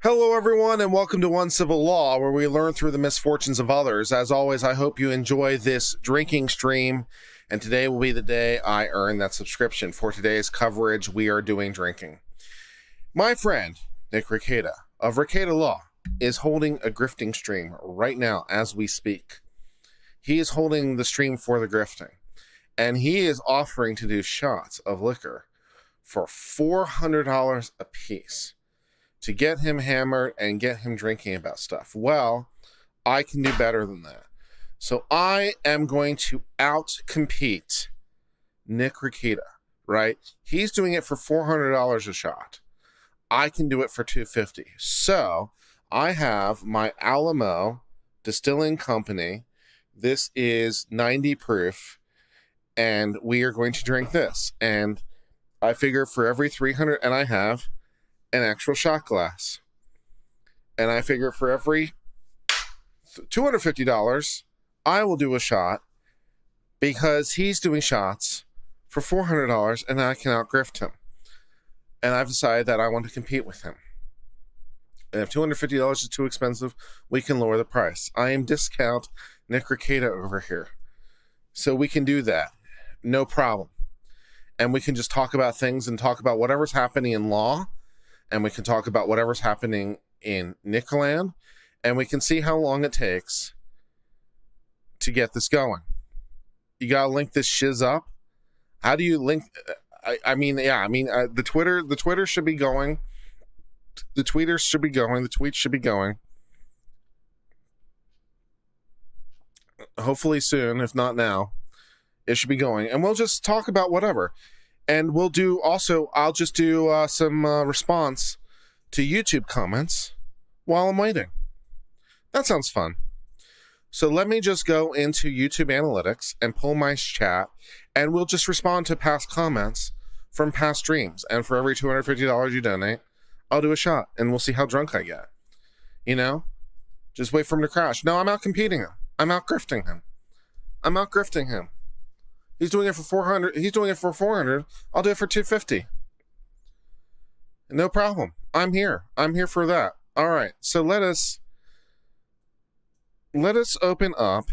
Hello, everyone, and welcome to Uncivil Law, where we learn through the misfortunes of others. As always, I hope you enjoy this drinking stream, and today will be the day I earn that subscription. For today's coverage, we are doing drinking. My friend, Nick Rekieta of Rekieta Law, is holding a grifting stream right now as we speak. He is holding the stream for the grifting, and he is offering to do shots of liquor for $400 a piece to get him hammered and get him drinking about stuff. Well, I can do better than that. So I am going to out-compete Nick Rekieta, right? He's doing it for $400 a shot. I can do it for $250. So I have my Alamo Distilling Company. This is 90 proof, and we are going to drink this. And I figure for every 300, and I have an actual shot glass, and I figure for every $250 I will do a shot, because he's doing shots for $400 and I can outgrift him, and I've decided that I want to compete with him. And if $250 is too expensive, we can lower the price. I am discount Nick Rekieta over here, so we can do that, no problem. And we can just talk about things and talk about whatever's happening in law, and we can talk about whatever's happening in Nickland, and we can see how long it takes to get this going. You gotta link this shiz up. How do you link? The Twitter should be going. The tweeters should be going. The tweets should be going. Hopefully soon, if not now, it should be going, and we'll just talk about whatever. And we'll do also, I'll just do some response to YouTube comments while I'm waiting. That sounds fun. So let me just go into YouTube Analytics and pull my chat, and we'll just respond to past comments from past streams. And for every $250 you donate, I'll do a shot, and we'll see how drunk I get. You know? Just wait for him to crash. No, I'm out competing him. I'm out grifting him. I'm out grifting him. He's doing it for 400. He's doing it for 400. I'll do it for 250. No problem. I'm here. I'm here for that. All right. So let us open up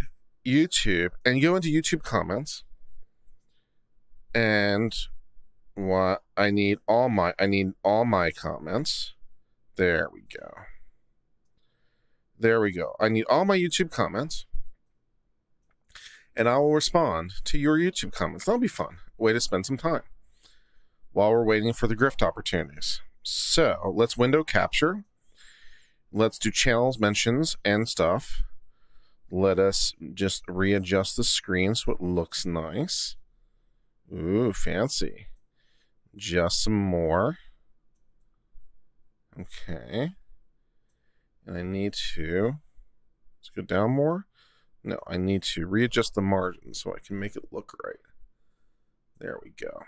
YouTube and go into YouTube comments. And what I need all my comments. There we go. There we go. I need all my YouTube comments. And I will respond to your YouTube comments. That'll be fun. Way to spend some time while we're waiting for the grift opportunities. So let's window capture. Let's do channels, mentions, and stuff. Let us just readjust the screen so it looks nice. Ooh, fancy. Just some more. Okay. And I need to, let's go down more. No, I need to readjust the margin so I can make it look right. There we go.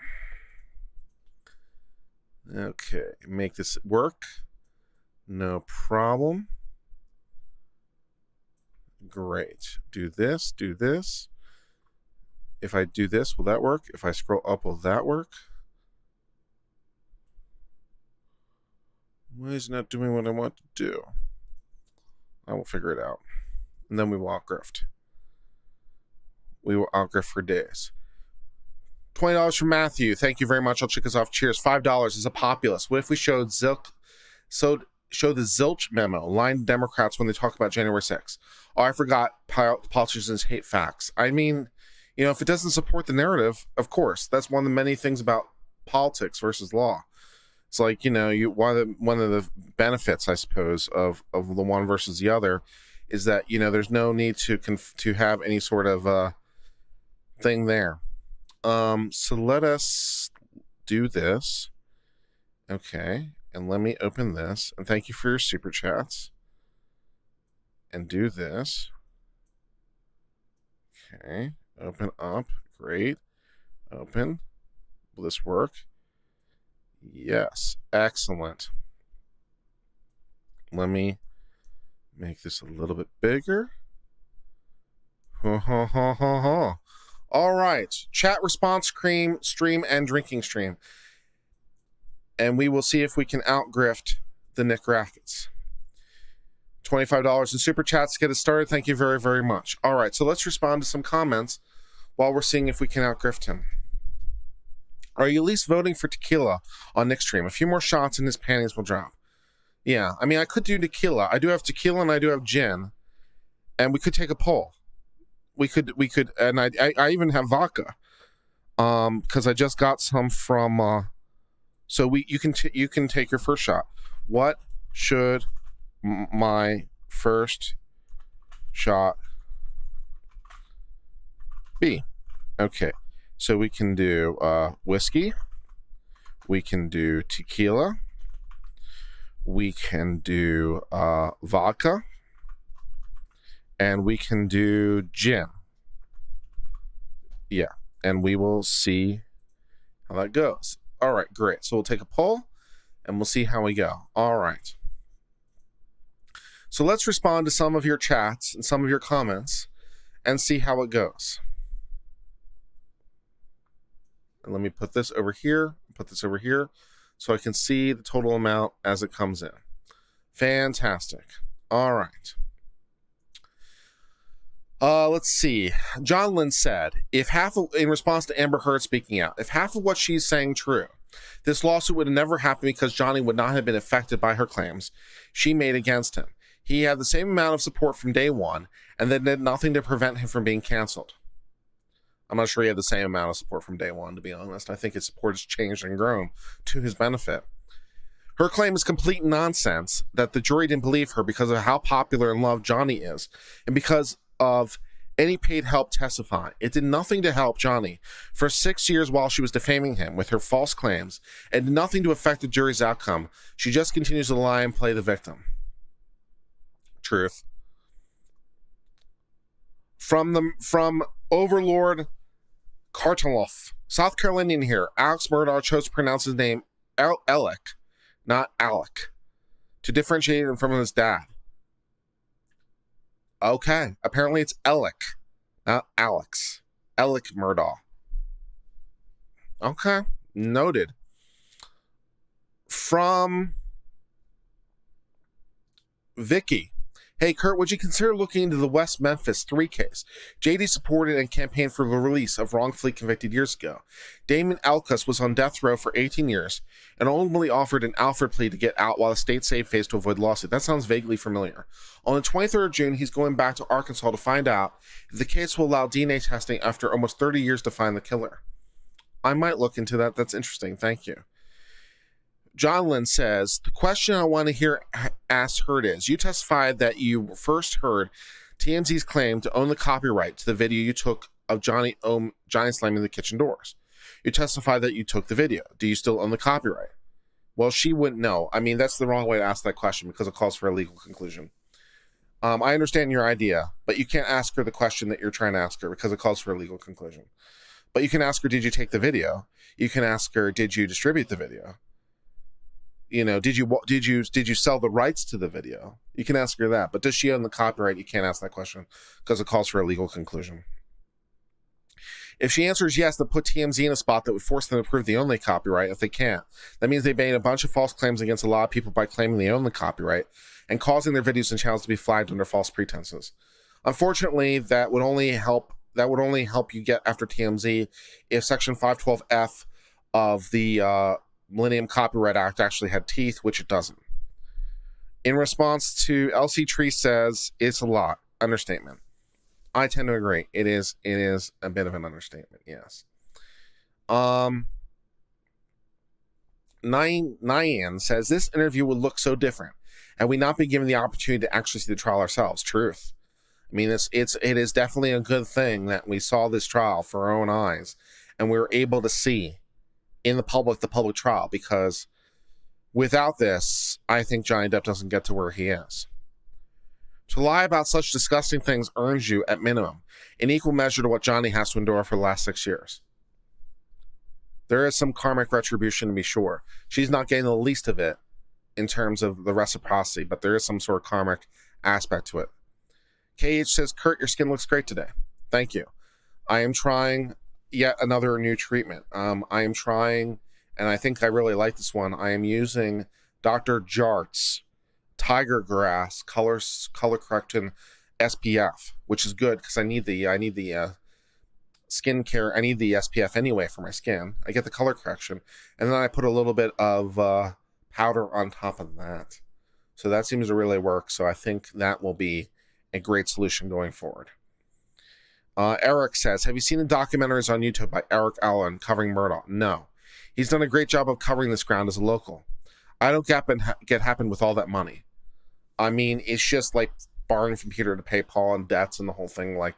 Okay, make this work. No problem. Great. Do this, do this. If I do this, will that work? If I scroll up, will that work? Why is it not doing what I want to do? I will figure it out. And then we will outgrift. We will outgrift for days. $20 from Matthew. Thank you very much. I'll check us off. Cheers. $5 is a populist. What if we showed show the zilch memo, lying Democrats when they talk about January 6th? Oh, I forgot politicians hate facts. I mean, you know, if it doesn't support the narrative, of course, that's one of the many things about politics versus law. It's like, you know, one of the benefits, I suppose, of the one versus the other is that, you know, there's no need to have any sort of thing there. So let us do this. Okay. And let me open this. And thank you for your super chats. And do this. Okay. Open up. Great. Open. Will this work? Yes. Excellent. Let me make this a little bit bigger. Ha ha ha ha ha. All right. Chat response stream and drinking stream. And we will see if we can outgrift the Nick Rackets. $25 in super chats to get it started. Thank you very, very much. All right, so let's respond to some comments while we're seeing if we can outgrift him. Are you at least voting for Tequila on Nick's stream? A few more shots and his panties will drop. Yeah, I mean, I could do Tequila. I do have Tequila and I do have gin. And we could take a poll. We could, and I even have vodka. Because I just got some from, so you can take your first shot. What should my first shot be? Okay, so we can do whiskey, we can do tequila, we can do vodka, and we can do gin. Yeah, and we will see how that goes. All right, great. So we'll take a poll and we'll see how we go. All right. So let's respond to some of your chats and some of your comments and see how it goes. And let me put this over here, so I can see the total amount as it comes in. Fantastic. All right. Let's see. John Lynn said, in response to Amber Heard speaking out, if half of what she's saying true, this lawsuit would have never happened because Johnny would not have been affected by her claims she made against him. He had the same amount of support from day one and then did nothing to prevent him from being canceled. I'm not sure he had the same amount of support from day one, to be honest. I think his support has changed and grown to his benefit. Her claim is complete nonsense that the jury didn't believe her because of how popular and loved Johnny is and because of any paid help testifying. It did nothing to help Johnny for 6 years while she was defaming him with her false claims and did nothing to affect the jury's outcome. She just continues to lie and play the victim. Truth. From Overlord Karteloff, South Carolinian here. Alex Murdaugh chose to pronounce his name Alec, not Alec, to differentiate him from his dad. Okay, apparently it's Alec, not Alex. Alec Murdaugh. Okay, noted. From Vicky. Hey, Kurt, would you consider looking into the West Memphis 3 case? JD supported and campaigned for the release of wrongfully convicted years ago. Damon Alcus was on death row for 18 years and ultimately offered an Alfred plea to get out while the state saved face to avoid lawsuit. That sounds vaguely familiar. On the 23rd of June, he's going back to Arkansas to find out if the case will allow DNA testing after almost 30 years to find the killer. I might look into that. That's interesting. Thank you. John Lynn says, the question I want to hear asked Heard is, you testified that you first heard TMZ's claim to own the copyright to the video you took of Johnny slamming the kitchen doors. You testified that you took the video. Do you still own the copyright? Well, she wouldn't know. I mean, that's the wrong way to ask that question because it calls for a legal conclusion. I understand your idea, but you can't ask her the question that you're trying to ask her because it calls for a legal conclusion. But you can ask her, did you take the video? You can ask her, did you distribute the video? You know, did you sell the rights to the video? You can ask her that, but does she own the copyright? You can't ask that question because it calls for a legal conclusion. If she answers yes, they'll put TMZ in a spot that would force them to prove they own the copyright. If they can't, that means they made a bunch of false claims against a lot of people by claiming they own the copyright and causing their videos and channels to be flagged under false pretenses. Unfortunately, that would only help you get after TMZ if Section 512F of the Millennium Copyright Act actually had teeth, which it doesn't. In response to LC Tree says, it's a lot. Understatement. I tend to agree. It is a bit of an understatement, yes. Nyan says, this interview would look so different and we not be given the opportunity to actually see the trial ourselves. Truth. I mean, it is definitely a good thing that we saw this trial for our own eyes and we were able to see in the public trial, because without this, I think Johnny Depp doesn't get to where he is. To lie about such disgusting things earns you, at minimum, an equal measure to what Johnny has to endure for the last 6 years. There is some karmic retribution, to be sure. She's not getting the least of it in terms of the reciprocity, but there is some sort of karmic aspect to it. KH says, Kurt, your skin looks great today. Thank you. I am trying yet another new treatment. I am trying, and I think I really like this one. I am using Dr. Jart's Tiger Grass color correction SPF, which is good because I need the skincare. I need the SPF anyway for my skin. I get the color correction, and then I put a little bit of powder on top of that. So that seems to really work. So I think that will be a great solution going forward. Eric says, have you seen the documentaries on YouTube by Eric Allen covering Murdoch? No. He's done a great job of covering this ground as a local. I don't get happen with all that money. I mean, it's just like borrowing from Peter to pay Paul and debts, and the whole thing like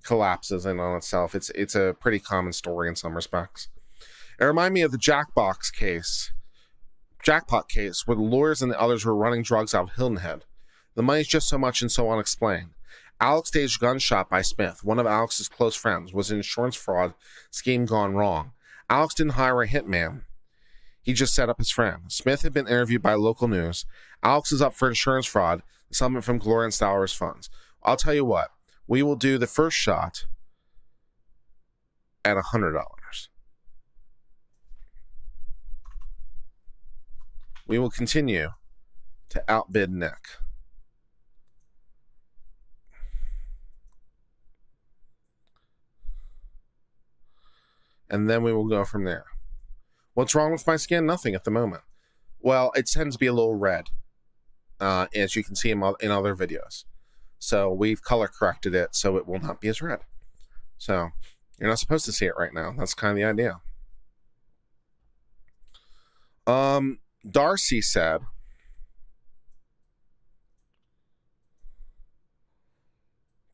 collapses in on itself. It's a pretty common story in some respects. It reminded me of the jackpot case where the lawyers and the others were running drugs out of Hilton Head. The money's just so much and so unexplained. Alex staged gunshot by Smith, one of Alex's close friends, was an insurance fraud scheme gone wrong. Alex didn't hire a hitman. He just set up his friend. Smith had been interviewed by local news. Alex is up for insurance fraud, the settlement from Gloria and Stowers funds. I'll tell you what, we will do the first shot at $100. We will continue to outbid Nick. And then we will go from there. What's wrong with my skin? Nothing at the moment. Well, it tends to be a little red, as you can see in other videos. So we've color corrected it so it will not be as red. So you're not supposed to see it right now. That's kind of the idea. Darcy said,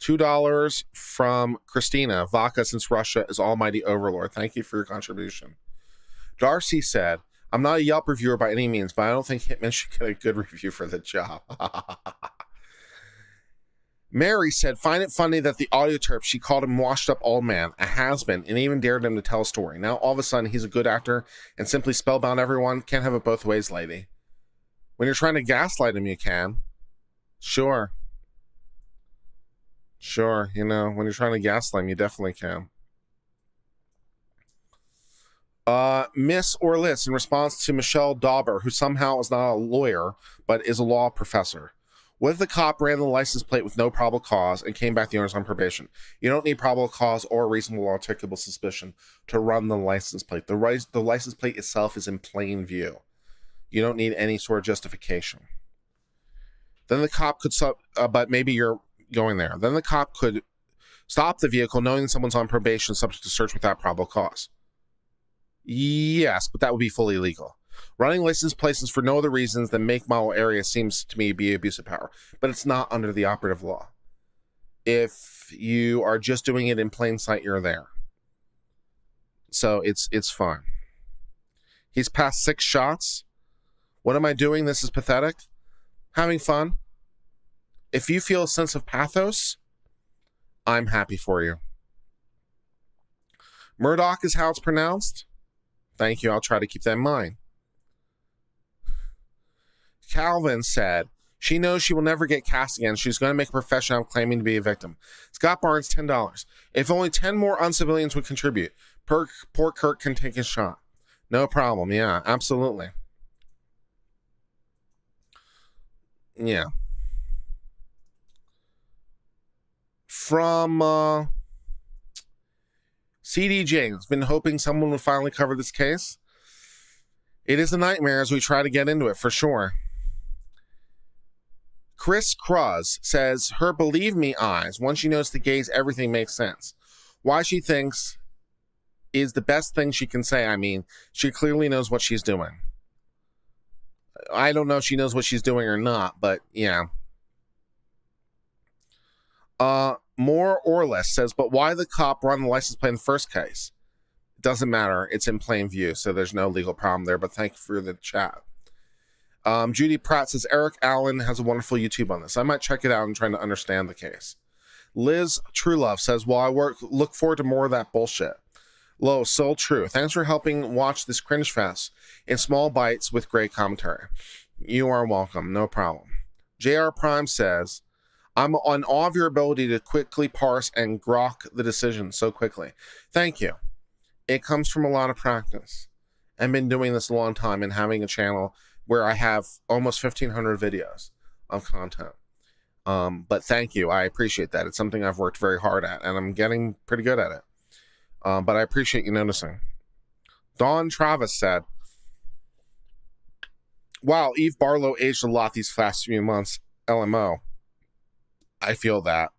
$2 from Christina. Vodka since Russia is almighty overlord. Thank you for your contribution. Darcy said, I'm not a Yelp reviewer by any means, but I don't think Hitman should get a good review for the job. Mary said, find it funny that the audio terp, she called him washed up old man, a has-been, and even dared him to tell a story. Now all of a sudden he's a good actor and simply spellbound everyone. Can't have it both ways, lady. When you're trying to gaslight him, you can. Sure. Sure, you know, when you're trying to gaslight him, you definitely can. Miss Orlis, in response to Michelle Dauber, who somehow is not a lawyer, but is a law professor. What if the cop ran the license plate with no probable cause and came back the owner's on probation? You don't need probable cause or reasonable articulable suspicion to run the license plate. The license plate itself is in plain view. You don't need any sort of justification. Then the cop could, but maybe you're going there. Then the cop could stop the vehicle knowing someone's on probation subject to search without probable cause. Yes, but that would be fully legal. Running license plates for no other reasons than make, model, area seems to me to be abuse of power, but it's not under the operative law. If you are just doing it in plain sight, you're there. So it's fine. He's passed 6 shots. What am I doing? This is pathetic. Having fun. If you feel a sense of pathos, I'm happy for you. Murdoch is how it's pronounced. Thank you. I'll try to keep that in mind. Calvin said, she knows she will never get cast again. She's going to make a profession out of claiming to be a victim. Scott Barnes, $10. If only 10 more uncivilians would contribute, poor Kirk can take his shot. No problem. Yeah, absolutely. Yeah. From CD James, been hoping someone would finally cover this case. It is a nightmare as we try to get into it, for sure. Chris Cruz says, her believe me eyes, once she knows the gays, everything makes sense. Why she thinks is the best thing she can say. I mean, she clearly knows what she's doing. I don't know if she knows what she's doing or not, but yeah. More or less says, but why the cop run the license plate in the first case? It doesn't matter. It's in plain view, so there's no legal problem there, but thank you for the chat. Judy Pratt says, Eric Allen has a wonderful YouTube on this. I might check it out and trying to understand the case. Liz Truelove says, well, look forward to more of that bullshit. Lo, so true. Thanks for helping watch this cringe fest in small bites with great commentary. You are welcome. No problem. JR Prime says, I'm on awe of your ability to quickly parse and grok the decision so quickly. Thank you. It comes from a lot of practice. I've been doing this a long time and having a channel where I have almost 1,500 videos. of content. But thank you. I appreciate that. It's something I've worked very hard at, and I'm getting pretty good at it. But I appreciate you noticing. Dawn Travis said, wow, Eve Barlow aged a lot these last few months. LMO. I feel that.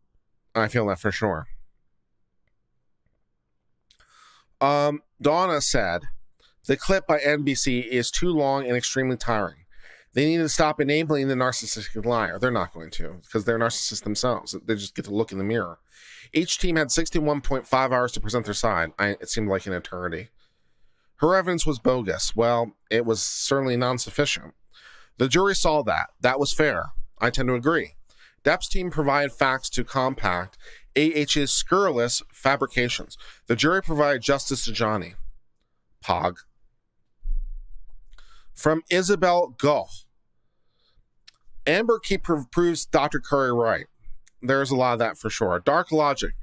I feel that for sure. Donna said, the clip by NBC is too long and extremely tiring. They need to stop enabling the narcissistic liar. They're not going to, because they're narcissists themselves. They just get to look in the mirror. Each team had 61.5 hours to present their side. It seemed like an eternity. Her evidence was bogus. Well, it was certainly non-sufficient. The jury saw that. That was fair. I tend to agree. Depp's team provided facts to compact AH's scurrilous fabrications. The jury provided justice to Johnny. Pog. From Isabel Gull. Amber Key proves Dr. Curry right. There's a lot of that for sure. Dark Logic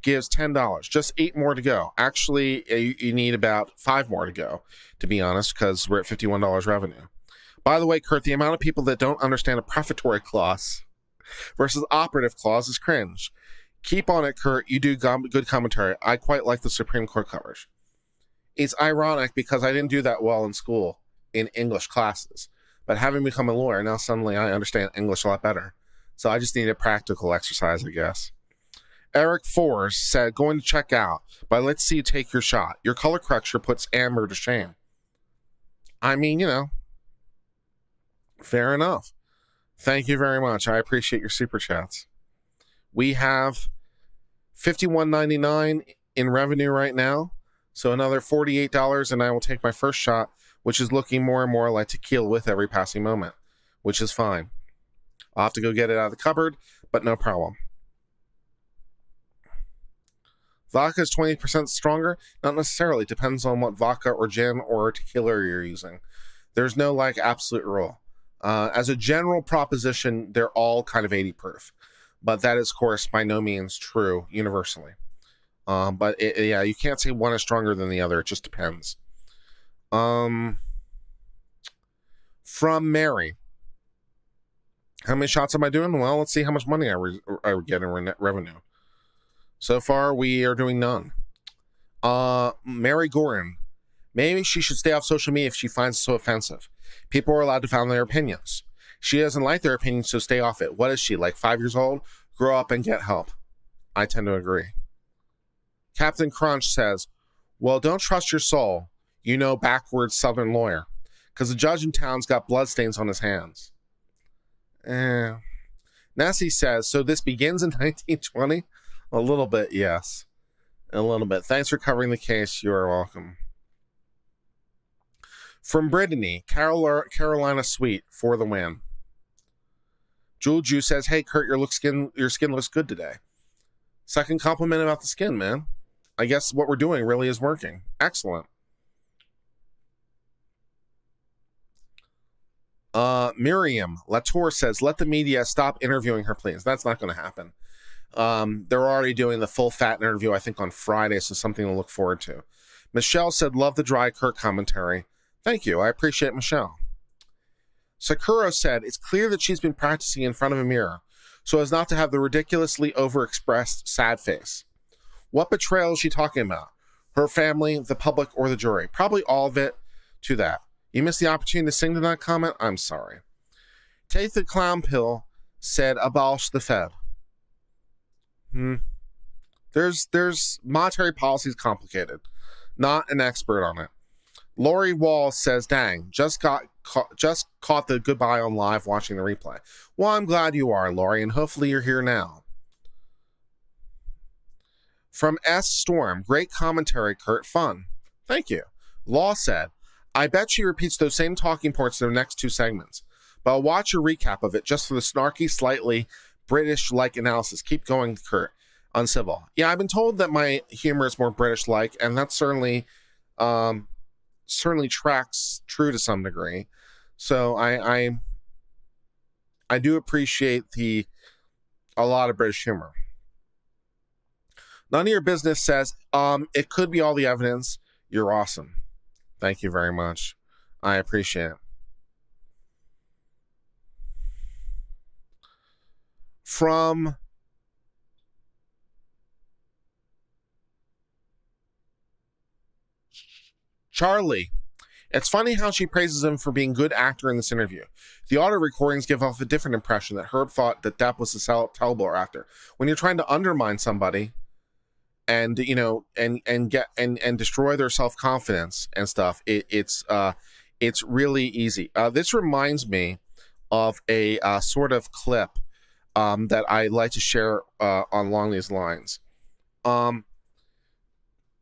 gives $10. Just 8 more to go. Actually, you need about 5 more to go, to be honest, because we're at $51 revenue. By the way, Kurt, the amount of people that don't understand a prefatory clause versus operative clause is cringe. Keep on it, Kurt. You do good commentary. I quite like the Supreme Court coverage. It's ironic because I didn't do that well in school in English classes. But having become a lawyer, now suddenly I understand English a lot better. So I just need a practical exercise, I guess. Eric Force said, going to check out, but let's see you take your shot. Your color corrector puts Amber to shame. I mean, fair enough. Thank you very much. I appreciate your super chats. We have $51.99 in revenue right now. So another $48 and I will take my first shot, which is looking more and more like tequila with every passing moment, which is fine. I'll have to go get it out of the cupboard, but no problem. Vodka is 20% stronger? Not necessarily. Depends on what vodka or gin or tequila you're using. There's no absolute rule. As a general proposition, they're all kind of 80 proof. But that is, of course, by no means true universally. But you can't say one is stronger than the other. It just depends. From Mary. How many shots am I doing? Well, let's see how much money I get in revenue. So far, we are doing none. Mary Gorin. Maybe she should stay off social media if she finds it so offensive. People are allowed to found their opinions. She doesn't like their opinions, so stay off it. What is she, 5 years old? Grow up and get help. I tend to agree. Captain Crunch says, well, don't trust your soul. Backwards Southern lawyer. Because the judge in town's got bloodstains on his hands. Nessie says, so this begins in 1920? A little bit, yes. A little bit. Thanks for covering the case. You are welcome. From Brittany, Carolina Sweet for the win. Jewel Ju says, hey, Kurt, your skin looks good today. Second compliment about the skin, man. I guess what we're doing really is working. Excellent. Miriam Latour says, let the media stop interviewing her, please. That's not going to happen. They're already doing the full fat interview, I think, on Friday, so something to look forward to. Michelle said, love the dry Kurt commentary. Thank you. I appreciate Michelle. Sakura said, it's clear that she's been practicing in front of a mirror so as not to have the ridiculously overexpressed sad face. What betrayal is she talking about? Her family, the public, or the jury? Probably all of it to that. You missed the opportunity to sing to that comment? I'm sorry. Take the Clown Pill said, abolish the Fed. There's monetary policy is complicated. Not an expert on it. Lori Wall says, dang, just caught the goodbye on live watching the replay. Well, I'm glad you are, Lori, and hopefully you're here now. From S. Storm, great commentary, Kurt. Fun. Thank you. Law said, I bet she repeats those same talking points in the next 2 segments, but I'll watch a recap of it just for the snarky, slightly British-like analysis. Keep going, Kurt. Uncivil. Yeah, I've been told that my humor is more British-like, and that certainly tracks true to some degree. So I do appreciate a lot of British humor. None of your business says, it could be all the evidence. You're awesome. Thank you very much. I appreciate it. from Charlie. It's funny how she praises him for being a good actor in this interview. The audio recordings give off a different impression that Herb thought that Depp was a terrible actor. When you're trying to undermine somebody and and destroy their self-confidence and stuff, it's really easy. This reminds me of a sort of clip that I like to share along these lines.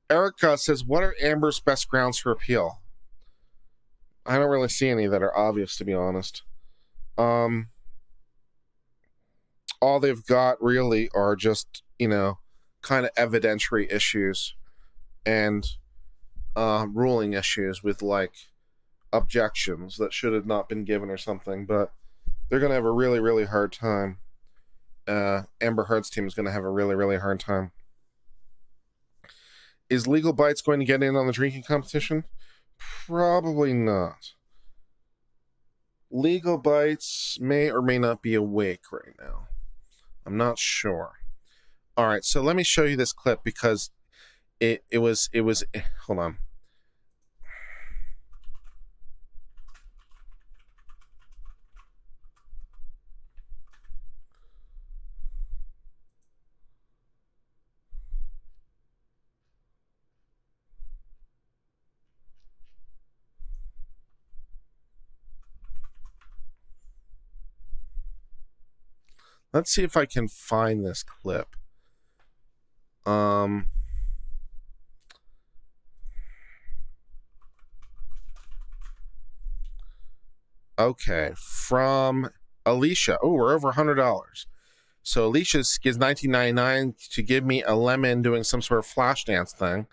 Erica says, what are Amber's best grounds for appeal? I don't really see any that are obvious, to be honest. All they've got really are just, kind of evidentiary issues and ruling issues with, like, objections that should have not been given or something, but they're going to have a really, really hard time. Amber Heard's team is going to have a really, really hard time. Is Legal Bites going to get in on the drinking competition? Probably not. Legal Bites may or may not be awake right now. I'm not sure. All right, so let me show you this clip because it was hold on. Let's see if I can find this clip. Okay, from Alicia. Oh, we're over $100. So Alicia gives $19.99 to give me a lemon doing some sort of flash dance thing.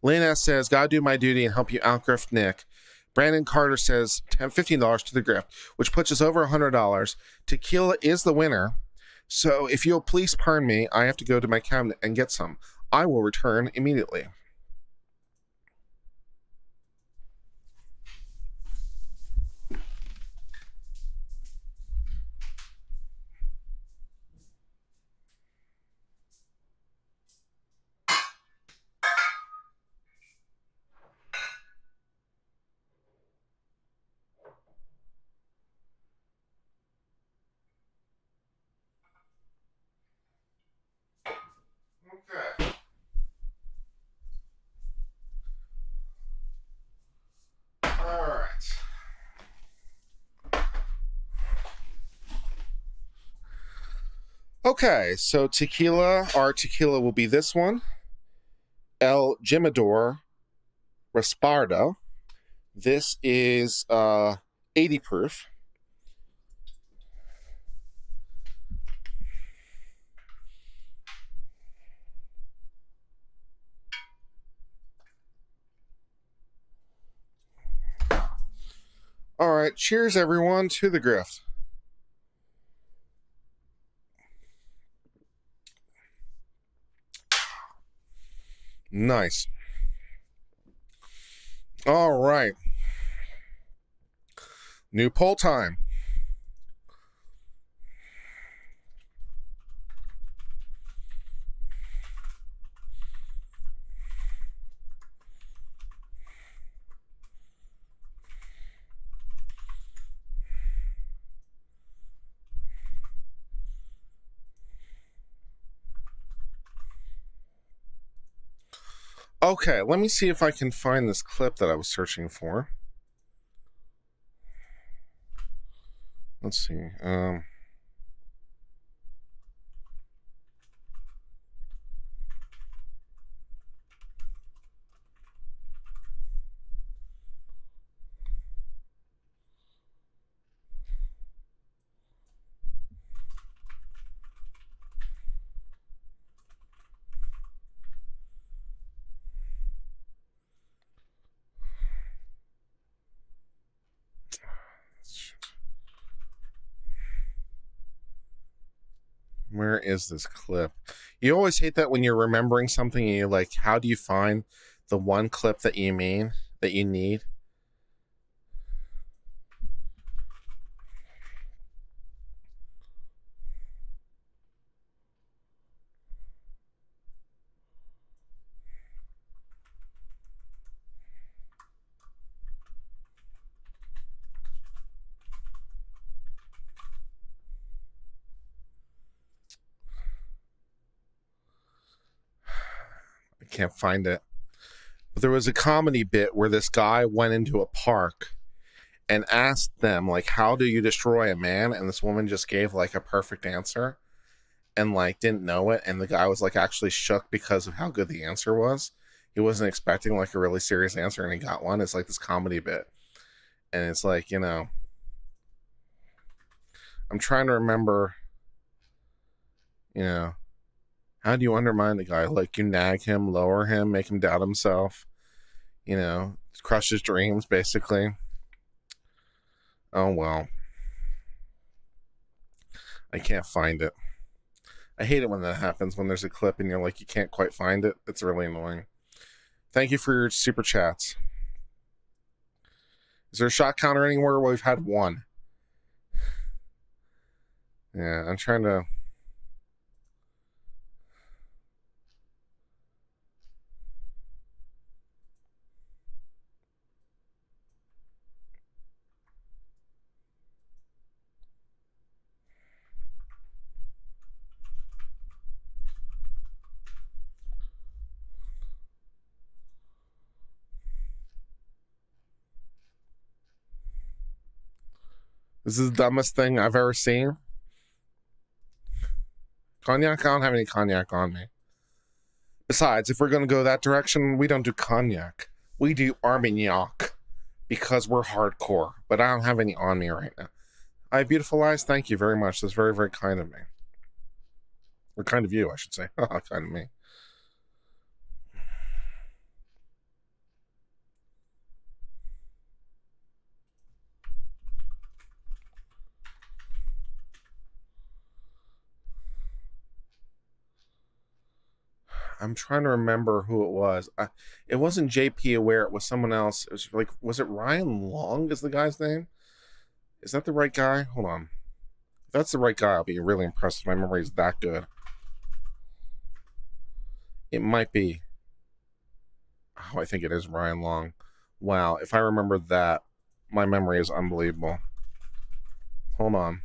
Lena says, gotta do my duty and help you outgrift Nick. Brandon Carter says $15 to the grift, which puts us over $100. Tequila is the winner. So if you'll please pardon me, I have to go to my cabinet and get some. I will return immediately. Okay. All right. Okay, so our tequila will be this one. El Jimador Raspardo. This is 80 proof. All right, cheers everyone to the grift. Nice. All right. New poll time. Okay, let me see if I can find this clip that I was searching for. Let's see. Where is this clip? You always hate that when you're remembering something and you're like, how do you find the one clip that you need? can't find it. But there was a comedy bit where this guy went into a park and asked them, like, how do you destroy a man? And this woman just gave, like, a perfect answer and, like, didn't know it. And the guy was, like, actually shook because of how good the answer was. He wasn't expecting, like, a really serious answer, and he got one. It's, like, this comedy bit. And it's, like, you know, I'm trying to remember, you know, how do you undermine the guy? Like, you nag him, lower him, make him doubt himself, you know, crush his dreams, basically. Oh, well. I can't find it. I hate it when that happens, when there's a clip and you're like, you can't quite find it. It's really annoying. Thank you for your super chats. Is there a shot counter anywhere? Well, we've had one. Yeah, I'm trying to... This is the dumbest thing I've ever seen. Cognac? I don't have any cognac on me. Besides, if we're going to go that direction, we don't do cognac. We do Armagnac because we're hardcore. But I don't have any on me right now. I have beautiful eyes. Thank you very much. That's very, very kind of me. Or kind of you, I should say. Kind of me. I'm trying to remember who it was. It wasn't JP Aware. It was someone else. It was like, was it Ryan Long is the guy's name? Is that the right guy? Hold on. If that's the right guy, I'll be really impressed if my memory is that good. It might be. Oh, I think it is Ryan Long. Wow. If I remember that, my memory is unbelievable. Hold on.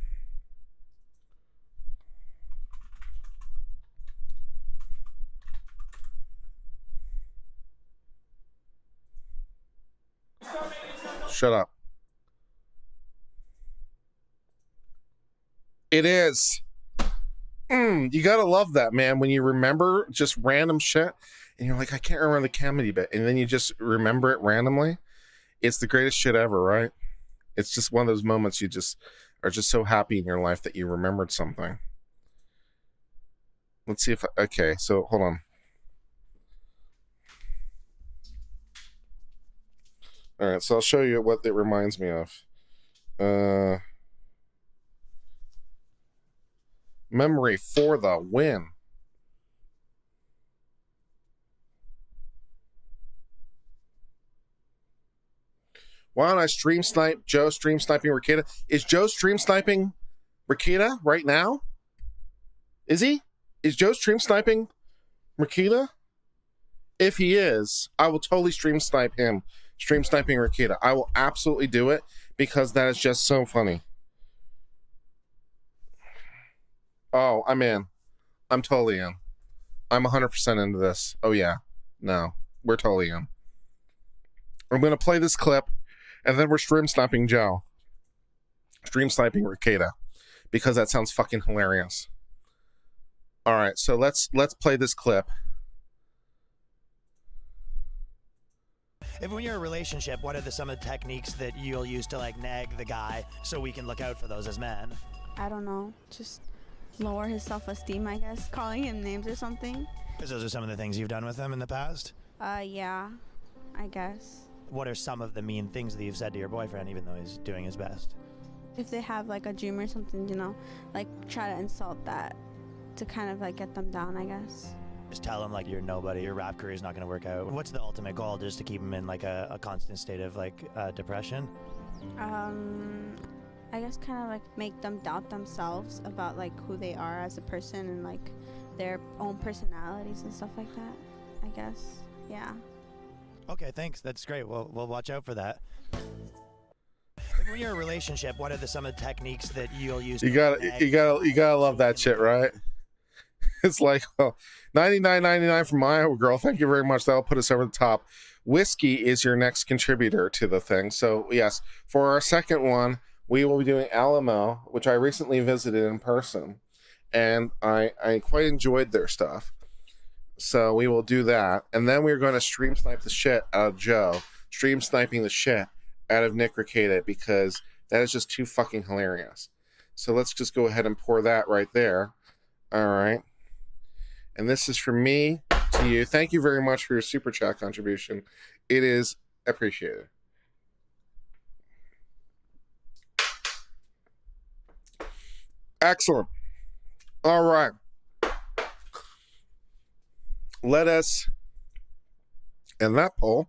Shut up. It is. You gotta love that, man, when you remember just random shit and you're like, I can't remember the comedy bit, and then you just remember it randomly. It's the greatest shit ever, right? It's just one of those moments you just are just so happy in your life that you remembered something. Let's see if okay, so hold on. All right, so I'll show you what it reminds me of. Memory for the win. Why don't I stream snipe Joe stream sniping Rikita? Is Joe stream sniping Rikita right now? Is he? Is Joe stream sniping Rikita? If he is, I will totally stream snipe him. Stream sniping Rikita. I will absolutely do it because that is just so funny. Oh, I'm in. I'm totally in. I'm 100% into this. Oh, yeah. No, we're totally in. I'm going to play this clip, and then we're stream sniping Joe. Stream sniping Rikita, because that sounds fucking hilarious. All right, so let's play this clip. If when you're in a relationship, what are some of the techniques that you'll use to like nag the guy so we can look out for those as men? I don't know. Just lower his self-esteem, I guess. Calling him names or something. Because those are some of the things you've done with him in the past? Yeah, I guess. What are some of the mean things that you've said to your boyfriend, even though he's doing his best? If they have like a dream or something, you know, like try to insult that to kind of like get them down, I guess. Just tell him like you're nobody, your rap career is not going to work out. What's the ultimate goal? Just to keep him in like a constant state of like depression? I guess kind of like make them doubt themselves about like who they are as a person and like their own personalities and stuff like that, I guess. Yeah. Okay, thanks. That's great. We'll watch out for that. When you're in a relationship, what are some of the techniques that you'll use? You gotta love that shit, right? It's like, well, $99.99 from my Iowa girl. Thank you very much. That'll put us over the top. Whiskey is your next contributor to the thing. So yes, for our second one, we will be doing Alamo, which I recently visited in person, and I quite enjoyed their stuff. So we will do that, and then we're going to stream snipe the shit out of Joe, stream sniping the shit out of Nick Ricada, because that is just too fucking hilarious. So let's just go ahead and pour that right there. All right. And this is from me to you. Thank you very much for your super chat contribution. It is appreciated. Excellent. All right. Let us end that poll.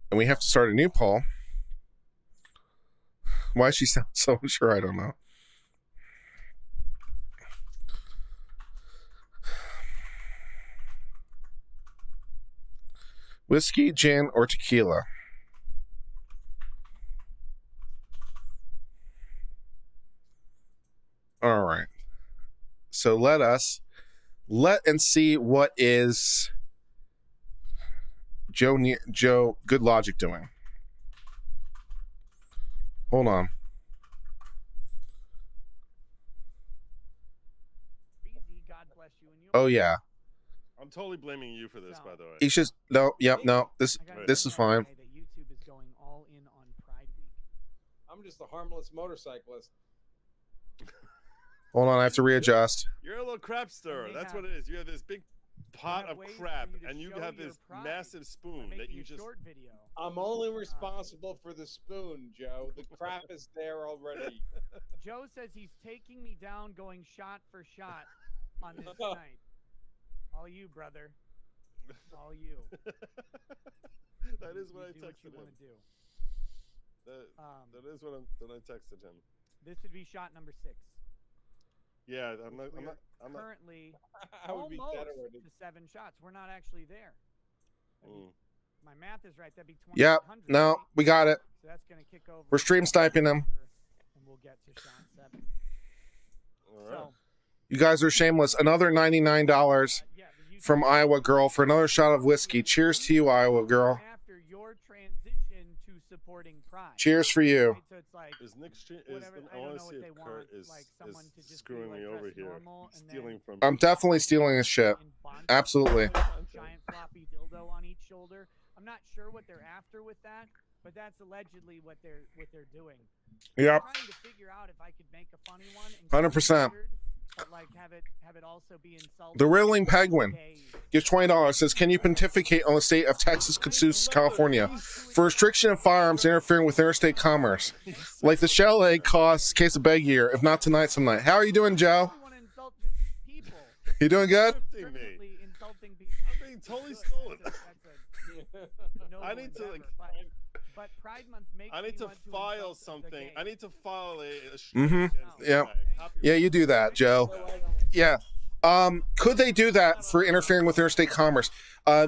And we have to start a new poll. Why she sounds so sure, I don't know. Whiskey, gin, or tequila? All right. So let and see what is Joe Good Logic doing. Hold on. Oh yeah. I'm totally blaming you for this, by the way. He's just no. Yep. No. This is fine. YouTube is going all in on Pride Week. I'm just a harmless motorcyclist. Hold on. I have to readjust. You're a little crap stirrer. That's what it is. You have this big pot of crap, and you have this massive spoon that you just. I'm only responsible for the spoon, Joe. The crap is there already. Joe says he's taking me down, going shot for shot on this night. All you, brother. All you. That is what I texted what you him. Want to do. That is what I texted him. This would be shot number 6. Yeah, I'm not currently I would be almost dead already. to 7 shots. We're not actually there. My math is right. That'd be 20. Yep. No, we got it. So that's gonna kick over. We're stream sniping them. And we'll get to shot 7. All right. So, You guys are shameless. Another $99 from Iowa Girl for another shot of whiskey. Cheers to you, Iowa Girl. after your transition to supporting Pride. Cheers for you. Right? So it's like Is Nick whatever, I I want don't to know see what they if want, Kurt is like someone to just screwing be me like over dressed here, normal and stealing then from. I'm definitely stealing his shit. in bondage, Absolutely. with a giant floppy dildo on each shoulder. I'm not sure what they're after with that, but that's allegedly what they're doing. Yep. I'm trying to figure out if I could make a funny one and 100%. but like have it also be insulting. The Riddling Penguin gives $20. Says, can you pontificate on the state of Texas, California for restriction of firearms interfering with interstate commerce, like the shell egg costs case of beg year, if not tonight, some night. How are you doing, Joe? You doing good? Insulting people. I'm being totally stolen. I need to like. But Pride Month makes I need to want file insult the something. gay. I need to file a. Yeah. Yeah, you do that, Joe. Yeah. Could they do that for interfering with interstate commerce?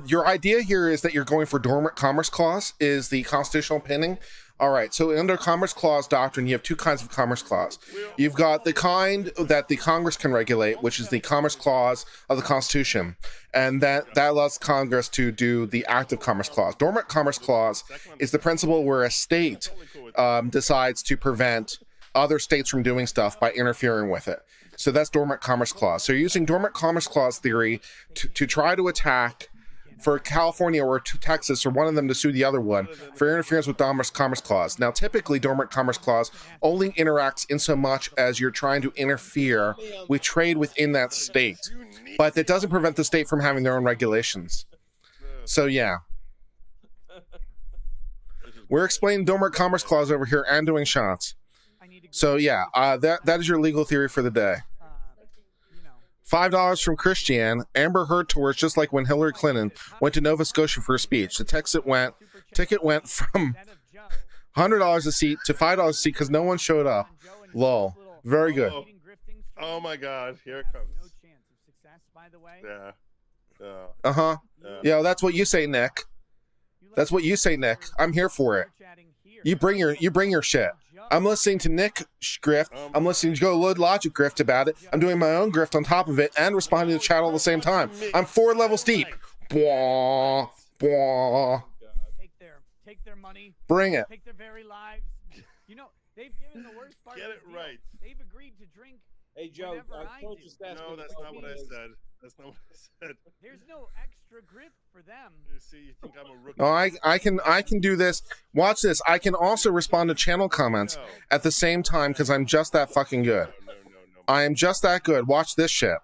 Your idea here is that you're going for dormant commerce clause is the constitutional pinning. All right. So under commerce clause doctrine, you have 2 kinds of commerce clause. You've got the kind that the Congress can regulate, which is the commerce clause of the Constitution. And that allows Congress to do the active commerce clause. Dormant commerce clause is the principle where a state decides to prevent other states from doing stuff by interfering with it. So that's dormant commerce clause. So you're using dormant commerce clause theory to try to attack for California or Texas or one of them to sue the other one for interference with dormant commerce clause. Now, typically, dormant commerce clause only interacts in so much as you're trying to interfere with trade within that state, but that doesn't prevent the state from having their own regulations. So yeah, we're explaining dormant commerce clause over here and doing shots. So yeah, that is your legal theory for the day. $5 from Christian. Amber Heard tours just like when Hillary Clinton went to Nova Scotia for a speech. The ticket went from $100 a seat to $5 a seat because no one showed up. Lol. Very good. Oh my God! Here it comes. No chance of success, by the way. Yeah. Yeah, that's what you say, Nick. That's what you say, Nick. I'm here for it. You bring your shit. I'm listening to Nick grift. I'm listening to Go Logic grift about it. I'm doing my own grift on top of it and responding to chat all at the same time. I'm 4 levels deep. Bwah, bwah. Take their money. Bring it. Take their very lives. You know, they've given the worst part. Get it right. They've agreed to drink. Hey, Joe, I just ask No, that's not what I said. That's not what I said. There's no extra grift for them. You see, you think I'm a rookie? No, I can do this. Watch this. I can also respond to channel comments at the same time because I'm just that fucking good. No. I am just that good. Watch this shit.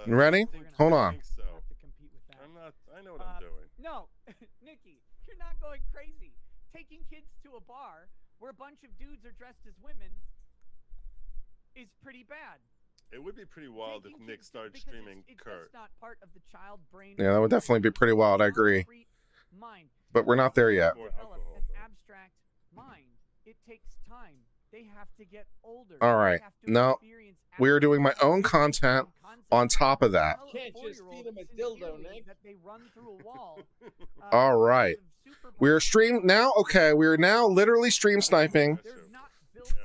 You ready? Hold on. I think so. I'm not. I know what I'm doing. No, Nikki, you're not going crazy. Taking kids to a bar where a bunch of dudes are dressed as women is pretty bad. It would be pretty wild if Nick started streaming Kurt. That's not part of the child brain. Yeah, that would definitely be pretty wild. I agree. But we're not there yet. More Develop alcohol, an though. abstract mind. It takes time. They have to get older. All right. No, we're doing my own content on top of that. You can't just feed them a dildo, Nick. That they run through a wall. All right. We're stream now. Okay, we are now literally stream sniping.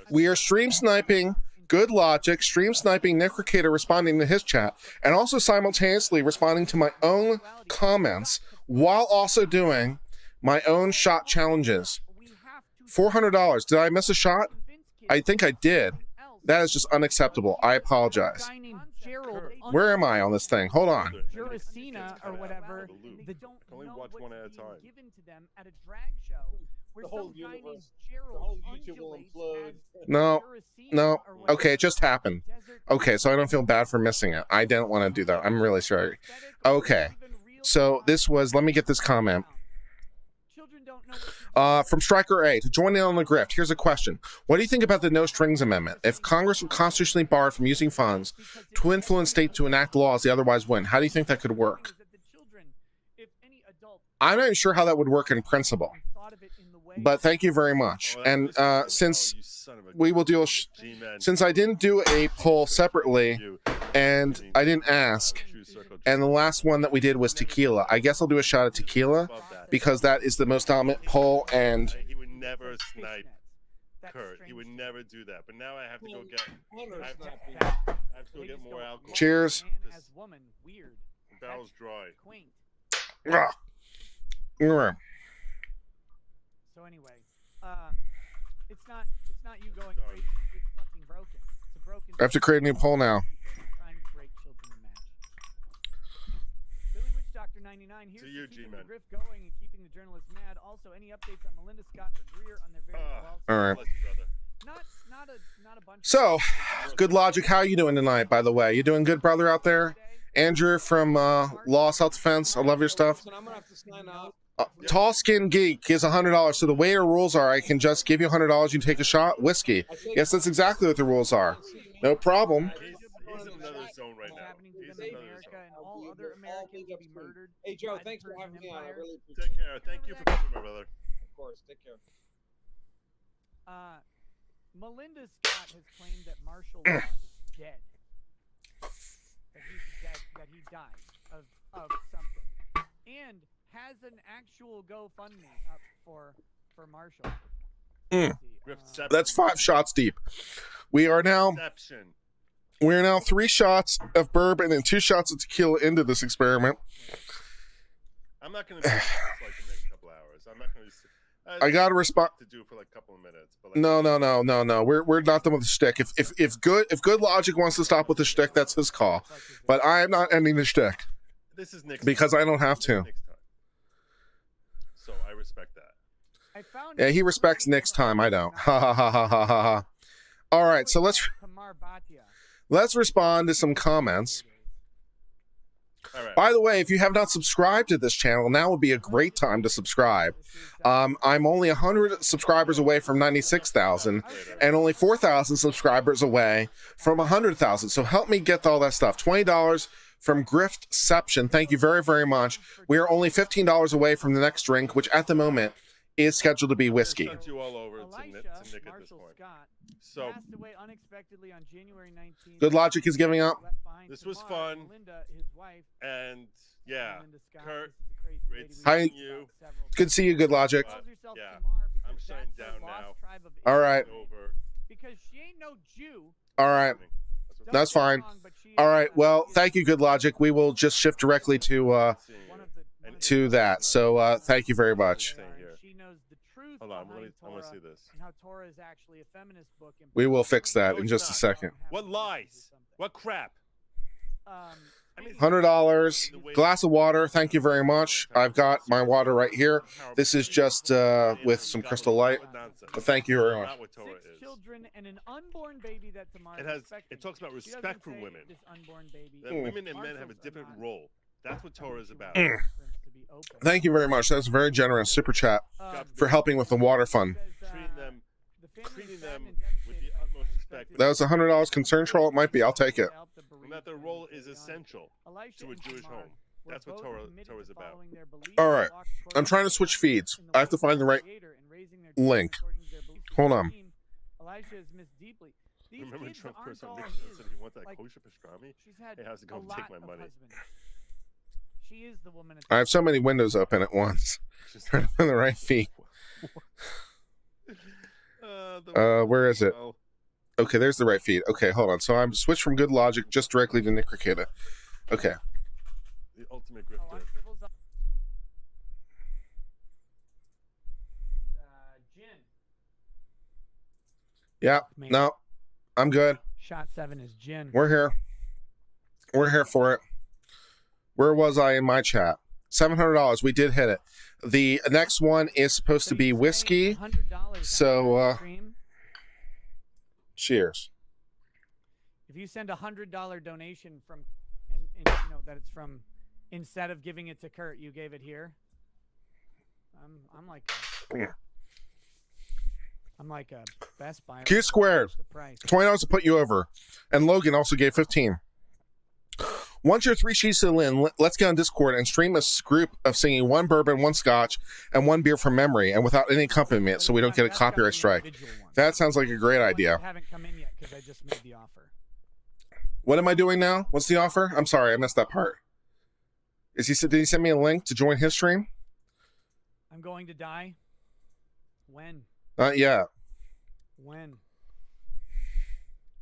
We are stream sniping Good Logic, stream sniping Nick Ricada responding to his chat, and also simultaneously responding to my own comments while also doing my own shot challenges. $400. Did I miss a shot? I think I did. That is just unacceptable. I apologize. Where am I on this thing? Hold on. Juracina or whatever. They don't Only know watch what's one at a being time. given to them at a drag show where The whole some guy named universe, Gerald the whole YouTube will undulates implode. as No, Juracina no. or whatever. Okay, it just happened. Okay, so I don't feel bad for missing it. I didn't want to do that. I'm really sorry. Okay, so this was, let me get this comment. Children don't know what to From Striker A, to join in on the grift, here's a question. What do you think about the No Strings Amendment? If Congress were constitutionally barred from using funds to influence states to enact laws they otherwise wouldn't, how do you think that could work? I'm not even sure how that would work in principle, but thank you very much. And since we will deal, since I didn't do a poll separately and I didn't ask, and the last one that we did was Tequila, I guess I'll do a shot at Tequila because that is the most dominant poll. And He would never snipe Kurt. He would never do that. But now I have to go get. I have to go get more alcohol. cheers. as woman, weird, The barrel's dry. quaint. Ah. Mm. So anyway, it's not you going crazy. It's fucking broken. It's a broken. I have to create a new poll now. Trying to break children in match. Billy Witch Doctor 99. Here's To you, keeping G-Man. the grift going and keeping the journalists mad. Also, any updates on Melinda Scott or Greer on their various lawsuits? All right. Bless you, brother. Not a bunch. So, Good Logic, how you doing tonight, by the way? You doing good, brother, out there? Andrew from Law Self Defense, I love your stuff. Listen, I'm gonna have to sign off. Tall Skin Geek is $100. So the way your rules are, I can just give you $100, you take a shot, whiskey. Yes, that's exactly what the rules are. No problem. He's in another zone right now. happening to He's them in in another America zone. and all other Americans will be murdered. Hey, Joe, by the thanks for Persian having me on. I Empire. really appreciate Take it. care. Thank you for coming, my brother. Of course, take care. Melinda Scott has claimed that Marshall Law is dead. That he's dead. That he died of something, and has an actual GoFundMe up for Marshall. Mm. Let's see, That's 5 shots deep. We are now 3 shots of bourbon and 2 shots of tequila into this experiment. I'm not going to do this like the next couple hours. I'm not going to. I gotta respond. To do for like a couple of minutes. But like, No. We're not done with the shtick. If Good Logic wants to stop with the shtick, that's his call. But I am not ending the shtick This is Nick's because I don't have to. Nick's time. So I respect that. I found Yeah, he respects Nick's time. I don't. Ha ha ha ha ha ha ha. All right, so let's respond to some comments. All right. By the way, if you have not subscribed to this channel, now would be a great time to subscribe. I'm only 100 subscribers away from 96,000 and only 4,000 subscribers away from 100,000. So help me get all that stuff. $20 from Griftception. Thank you very, very much. We are only $15 away from the next drink, which at the moment is scheduled to be whiskey. Sent you all over to Nick at this Marshall point. Scott So passed away unexpectedly on January 19th. Good Logic is giving up. This was fun. Melinda, his wife, and yeah, Melinda Scott, Kurt, this is a crazy great lady we Hi. talked seeing you. about several Good to see you, Good Logic. Calls herself Yeah. Tamar because I'm shutting that's her down lost now. tribe of All right. Israel. Over. Because she ain't no Jew. All right. Don't That's get me fine. wrong, but she All is, right. Well, thank you, Good Logic. We will just shift directly to one of the that. So thank you very much. Same here. She knows the truth Hold on, behind I want to Torah see this. and how Torah is actually a feminist book. And We will fix that No, in it's just a not. second. What lies? What crap? I mean, $100. Glass of water. Thank you very much. I've got my water right here. This is just with some Crystal Light. But thank you very much. Not what Torah 6 is. children and an unborn baby that Tamar It is has. expecting. It talks about She doesn't respect for say women. This unborn baby. That women and men have a Marshals are different not- role. That's what Torah is about. to be open. Thank you very much. That's a very generous super chat for helping with the water fund. Treating them, the family treating is them saddened and with the devastated utmost by respect. That was $100 concern troll. It might be. I'll take it. And that their role is essential to a Jewish home. That's what Torah is about. All right. I'm trying to switch feeds. I have to find the right link. Hold on. Elijah is missed deeply. These Remember kids Trump aren't person all Nick his. said he wants that Like, kosher pastrami? She's had Hey, how's it a going? lot Take my of money. husbands. She is the woman. I have so many windows open at once. Trying to find the right feed. Where is it? Okay, there's the right feed. Okay, hold on. So I'm switched from Good Logic just directly to Nick Ricada. Okay. The ultimate Oh, grifter. Uncivil's Jin. Yeah. No, I'm good. Shot 7 is Jin. We're here. We're here for it. Where was I in my chat? $700. We did hit it. The next one is supposed to be whiskey. So, cheers. If you send $100 donation from, and you know that it's from, instead of giving it to Kurt, you gave it here. I'm like a Best Buy. Q squared. The price. $20 to put you over. And Logan also gave 15. Once you're 3 sheets in, let's get on Discord and stream a group of singing 1 bourbon, 1 scotch, and 1 beer from memory, and without any accompaniment, so we don't get a copyright strike. That sounds like a great idea. Haven't come in yet because I just made the offer. What am I doing now? What's the offer? I'm sorry, I missed that part. Did he send me a link to join his stream? I'm going to die. When? Not yet. When?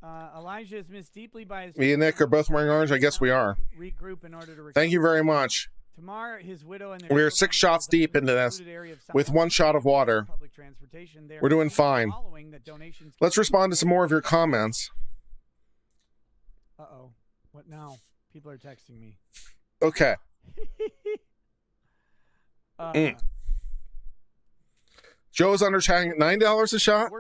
Elijah is missed deeply by his. Me and Nick are both wearing orange. I guess we are. Regroup in order to. Thank you very much. Tamar, his widow, and We're 6 shots deep into this with 1 shot of water. Public transportation. We're doing fine. Let's respond to some more of your comments. Uh-oh. What now? People are texting me. Okay. Joe's under chatting at $9 a shot.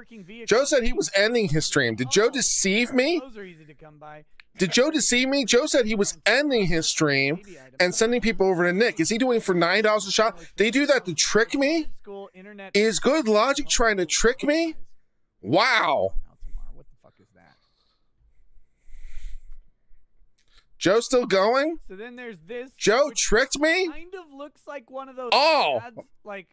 Joe said he was ending his stream. Did Joe deceive me? Those are easy to come by. Did Joe deceive me? Joe said he was ending his stream and sending people over to Nick. Is he doing for $9 a shot? Did he do that to trick me? Is Good Logic trying to trick me? Wow. What the fuck is that? Joe still going? So then there's this. Joe tricked me? Kind of looks like one of those ads, like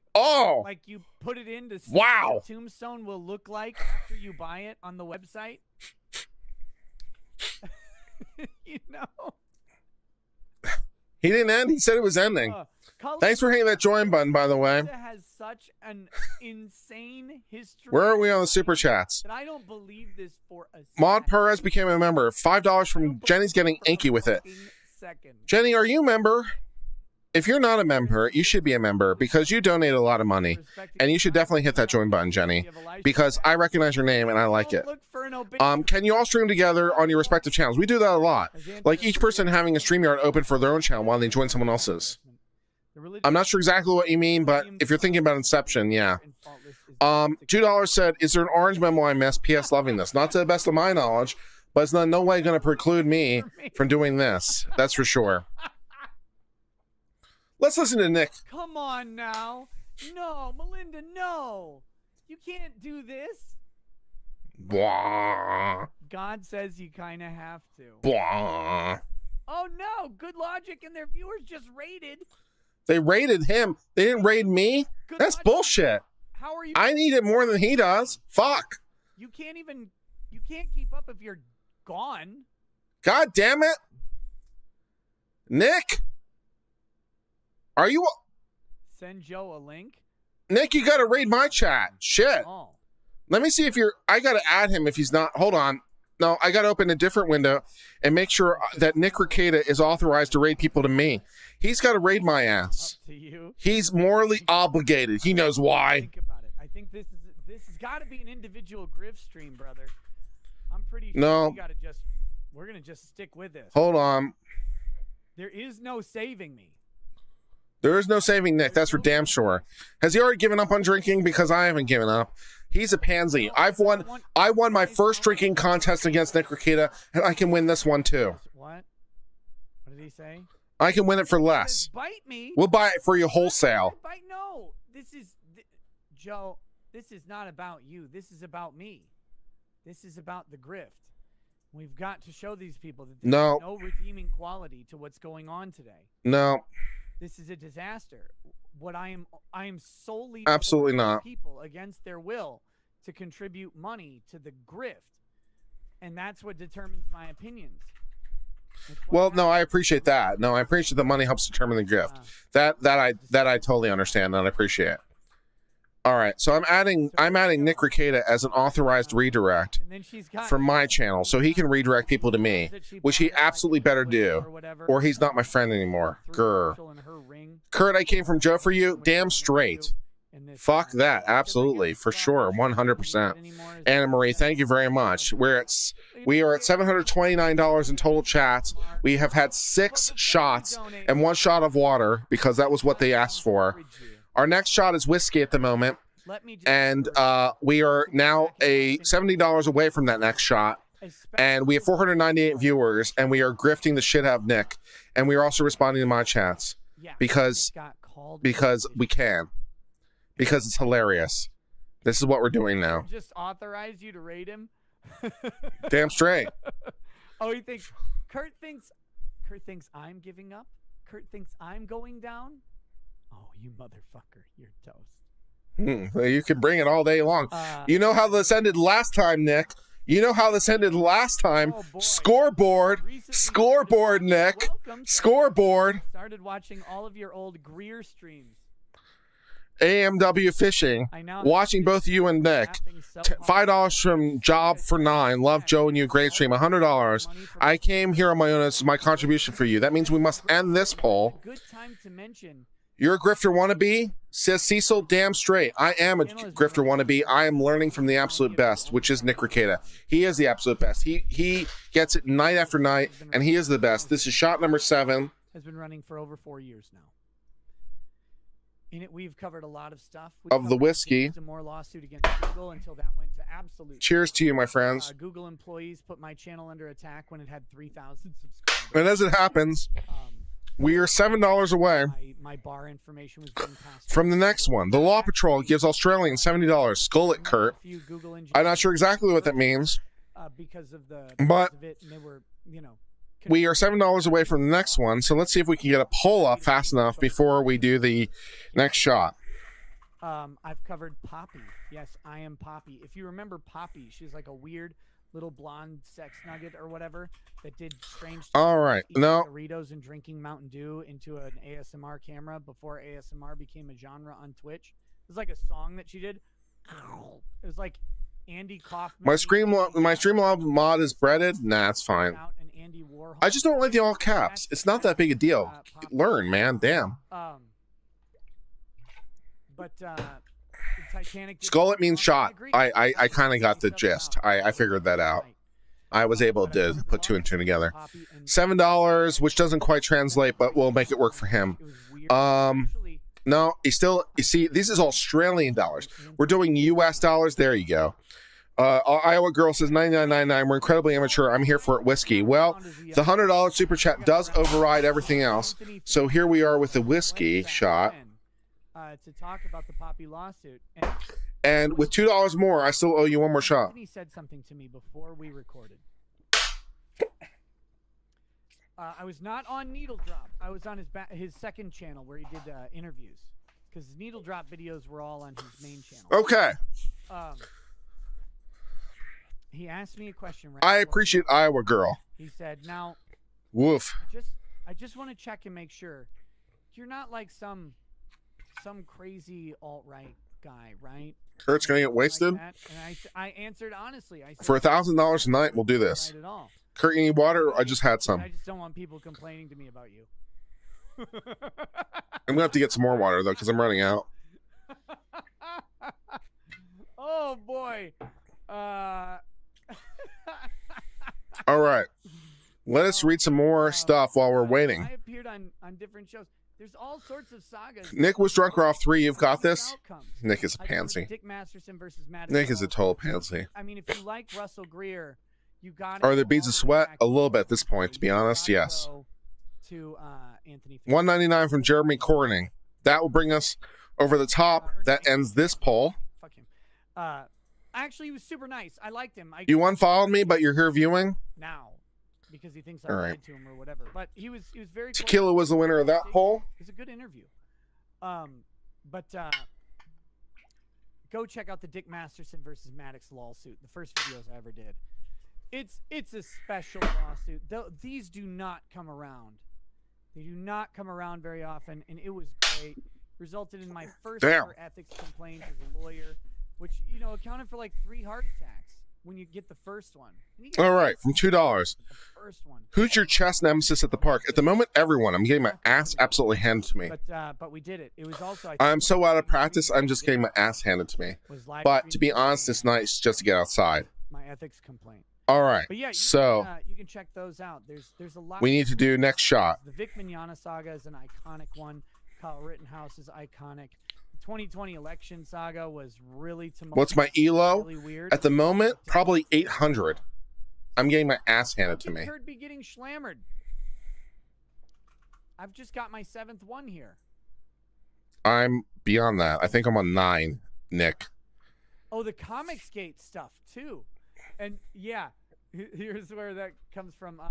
you put it in to see what Tombstone will look like after you buy it on the website. You know. He didn't end. He said it was ending. Thanks for hitting that join button, by the way. Has such an insane history. Where are we on the super chats? That I don't believe this for a Maud Perez became a member. $5 from Jenny's getting inky with it. Second. Jenny, are you a member? If you're not a member, you should be a member because you donate a lot of money. And you should definitely hit that join button, Jenny, because I recognize your name and I like it. Can you all stream together on your respective channels? We do that a lot. Like each person having a StreamYard open for their own channel while they join someone else's. I'm not sure exactly what you mean, but if you're thinking about Inception, yeah. $2 said, is there an orange memo I missed? P.S. Loving this. Not to the best of my knowledge, but it's no way going to preclude me from doing this. That's for sure. Let's listen to Nick. Come on now. No, Melinda, no. You can't do this. Blah. God says you kind of have to. Blah. Oh, no. Good Logic and their viewers just raided. They raided him. They didn't raid me. That's bullshit. How are you? I need it more than he does. Fuck. You can't keep up if you're gone. God damn it. Nick? Are you... Send Joe a link. Nick, you gotta read my chat. Shit. Oh. Let me see if you're... I gotta add him if he's not... Hold on. No, I gotta open a different window and make sure that Nick Ricada is authorized to raid people to me. He's gotta raid my ass. Up to you. He's morally obligated. He knows why. Think about it. I think this has got to be an individual Griff stream, brother. I'm pretty sure No. we're gonna just stick with this. Hold on. There is no saving me. There is no saving Nick. That's for damn sure. Has he already given up on drinking? Because I haven't given up. He's a pansy. I won my first drinking contest against Nick Ricada, and I can win this one too. What? What did he say? I can win it for less. Bite me. We'll buy it for you wholesale. No, Joe. This is not about you. This is about me. This is about the grift. We've got to show these people that there's no redeeming quality to what's going on today. No. This is a disaster. I am solely absolutely not people against their will to contribute money to the grift, and that's what determines my opinions. Well, no, I appreciate that. No, I appreciate the money helps determine the gift. That I totally understand and I appreciate. All right, so I'm adding Nick Ricada as an authorized redirect from my channel, so he can redirect people to me, which he absolutely better do, or he's not my friend anymore. Grr. Kurt, I came from Joe for you. Damn straight. Fuck that. Absolutely, for sure, 100%. Anna Marie, thank you very much. We are at $729 in total chats. We have had 6 shots and 1 shot of water because that was what they asked for. Our next shot is whiskey at the moment, and we are now $70 away from that next shot, and we have 498 viewers, and we are grifting the shit out of Nick, and we are also responding to my chats because we can, because it's hilarious. This is what we're doing now. Just authorize you to raid him. Damn straight. Oh, Kurt thinks I'm giving up. Kurt thinks I'm going down. Oh, you motherfucker, you're toast. Well, you can bring it all day long. You know how this ended last time, Nick. You know how this ended last time. Scoreboard, Nick. Scoreboard. Started watching all of your old Greer streams. AMW Fishing. Watching both you and Nick. $5 from Job for 9. Love Joe and you. Great stream. $100. I came here on my own. This is my contribution for you. That means we must end this poll. Good time to mention. You're a grifter wannabe? Says Cecil, damn straight. I am a grifter wannabe. I am learning from the absolute best, which is Nick Ricada. He is the absolute best. He gets it night after night, and he is the best. This is shot number 7. Has been running for over 4 years now. In it, we've covered a lot of stuff. Of the whiskey. A more lawsuit against Google until that went to absolute. Cheers to you, my friends. Google employees put my channel under attack when it had 3,000 subscribers. And as it happens, we are $7 away my bar information was being passed from the next one. The Law Patrol gives Australians $70. Skull it, Kurt. I'm not sure exactly what that means. Because of the but of it, and they were, we are $7 away from the next one, so let's see if we can get a poll up fast enough before we do the next shot. I've covered Poppy. Yes, I am Poppy. If you remember Poppy, she's like a weird little blonde sex nugget or whatever that did strange stuff. All right, no. Doritos and drinking Mountain Dew into an ASMR camera before ASMR became a genre on Twitch. It was like a song that she did. It was like Andy Kaufman. My Streamlabs mod is breaded. Nah, it's fine. I just don't like the all caps. It's not that big a deal. Learn, man. Damn. But Titanic. Skull it means shot. I kind of got the gist. I figured that out. I was able to put 2 and 2 together. $7, which doesn't quite translate, but we'll make it work for him. No, you see, this is Australian dollars. We're doing US dollars. There you go. Iowa Girl says 99.99. We're incredibly immature. I'm here for it. Whiskey. Well, the $100 super chat does override everything else. So here we are with the whiskey shot. To talk about the Poppy lawsuit. And with $2 more, I still owe you one more shot. He said something to me before we recorded. I was not on Needle Drop. I was on his second channel where he did interviews. because needle drop videos were all on his main channel. Okay. He asked me a question. Right I before appreciate Iowa Girl. He said, "Now, Woof. I just want to check and make sure you're not like some crazy alt-right guy, right? Kurt's gonna get wasted? Like that?" And I answered honestly. I said, For $1,000 a night, we'll do this. Right at all. Kurt, you need water? I just had some. I just don't want people complaining to me about you. I'm gonna have to get some more water though, because I'm running out. Oh boy. All right. Let us read some more stuff while we're waiting. I appeared on different shows. There's all sorts of sagas. Nick was drunk off 3. You've got this? Outcomes. Nick is a I covered pansy. Dick Masterson versus Matt. Nick is a total pansy. I mean, if you like Russell Greer, you got. Are there beads of sweat? A little bit at this point, to be honest. Yes. To Anthony. $1.99 from Jeremy Corning. That will bring us over the top. That ends this poll. Fuck him. Actually, he was super nice. I liked him. You unfollowed me, but you're here viewing? Now, because he thinks I All right. lied to him or whatever. But he was very. Tequila was the winner of that poll. It was a good interview. But go check out the Dick Masterson versus Maddox lawsuit. The first videos I ever did. It's a special lawsuit. These do not come around. They do not come around very often, and it was great. Resulted in my first ever ethics complaint as a lawyer, which accounted for like 3 heart attacks when you get the first one. All right, from $2. The first one. Who's your chess nemesis at the park? At the moment, everyone. I'm getting my ass absolutely handed to me. But we did it. It was also. I'm so out of practice, I'm just getting my ass handed to me. But to be honest, it's nice just to get outside. My ethics complaint. All right, but yeah, you can check those out. There's a lot. We need to do next shot. The Vic Mignogna saga is an iconic one. Kyle Rittenhouse is iconic. The 2020 election saga was really tumultuous. What's my ELO? Really weird. At the moment, probably 800. I'm getting my ass handed to me. Could be getting slammered. I've just got my 7th one here. I'm beyond that. I think I'm on 9, Nick. Oh, the Comicsgate stuff too. And yeah, here's where that comes from.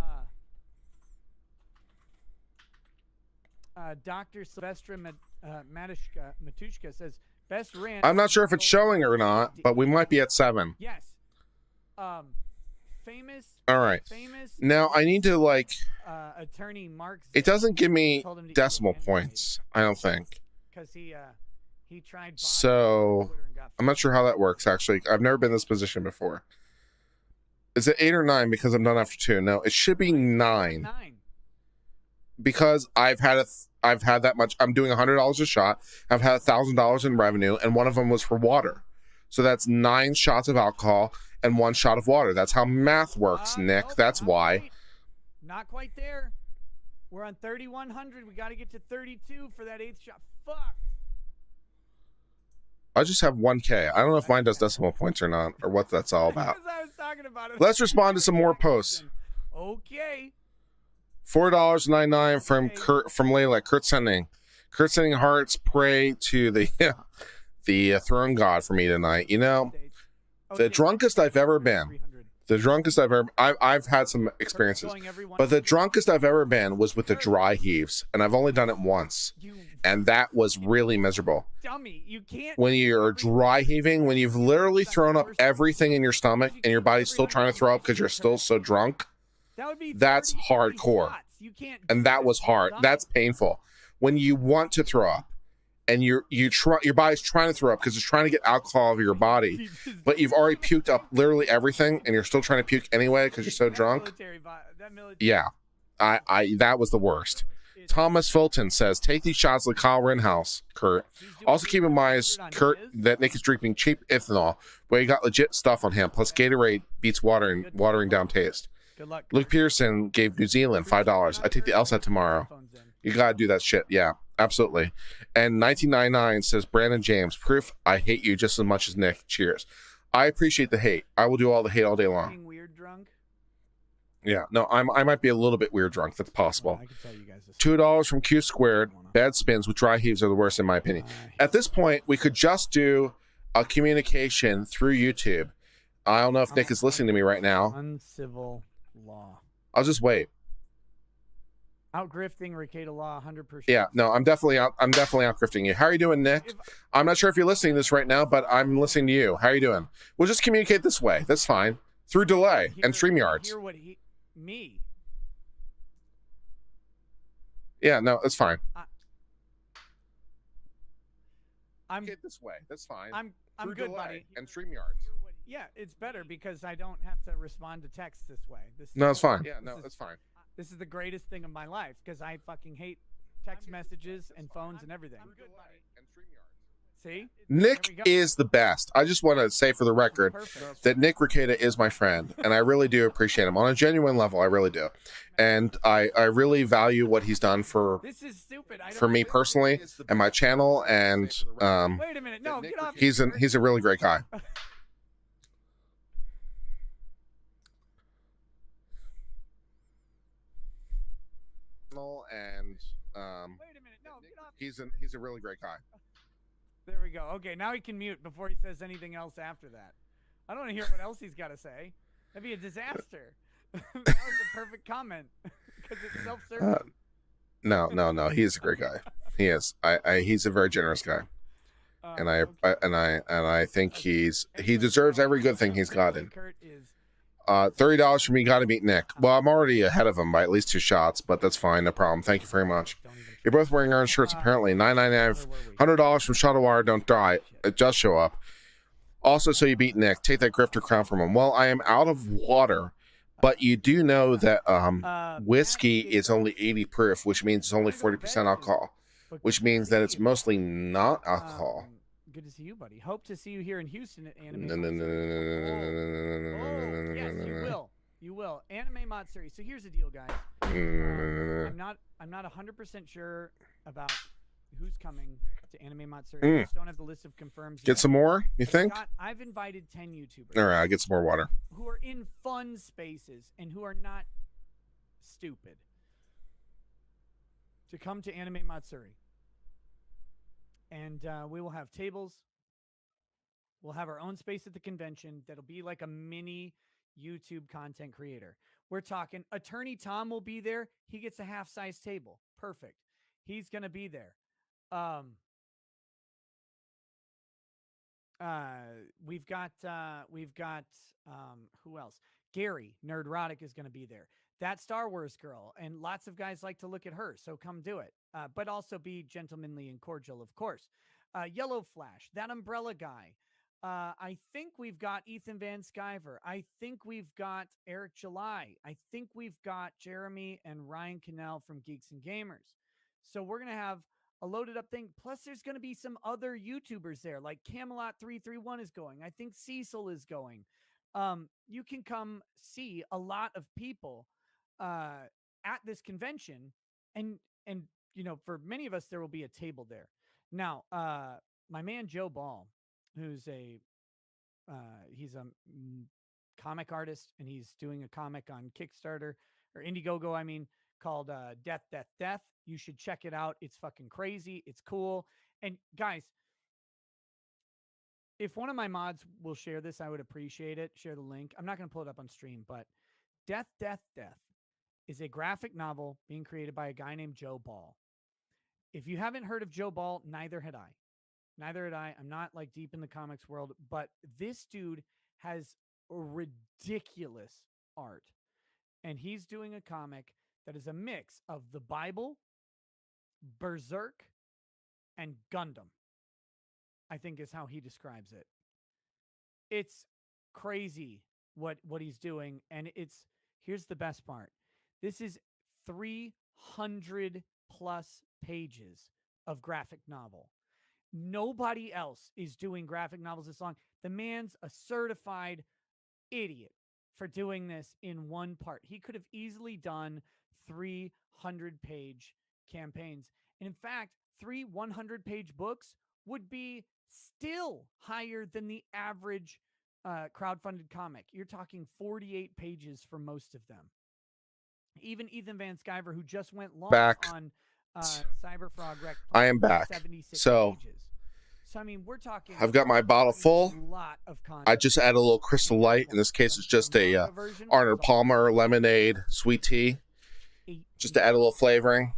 Dr. Sylvestra Matushka says, best rant. I'm not sure if it's showing or not, but we might be at 7. Yes. Famous. All right. Famous. Now I need to attorney Mark. It doesn't give me decimal points, I don't think. Because he tried. So I'm not sure how that works. Actually, I've never been in this position before. Is it 8 or 9? Because I'm done after 2. No, it should be 9. Because I've had that much. I'm doing $100 a shot. I've had $1,000 in revenue, and one of them was for water. So that's 9 shots of alcohol and 1 shot of water. That's how math works, Nick. That's why. Not quite there. We're on 3,100. We got to get to 32 for that 8th shot. Fuck. I just have 1K. I don't know if mine does decimal points or not, or what that's all about. I was talking about it. Let's respond to some more posts. Okay. $4.99 from Kurt, from Layla. Kurt sending hearts. Pray to the throne god for me tonight. The drunkest I've ever been. I've had some experiences, but the drunkest I've ever been was with the dry heaves, and I've only done it once, and that was really miserable. Dummy, you can't. When you're dry heaving, when you've literally thrown up everything in your stomach and your body's still trying to throw up because you're still so drunk, that's hardcore. And that was hard. That's painful. When you want to throw up and your body's trying to throw up because it's trying to get alcohol out of your body, but you've already puked up literally everything and you're still trying to puke anyway because you're so drunk. Yeah, that was the worst. Thomas Fulton says, take these shots like Kyle Rittenhouse, Kurt. Also keep in mind, Kurt, that Nick is drinking cheap ethanol, but he got legit stuff on him. Plus Gatorade beats watering down taste. Good luck. Luke Pearson gave New Zealand $5. I take the LSAT tomorrow. You gotta do that shit. Yeah, absolutely. And 1999 says, Brandon James, proof I hate you just as much as Nick. Cheers. I appreciate the hate. I will do all the hate all day long. Being weird drunk? Yeah, no, I might be a little bit weird drunk. That's possible. I can tell you guys this. $2 from Q Squared. Bad spins with dry heaves are the worst in my opinion. At this point, we could just do a communication through YouTube. I don't know if Nick is listening to me right now. Uncivil Law. I'll just wait. Outgrifting Ricada Law 100%. Yeah, no, I'm definitely outgrifting you. How are you doing, Nick? I'm not sure if you're listening to this right now, but I'm listening to you. How are you doing? We'll just communicate this way. That's fine. Through delay and StreamYards. Hear what me. Yeah, no, that's fine. I'm Communicate this way. That's fine. I'm Through good, delay buddy. and StreamYards. Yeah, it's better because I don't have to respond to text this way. No, it's fine. Yeah, no, that's fine. This is the greatest thing of my life because I fucking hate text messages and phones and everything. See? Nick is the best. I just want to say for the record that Nick Ricada is my friend, and I really do appreciate him on a genuine level. I really do, and I really value what he's done for me personally and my channel. And wait a minute, no, get off. He's a really great guy. And wait a minute, no, get off. he's a really great guy. There we go. Okay, now he can mute before he says anything else after that. I don't want to hear what else he's got to say. That'd be a disaster. That was a perfect comment because it's self-serving. No. He's a great guy. He is. He's a very generous guy, and I think he deserves every good thing he's gotten. $30 for me. Got to beat Nick. Well, I'm already ahead of him by at least 2 shots, but that's fine. No problem. Thank you very much. You're both wearing orange shirts, apparently. $9.99, $100 from Shadowwire. Don't die. It does show up. Also, so you beat Nick. Take that grifter crown from him. Well, I am out of water, but you do know that whiskey is only 80 proof, which means it's only 40% alcohol, which means that it's mostly not alcohol. Good to see you, buddy. Hope to see you here in Houston at Anime. Yes, you will. You will. Anime Matsuri. So here's the deal, guys. I'm not 100% sure about who's coming to Anime Matsuri. I just don't have the list of confirmed. Get some more, you think? I've invited 10 YouTubers. All right, I'll get some more water. Who are in fun spaces and who are not stupid to come to Anime Matsuri. And we will have tables. We'll have our own space at the convention that'll be like a mini YouTube content creator. We're talking Attorney Tom will be there. He gets a half-size table. Perfect. He's going to be there. We've got who else? Gary Nerdrotic is going to be there. That Star Wars girl, and lots of guys like to look at her, so come do it. But also be gentlemanly and cordial, of course. Yellow Flash, that Umbrella guy. I think we've got Ethan Van Sciver. I think we've got Eric July. I think we've got Jeremy and Ryan Cannell from Geeks and Gamers. So we're going to have a loaded up thing. Plus, there's going to be some other YouTubers there, like Camelot331 is going. I think Cecil is going. You can come see a lot of people at this convention, and you know, for many of us, there will be a table there. Now, my man Joe Ball, who's he's a comic artist, and he's doing a comic on Kickstarter or Indiegogo, I mean, called Death, Death, Death. You should check it out. It's fucking crazy. It's cool. And guys, if one of my mods will share this, I would appreciate it. Share the link. I'm not going to pull it up on stream, but Death, Death, Death is a graphic novel being created by a guy named Joe Ball. If you haven't heard of Joe Ball, neither had I. I'm not like deep in the comics world, but this dude has a ridiculous art. And he's doing a comic that is a mix of the Bible, Berserk, and Gundam, I think is how he describes it. It's crazy what he's doing. And here's the best part. This is 300 plus pages of graphic novel. Nobody else is doing graphic novels this long. The man's a certified idiot for doing this in one part. He could have easily done 300-page campaigns. And in fact, 3 100-page books would be still higher than the average crowdfunded comic. You're talking 48 pages for most of them. Even Ethan Van Sciver, who just went long on Cyberfrog Rec, I am back. So pages. So I mean, we're talking. I've got my bottle full. Lot of content. I just add a little Crystal Light. In this case, it's just a Arnold Palmer lemonade sweet tea. just to add a little flavoring.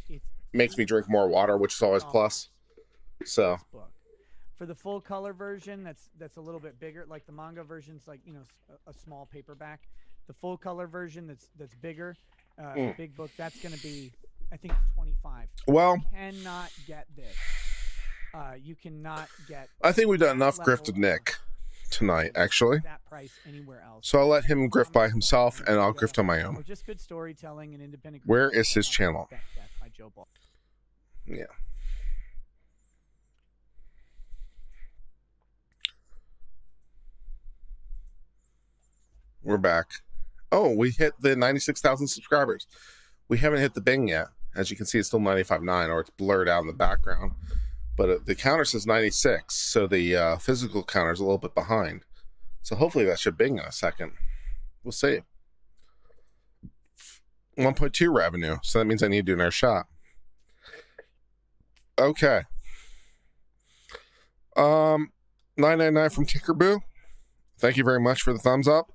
It's Makes me drink more water, which is always plus. So this book. For the full color version, that's a little bit bigger. Like the manga version's like, you know, a small paperback. The full color version that's bigger, big book, that's going to be, I think it's 25. well, You cannot get this. You cannot get. I think we've done that enough level grift with Nick tonight, actually. that price anywhere else. So I'll let him grift by himself, and I'll grift on my Or own. just good storytelling and independent. Where creators is his like channel? Death by Joe Ball. Yeah. We're back. Oh, we hit the 96,000 subscribers. We haven't hit the Bing yet. As you can see, it's still 95.9, or it's blurred out in the background. But the counter says 96, so the physical counter is a little bit behind. So hopefully that should Bing in a second. We'll see. 1.2 revenue, so that means I need to do another shot. Okay. 999 from Tinkerboo. Thank you very much for the thumbs up.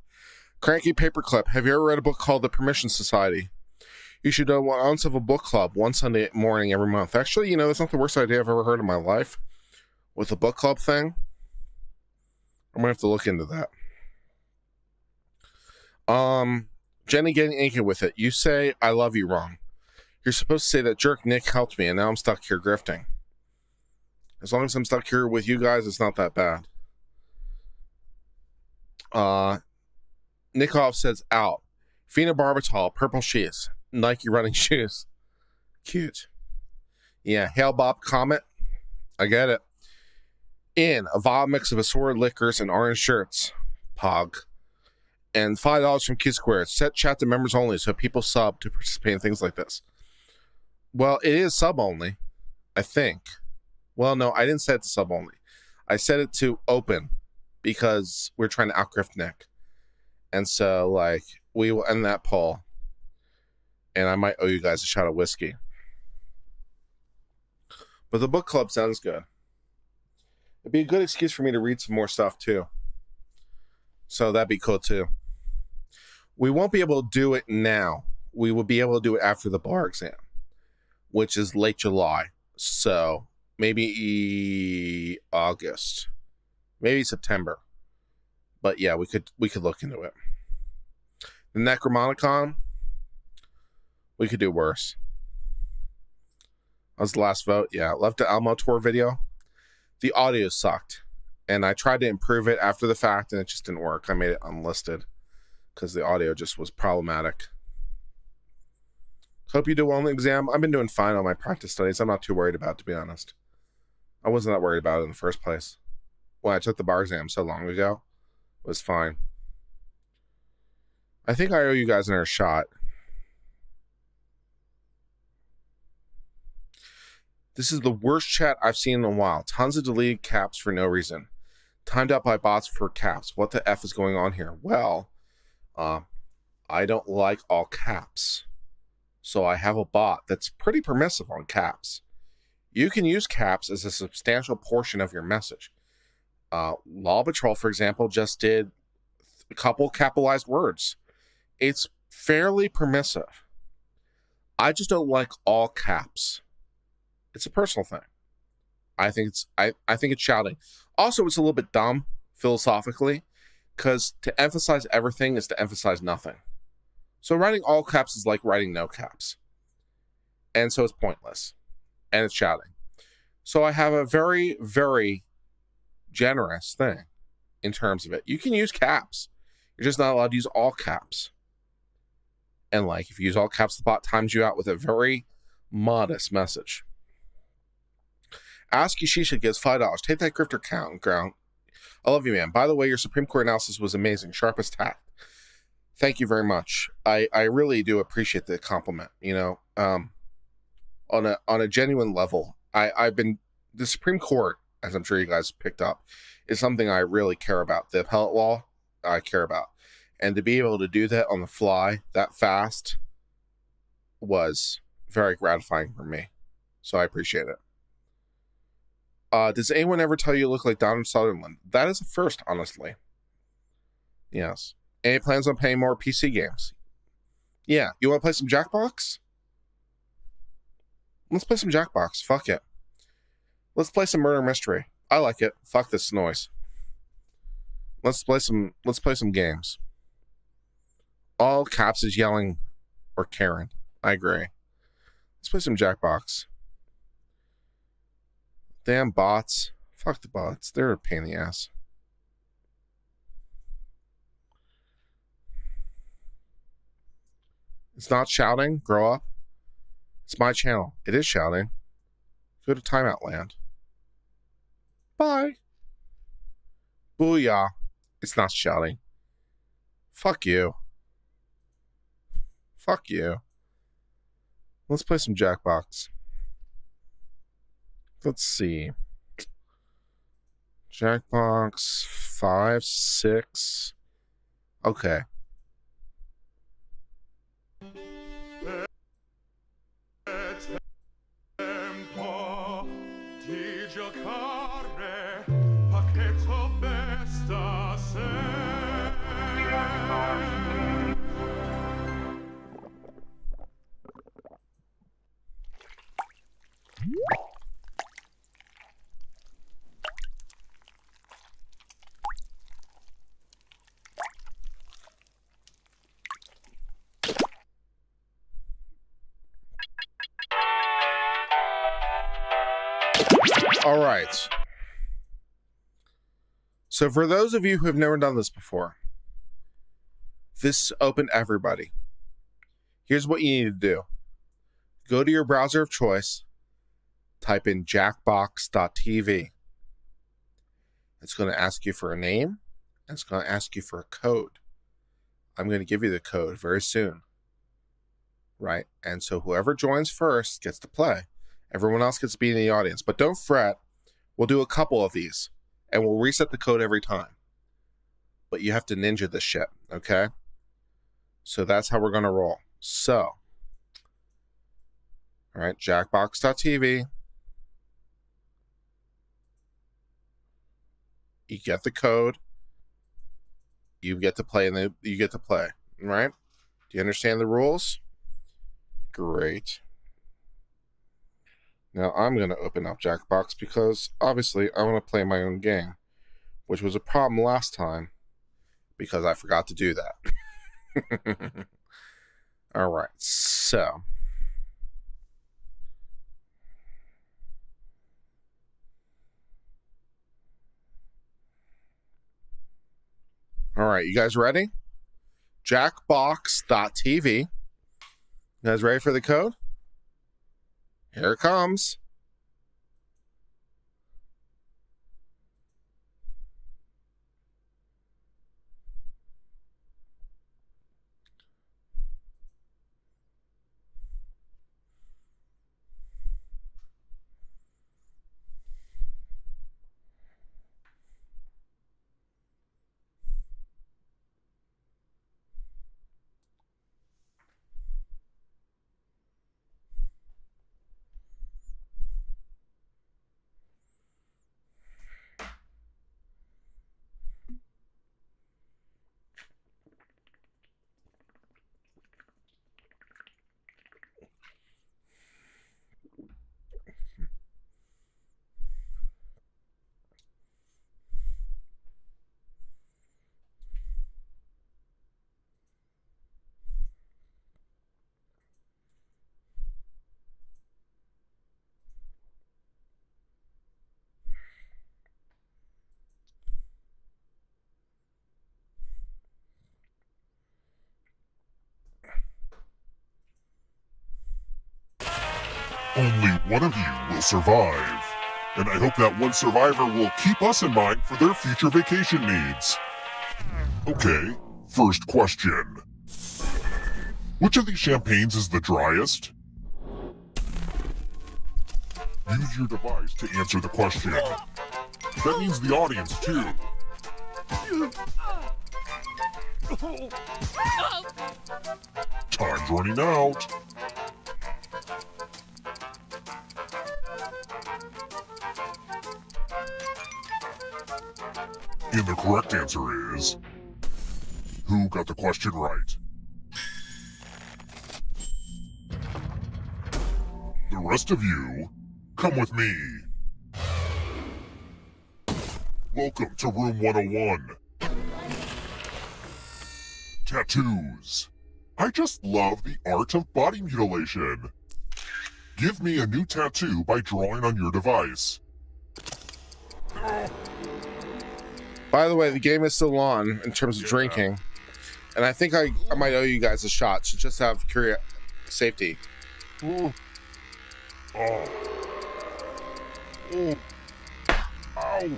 Cranky Paperclip. Have you ever read a book called The Permission Society? You should do 1 ounce of a book club one Sunday morning every month. Actually, you know, that's not the worst idea I've ever heard in my life. With the book club thing, I'm gonna have to look into that. Jenny getting inky with it. You say I love you wrong. You're supposed to say that jerk Nick helped me, and now I'm stuck here grifting. As long as I'm stuck here with you guys, it's not that bad. Nikov says out. Phenobarbital, purple sheets, Nike running shoes. Cute. Yeah, Hail Bob Comet. I get it. In a vile mix of assorted liquors and orange shirts. Pog. And $5 from Q Squared. Set chat to members only so people sub to participate in things like this. Well, it is sub only, I think. Well, no, I didn't set it to sub only. I set it to open because we're trying to outgrift Nick. And so, like, we will end that poll. And I might owe you guys a shot of whiskey. But the book club sounds good. It'd be a good excuse for me to read some more stuff, too. So that'd be cool, too. We won't be able to do it now. We will be able to do it after the bar exam, which is late July. So maybe August. Maybe September. But yeah, we could look into it. The Necromonicon, we could do worse. That was the last vote. Yeah, left the Almo tour video. The audio sucked. And I tried to improve it after the fact, and it just didn't work. I made it unlisted because the audio just was problematic. Hope you do well on the exam. I've been doing fine on my practice studies. I'm not too worried about it, to be honest. I wasn't that worried about it in the first place. When I took the bar exam so long ago, it was fine. I think I owe you guys another shot. This is the worst chat I've seen in a while. Tons of deleted caps for no reason. Timed out by bots for caps. What the F is going on here? Well, I don't like all caps. So I have a bot that's pretty permissive on caps. You can use caps as a substantial portion of your message. Law Patrol, for example, just did a couple capitalized words. It's fairly permissive. I just don't like all caps. It's a personal thing. I think it's shouting. Also, it's a little bit dumb philosophically, because to emphasize everything is to emphasize nothing. So writing all caps is like writing no caps. And so it's pointless. And it's shouting. So I have a very, very generous thing in terms of it. You can use caps. You're just not allowed to use all caps. And like, if you use all caps, the bot times you out with a very modest message. Ask Yashisha gives $5. Take that grifter count, ground. I love you, man. By the way, your Supreme Court analysis was amazing. Sharpest tact. Thank you very much. I really do appreciate the compliment. You know, on a genuine level, I've been, the Supreme Court, as I'm sure you guys picked up, is something I really care about. The appellate law, I care about. And to be able to do that on the fly that fast was very gratifying for me. So I appreciate it. Does anyone ever tell you you look like Donald Sutherland? That is a first, honestly. Yes. Any plans on playing more PC games? Yeah. You want to play some Jackbox? Let's play some Jackbox. Fuck it. Let's play some murder mystery. I like it. Fuck this noise. Let's play some games. All caps is yelling or Karen. I agree. Let's play some Jackbox. Damn bots. Fuck the bots. They're a pain in the ass. It's not shouting. Grow up. It's my channel. It is shouting. Go to timeout land. Bye. Booyah. It's not shouting. Fuck you. Fuck you. Let's play some Jackbox. Let's see. Jackbox 5, 6. Okay. All right. So for those of you who have never done this before, this is open to everybody. Here's what you need to do. Go to your browser of choice, type in jackbox.tv. It's going to ask you for a name, and it's going to ask you for a code. I'm going to give you the code very soon. Right? And so whoever joins first gets to play. Everyone else gets to be in the audience. But don't fret. We'll do a couple of these, and we'll reset the code every time. But you have to ninja this shit, okay? So that's how we're going to roll. So, all right, jackbox.tv. You get the code. You get to play, you get to play, all right? Do you understand the rules? Great. Now I'm going to open up Jackbox because obviously I want to play my own game, which was a problem last time because I forgot to do that. All right, so. All right, you guys ready? Jackbox.tv. You guys ready for the code? Here it comes. Only one of you will survive, and I hope that one survivor will keep us in mind for their future vacation needs. Okay, first question. Which of these champagnes is the driest? Use your device to answer the question. That means the audience, too. Time's running out. And the correct answer is... Who got the question right? The rest of you, come with me. Welcome to room 101. Tattoos. I just love the art of body mutilation. Give me a new tattoo by drawing on your device. By the way, the game is still on in terms of drinking. And I think I might owe you guys a shot, so just have safety. Oh. Oh. Oh. Ow.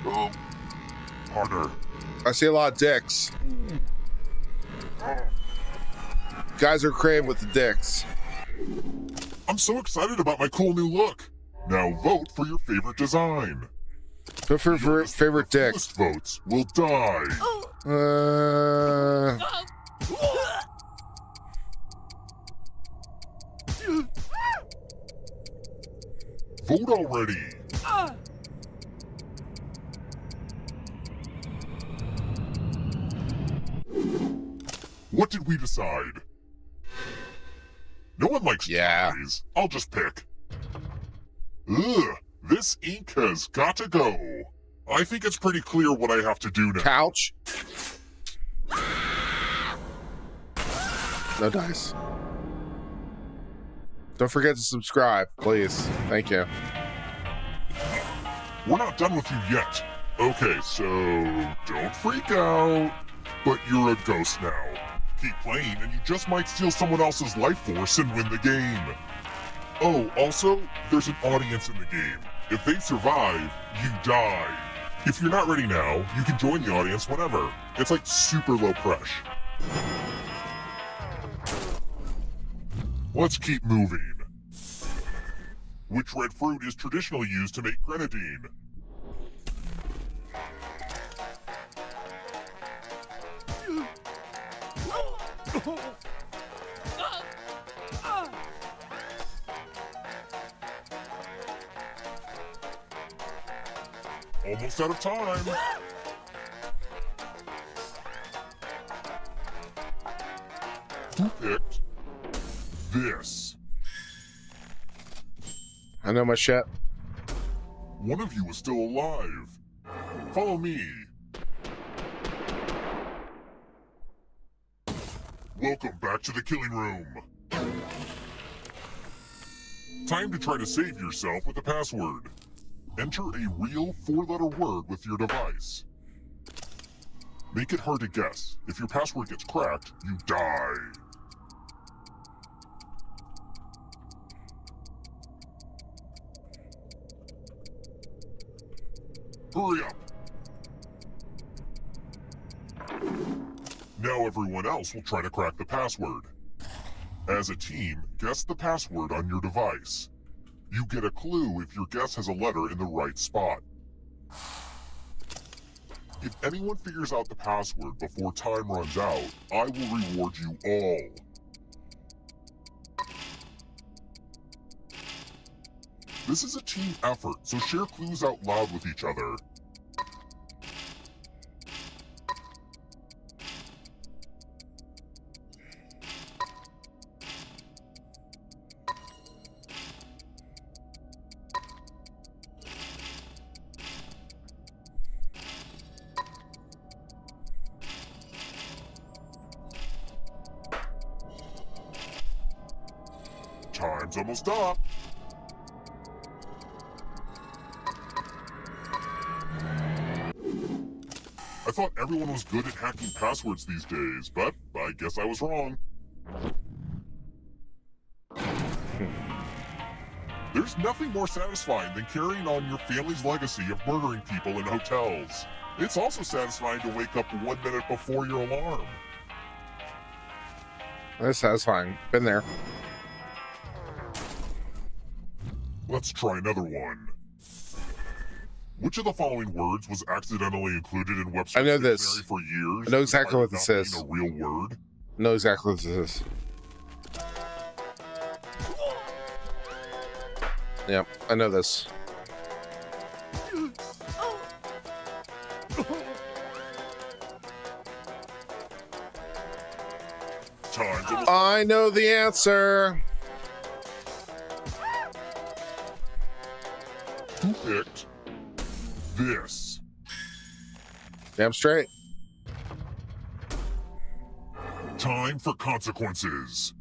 Oh. Harder. I see a lot of dicks. Guys are crave with the dicks. I'm so excited about my cool new look. Now vote for your favorite design. Go for your favorite dick. Most votes will die. Vote already. What did we decide? No one likes strawberries. I'll just pick. Ugh, this ink has got to go. I think it's pretty clear what I have to do now. Couch. No dice. Don't forget to subscribe, please. Thank you. We're not done with you yet. Okay, so don't freak out. But you're a ghost now. Keep playing and you just might steal someone else's life force and win the game. Oh, also, there's an audience in the game. If they survive, you die. If you're not ready now, you can join the audience whenever. It's like super low pressure. Let's keep moving. Which red fruit is traditionally used to make grenadine? Almost out of time. Who picked this? I know my shit. One of you is still alive. Follow me. Welcome back to the killing room. Time to try to save yourself with a password. Enter a real 4-letter word with your device. Make it hard to guess. If your password gets cracked, you die. Hurry up. Now everyone else will try to crack the password. As a team, guess the password on your device. You get a clue if your guess has a letter in the right spot. If anyone figures out the password before time runs out, I will reward you all. This is a team effort, so share clues out loud with each other. Time's almost up. I thought everyone was good at hacking passwords these days, but I guess I was wrong. There's nothing more satisfying than carrying on your family's legacy of murdering people in hotels. It's also satisfying to wake up 1 minute before your alarm. That's satisfying. Been there. Let's try another one. Which of the following words was accidentally included in Webster's I know this. dictionary for years? I know exactly what despite this not is. being a real word. I know exactly what this is. Yep, I know this. time's almost. I know the answer. Who picked this? Damn straight. Time for consequences.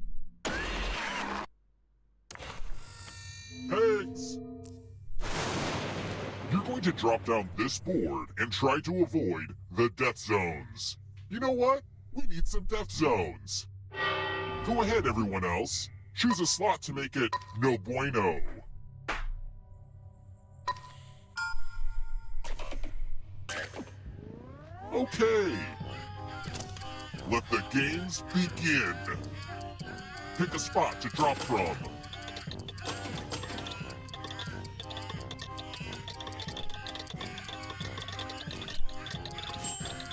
Heads! You're going to drop down this board and try to avoid the death zones. You know what? We need some death zones. Go ahead, everyone else. Choose a slot to make it no bueno. Okay. Let the games begin. Pick a spot to drop from.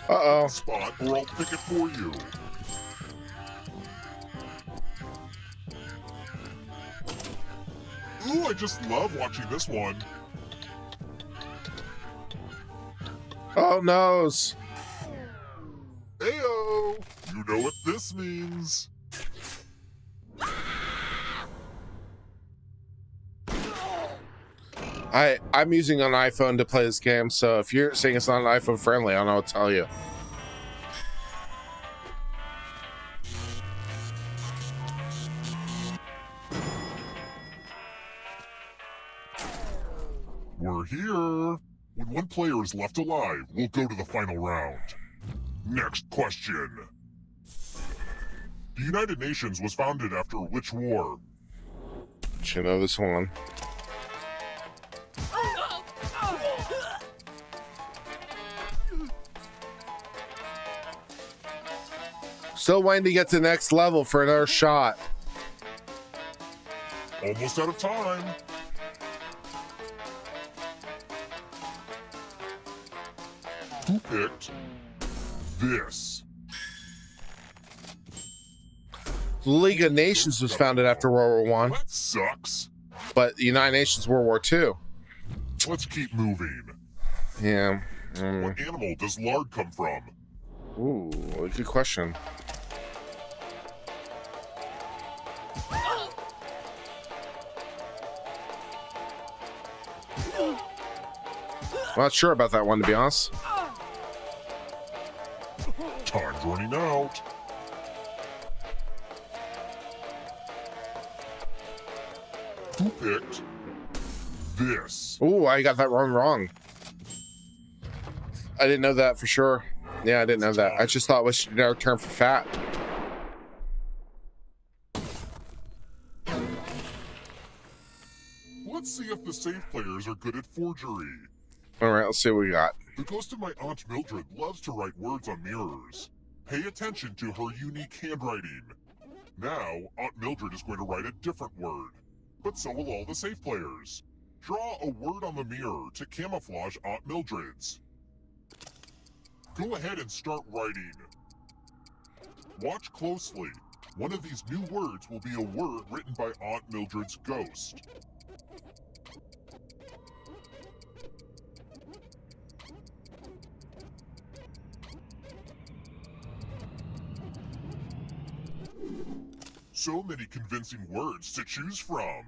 Uh-oh. Spot, or I'll pick it for you. Ooh, I just love watching this one. Oh, noes. Ayo! You know what this means. I'm using an iPhone to play this game, so if you're saying it's not an iPhone friendly, I don't know what to tell you. We're here. When one player is left alive, we'll go to the final round. Next question. The United Nations was founded after which war? Should know this one. Still waiting to get to the next level for another shot. Almost out of time. Who picked this? The League of Nations was founded after World War One, That sucks. but the United Nations World War Two. Let's keep moving. Yeah. What animal does lard come from? Ooh, good question. Not sure about that one, to be honest. Time's running out. Who picked this? Ooh, I got that wrong. I didn't know that for sure. Yeah, I didn't know that. I just thought it was our term for fat. Let's see if the safe players are good at forgery. All right, let's see what we got. The ghost of my Aunt Mildred loves to write words on mirrors. Pay attention to her unique handwriting. Now, Aunt Mildred is going to write a different word, but so will all the safe players. Draw a word on the mirror to camouflage Aunt Mildred's. Go ahead and start writing. Watch closely. One of these new words will be a word written by Aunt Mildred's ghost. So many convincing words to choose from.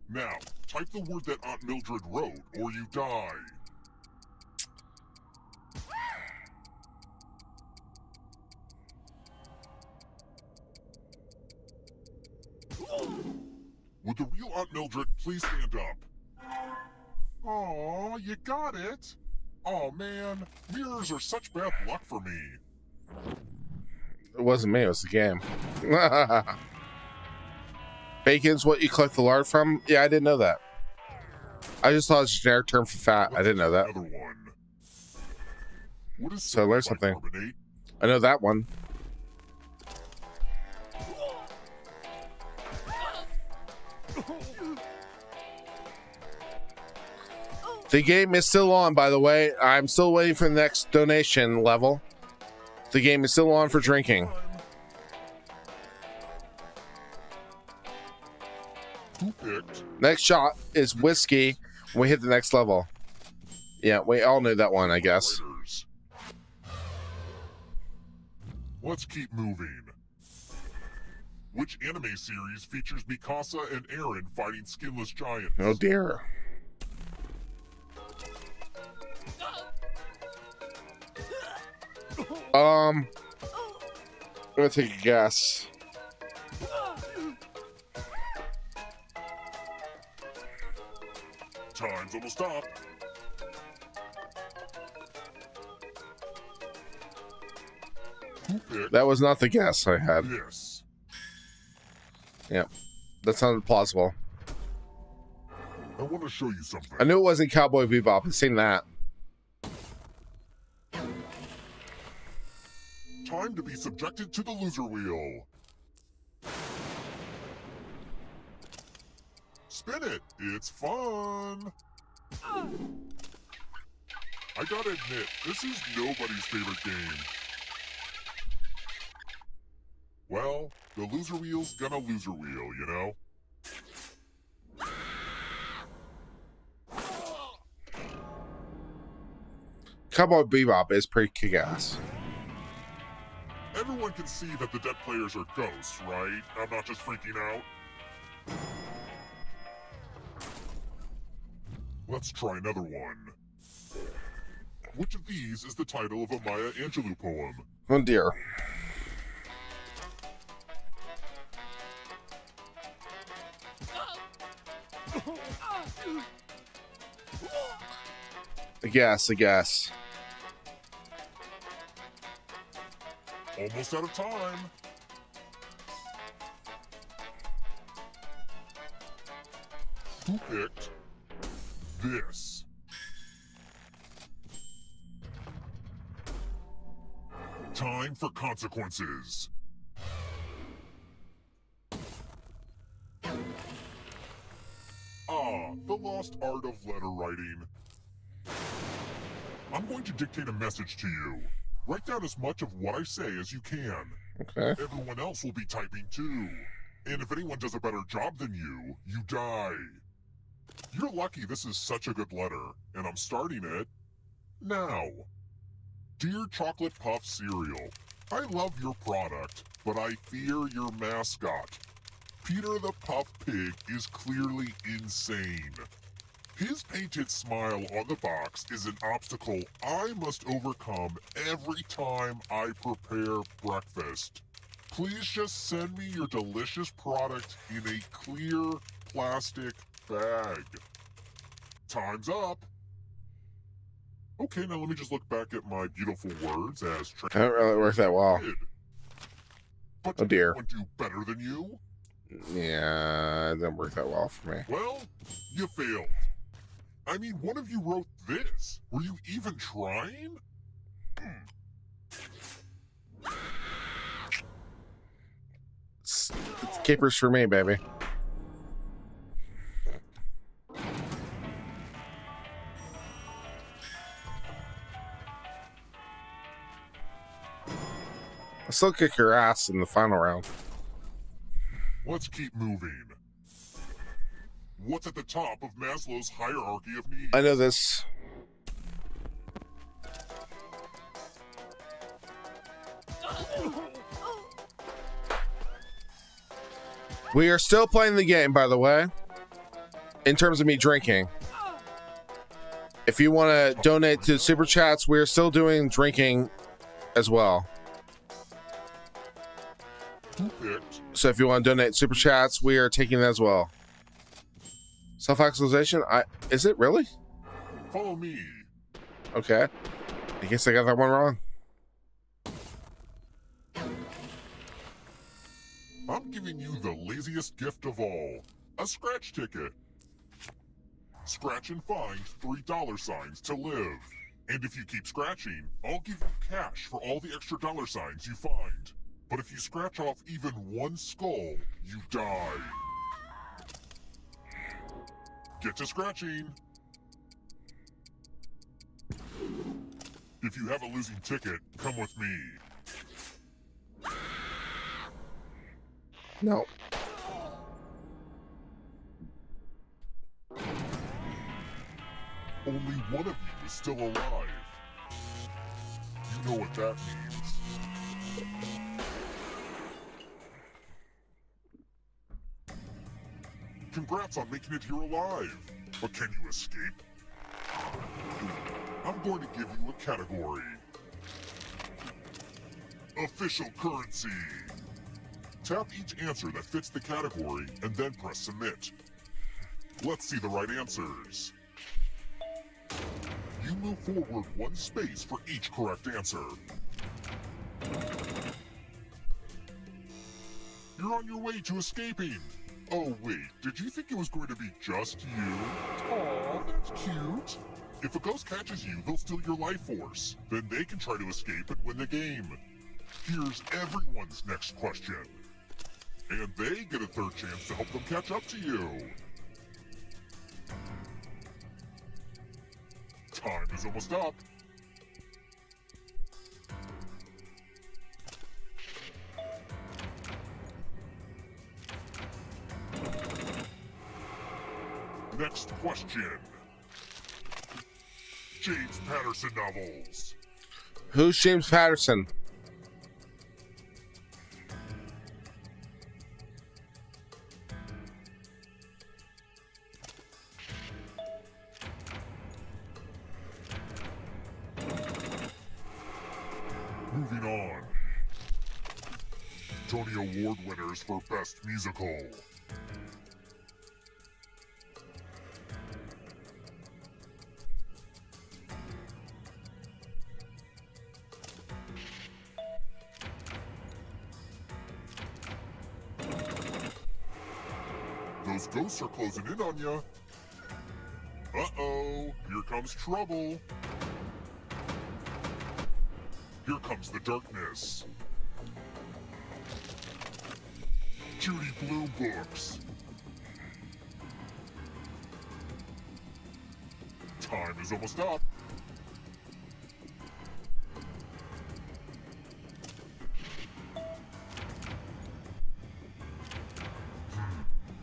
Now, type the word that Aunt Mildred wrote, or you die. Would the real Aunt Mildred please stand up? Aw, you got it. Oh man, mirrors are such bad luck for me. It wasn't me, it was the game. Bacon's what you collect the lard from? Yeah, I didn't know that. I just thought it was a generic term for fat. I didn't know that. Another one. What is So I learned something. bicarbonate? I know that one. The game is still on, by the way. I'm still waiting for the next donation level. The game is still on for drinking. Who picked? Next shot is whiskey when we hit the next level. Yeah, we all knew that one, I guess. Writers. Let's keep moving. Which anime series features Mikasa and Eren fighting skinless giants? Oh dear. I'm gonna take a guess. Time's almost up. Who picked That was not the guess I had. this? Yep. That sounded plausible. I want to show you something. I knew it wasn't Cowboy Bebop. I've seen that. Time to be subjected to the loser wheel. Spin it. It's fun. I gotta admit, this is nobody's favorite game. Well, the loser wheel's gonna loser wheel, you know? Cowboy Bebop is pretty kick-ass. Everyone can see that the dead players are ghosts, right? I'm not just freaking out. Let's try another one. Which of these is the title of a Maya Angelou poem? Oh dear. I guess. Almost out of time. Who picked this? Time for consequences. Ah, the lost art of letter writing. I'm going to dictate a message to you. Write down as much of what I say as you can. Okay. Everyone else will be typing too. And if anyone does a better job than you, you die. You're lucky this is such a good letter, and I'm starting it now. Dear Chocolate Puff Cereal, I love your product, but I fear your mascot. Peter the Puff Pig is clearly insane. His painted smile on the box is an obstacle I must overcome every time I prepare breakfast. Please just send me your delicious product in a clear plastic bag. Time's up. Okay, now let me just look back at my beautiful words as I don't really work that well. But Oh, did dear. anyone do better than you? Yeah, it didn't work that well for me. Well, you failed. I mean, one of you wrote this. Were you even trying? It's capers for me, baby. I'll still kick your ass in the final round. Let's keep moving. What's at the top of Maslow's hierarchy of needs? I know this. We are still playing the game, by the way, in terms of me drinking. If you want to donate to Super Chats, we are still doing drinking as well. Who picked? So if you want to donate Super Chats, we are taking that as well. Self-actualization? Is it really? Follow me. Okay. I guess I got that one wrong. I'm giving you the laziest gift of all. A scratch ticket. Scratch and find $3 to live. And if you keep scratching, I'll give you cash for all the extra $signs you find. But if you scratch off even one skull, you die. Get to scratching. If you have a losing ticket, come with me. No. Only one of you is still alive. You know what that means. Congrats on making it here alive. But can you escape? I'm going to give you a category. Official currency. Tap each answer that fits the category and then press submit. Let's see the right answers. You move forward 1 space for each correct answer. You're on your way to escaping. Oh wait, did you think it was going to be just you? Aw, that's cute. If a ghost catches you, they'll steal your life force. Then they can try to escape and win the game. Here's everyone's next question. And they get a third chance to help them catch up to you. Time is almost up. Next question. James Patterson novels. Who's James Patterson? Moving on. Tony Award winners for Best Musical. Those ghosts are closing in on ya. Uh-oh, here comes trouble. Here comes the darkness. Judy Blume books. Time is almost up.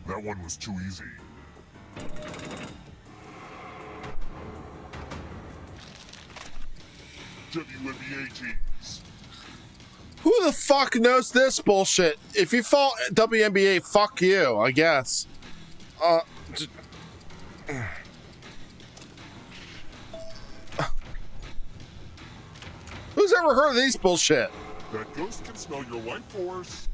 That one was too easy. WNBA teams. Who the fuck knows this bullshit? If you fall WNBA, fuck you, I guess. Who's ever heard of these bullshit? That ghost can smell your life force.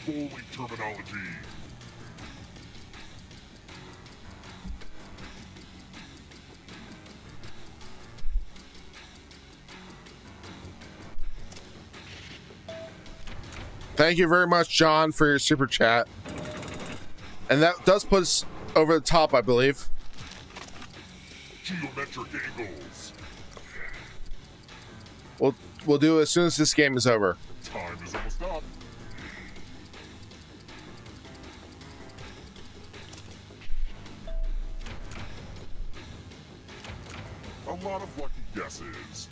Bowling terminology. Thank you very much, John, for your super chat. And that does put us over the top, I believe. Geometric angles. We'll do it as soon as this game is over. Time is almost up. A lot of lucky guesses.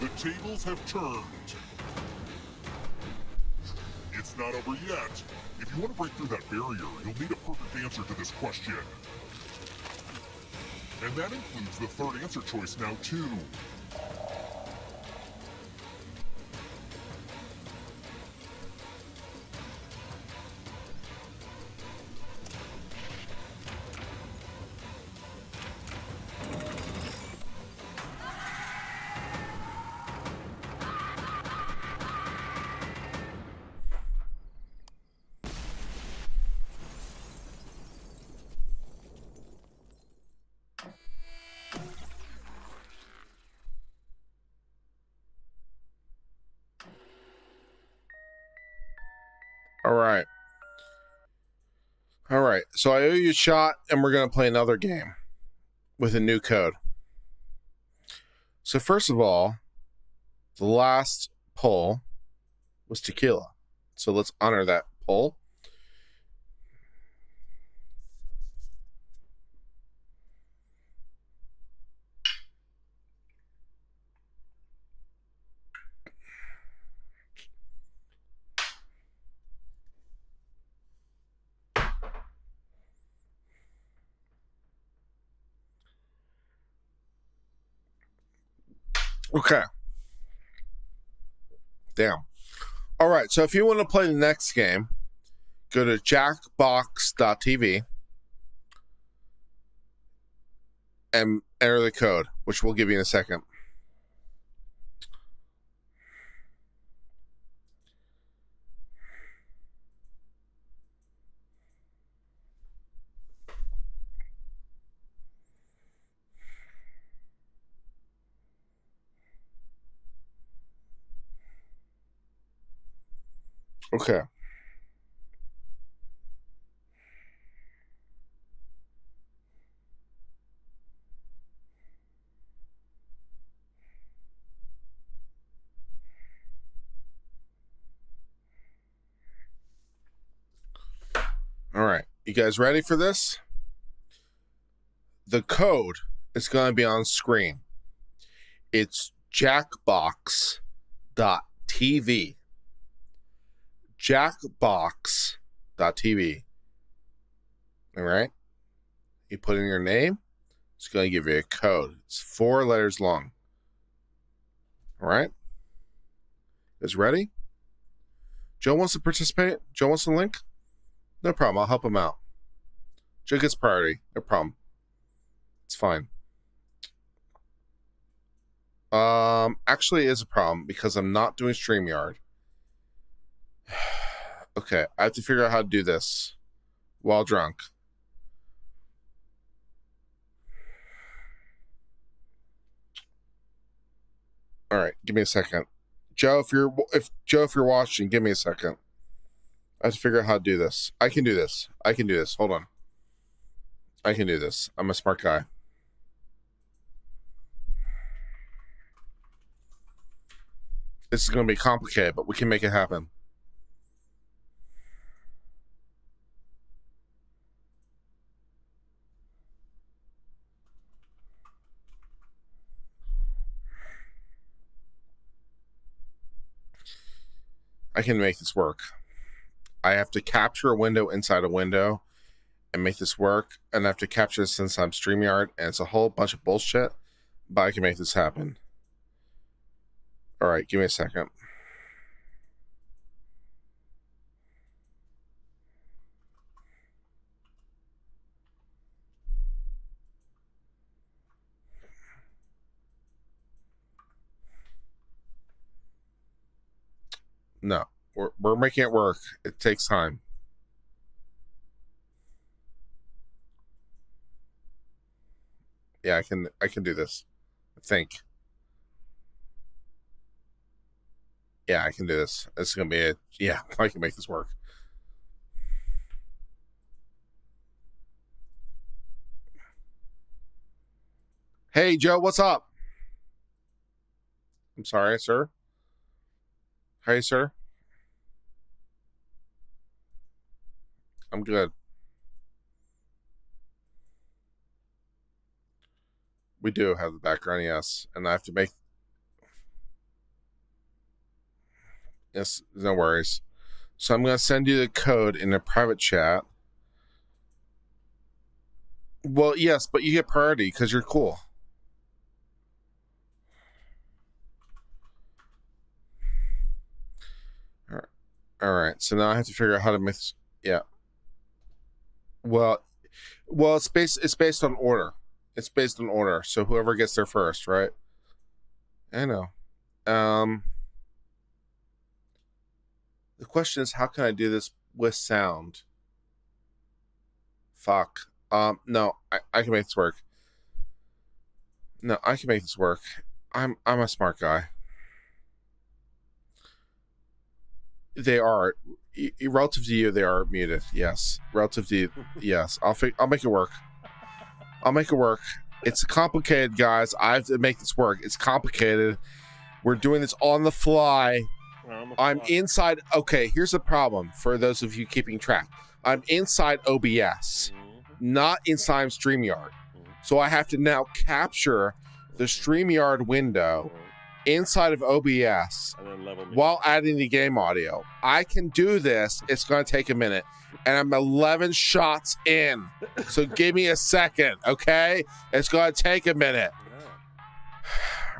The tables have turned. It's not over yet. If you want to break through that barrier, you'll need a perfect answer to this question. And that includes the third answer choice now, too. All right. So I owe you a shot, and we're going to play another game with a new code. So first of all, the last poll was Tequila. So let's honor that poll. Okay. Damn. All right, so if you want to play the next game, go to jackbox.tv and enter the code, which we'll give you in a second. Okay. All right. You guys ready for this? The code is going to be on screen. It's jackbox.tv. Jackbox.tv. All right. You put in your name. It's going to give you a code. It's 4 letters long. All right. You guys ready? Joe wants to participate. Joe wants the link. No problem. I'll help him out. Joe gets priority. No problem. It's fine. Actually, it is a problem because I'm not doing StreamYard. Okay, I have to figure out how to do this while drunk. All right, give me a second. Joe, if you're watching, give me a second. I have to figure out how to do this. I can do this. Hold on. I can do this. I'm a smart guy. This is going to be complicated, but we can make it happen. I can make this work. I have to capture a window inside a window and make this work. And I have to capture this inside StreamYard. And it's a whole bunch of bullshit. But I can make this happen. All right, give me a second. No, we're making it work. It takes time. Yeah, I can do this. I think. Yeah, I can do this. It's gonna be it. Yeah, I can make this work. Hey, Joe, what's up? I'm sorry, sir. Hey, sir. I'm good. We do have the background, yes. And I have to make... Yes, no worries. So I'm going to send you the code in a private chat. Well, yes, but you get priority because you're cool. All right. So now I have to figure out how to make this. Yeah. Well, it's based on order. It's based on order. So whoever gets there first, right? I know. The question is, how can I do this with sound? Fuck. No, I can make this work. No, I can make this work. I'm a smart guy. They are, relative to you, they are muted. Yes, relative to you, yes. I'll make it work. I'll make it work. It's complicated, guys. I have to make this work. It's complicated. We're doing this on the fly. I'm inside. Okay, here's the problem for those of you keeping track. I'm inside OBS, not inside StreamYard. So I have to now capture the StreamYard window inside of OBS while adding the game audio. I can do this. It's going to take a minute. And I'm 11 shots in. So give me a second, okay? It's going to take a minute.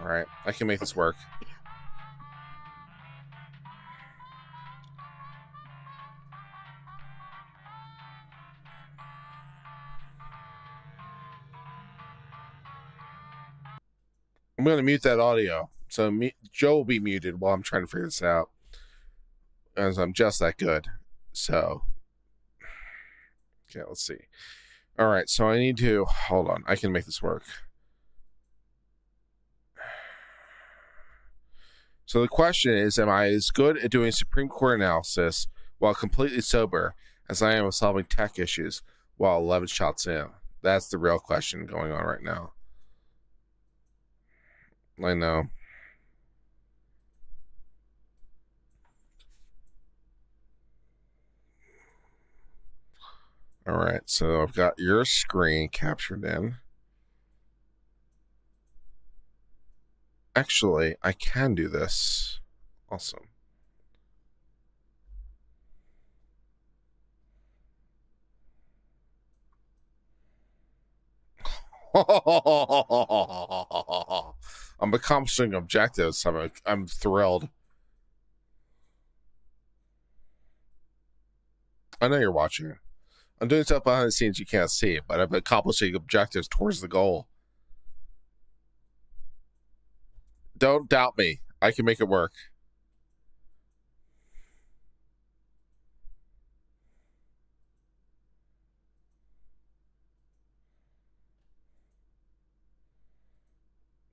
All right, I can make this work. I'm going to mute that audio. So Joe will be muted while I'm trying to figure this out. As I'm just that good. So, okay, let's see. All right, so I need to, hold on. I can make this work. So the question is, am I as good at doing Supreme Court analysis while completely sober as I am with solving tech issues while 11 shots in? That's the real question going on right now. I know. All right, so I've got your screen captured in. Actually, I can do this. Awesome. I'm accomplishing objectives. I'm thrilled. I know you're watching. I'm doing stuff behind the scenes you can't see, but I'm accomplishing objectives towards the goal. Don't doubt me. I can make it work.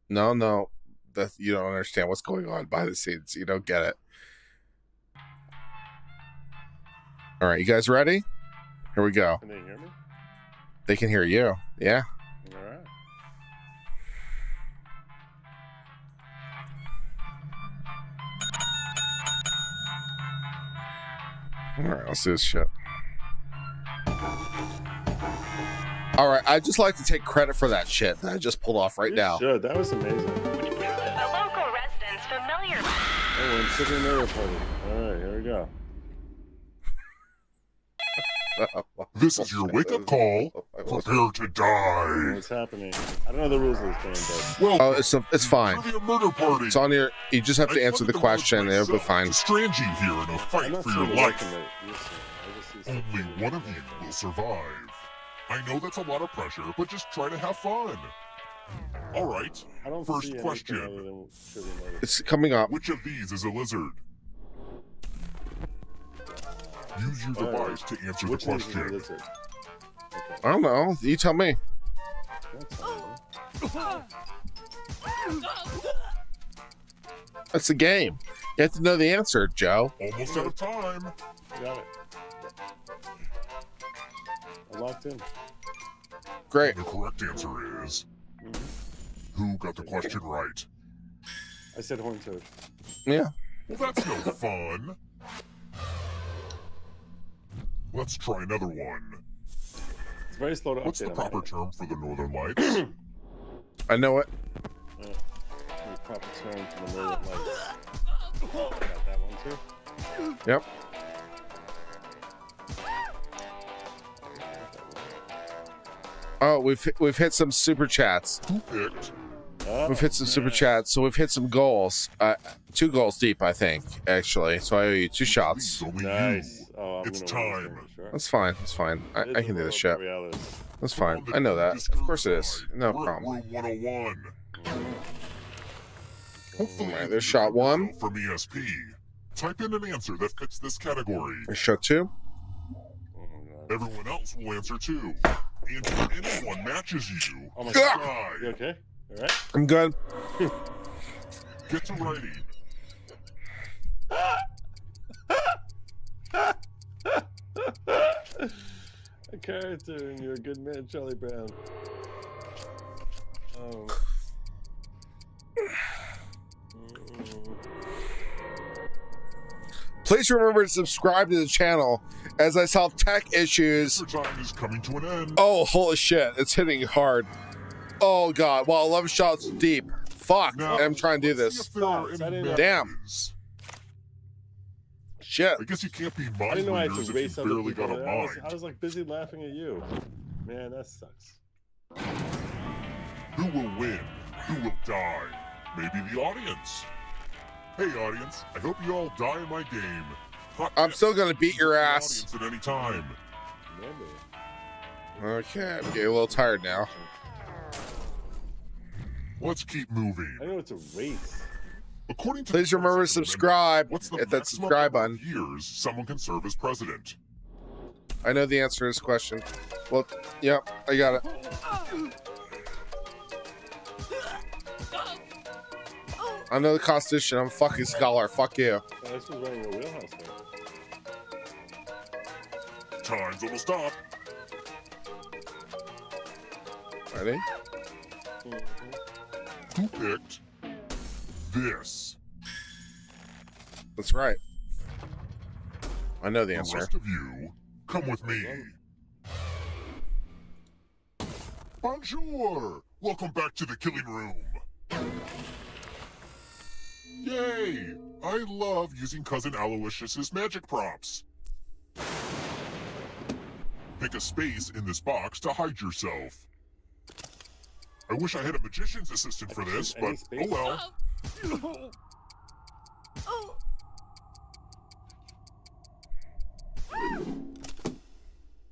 No. You don't understand what's going on behind the scenes. You don't get it. All right, you guys ready? Here we go. Can they hear me? They can hear you. Yeah. All right. All right, let's do this shit. All right, I'd just like to take credit for that shit that I just pulled off right now. Sure, that was amazing. The local residents familiar with. Oh, we're in Sydney Mayor Party. All right, here we go. This is your wake-up call. Prepare to die. What's happening? I don't know the rules of this game, but Well, Oh, it's fine. to the murder party. It's on your. You just have to answer the question, and it'll be fine. To strand you here in a I'm fight not for seeing your the life. weapon that you're seeing. I just see Only something. one of you will survive. I know that's a lot of pressure, but just try to have fun. All right. I don't First see anything question. other than shooting murder. It's coming up. Which of these is a lizard? Use your device to answer the Which one is a question. lizard? I don't know. You tell me. That's not That's the game. You have to know the answer, Joe. Almost out of time. it. Got it. I locked in. Great. The correct answer is... Who got the question right? I said horn toad. Yeah. Well, that's no fun. Let's try another one. It's very slow to What's the update. proper term for the northern lights? I know it. The proper term for the northern lights. Got that one too. Yep. Oh, we've hit some super chats. Who picked? Oh, We've hit some super chats, so we've hit some goals. 2 goals deep, I think, actually. So I owe you 2 shots. Please, only nice. you. Oh, I'm It's gonna win this time. game, sure. That's fine. That's fine. I It is can a do this world shit. of reality. That's fine. I know that. Of course it is. No We're at problem. Room 101. Hopefully, Alright, you there's can shot remember 1. yourself from ESP. Type in an answer that fits this category. There's shot 2. Oh my god. Everyone else will answer too. And if anyone matches you, Oh my God. die. You okay? All right. I'm good. Get to writing. A character, and you're a good man, Charlie Brown. Oh. Please remember to subscribe to the channel as I solve tech issues. Your time is coming to an end. Oh, holy shit. It's hitting hard. Oh, God. Well, 11 shots deep. Fuck. Now, I'm trying to do let's see this. if there are any Damn. matches. Shit. I guess you can't be I mind didn't know I had readers to if you race other barely people. got a I mind. was like busy laughing at you. Man, that sucks. Who will win? Who will die? Maybe the audience. Hey, audience, I hope you all die in my game. Hot I'm tip, still going to beat your the ass. audience at any time. Maybe. Okay. I'm getting a little tired now. Let's keep moving. I know it's a race. According to Please the remember to 26th Amendment, subscribe. what's the Hit that maximum subscribe number button. of years someone can serve as president? I know the answer to this question. Well, yep, I got it. I know the Constitution. I'm a fucking scholar. Fuck you. Oh, this was running a wheelhouse thing. Time's almost up. Ready? Who picked this? That's right. I know the The answer. rest of you, come with me. Bonjour! Welcome back to the killing room. Yay! I love using Cousin Aloysius's magic props. Pick a space in this box to hide yourself. I wish I had a magician's assistant for this, but oh well.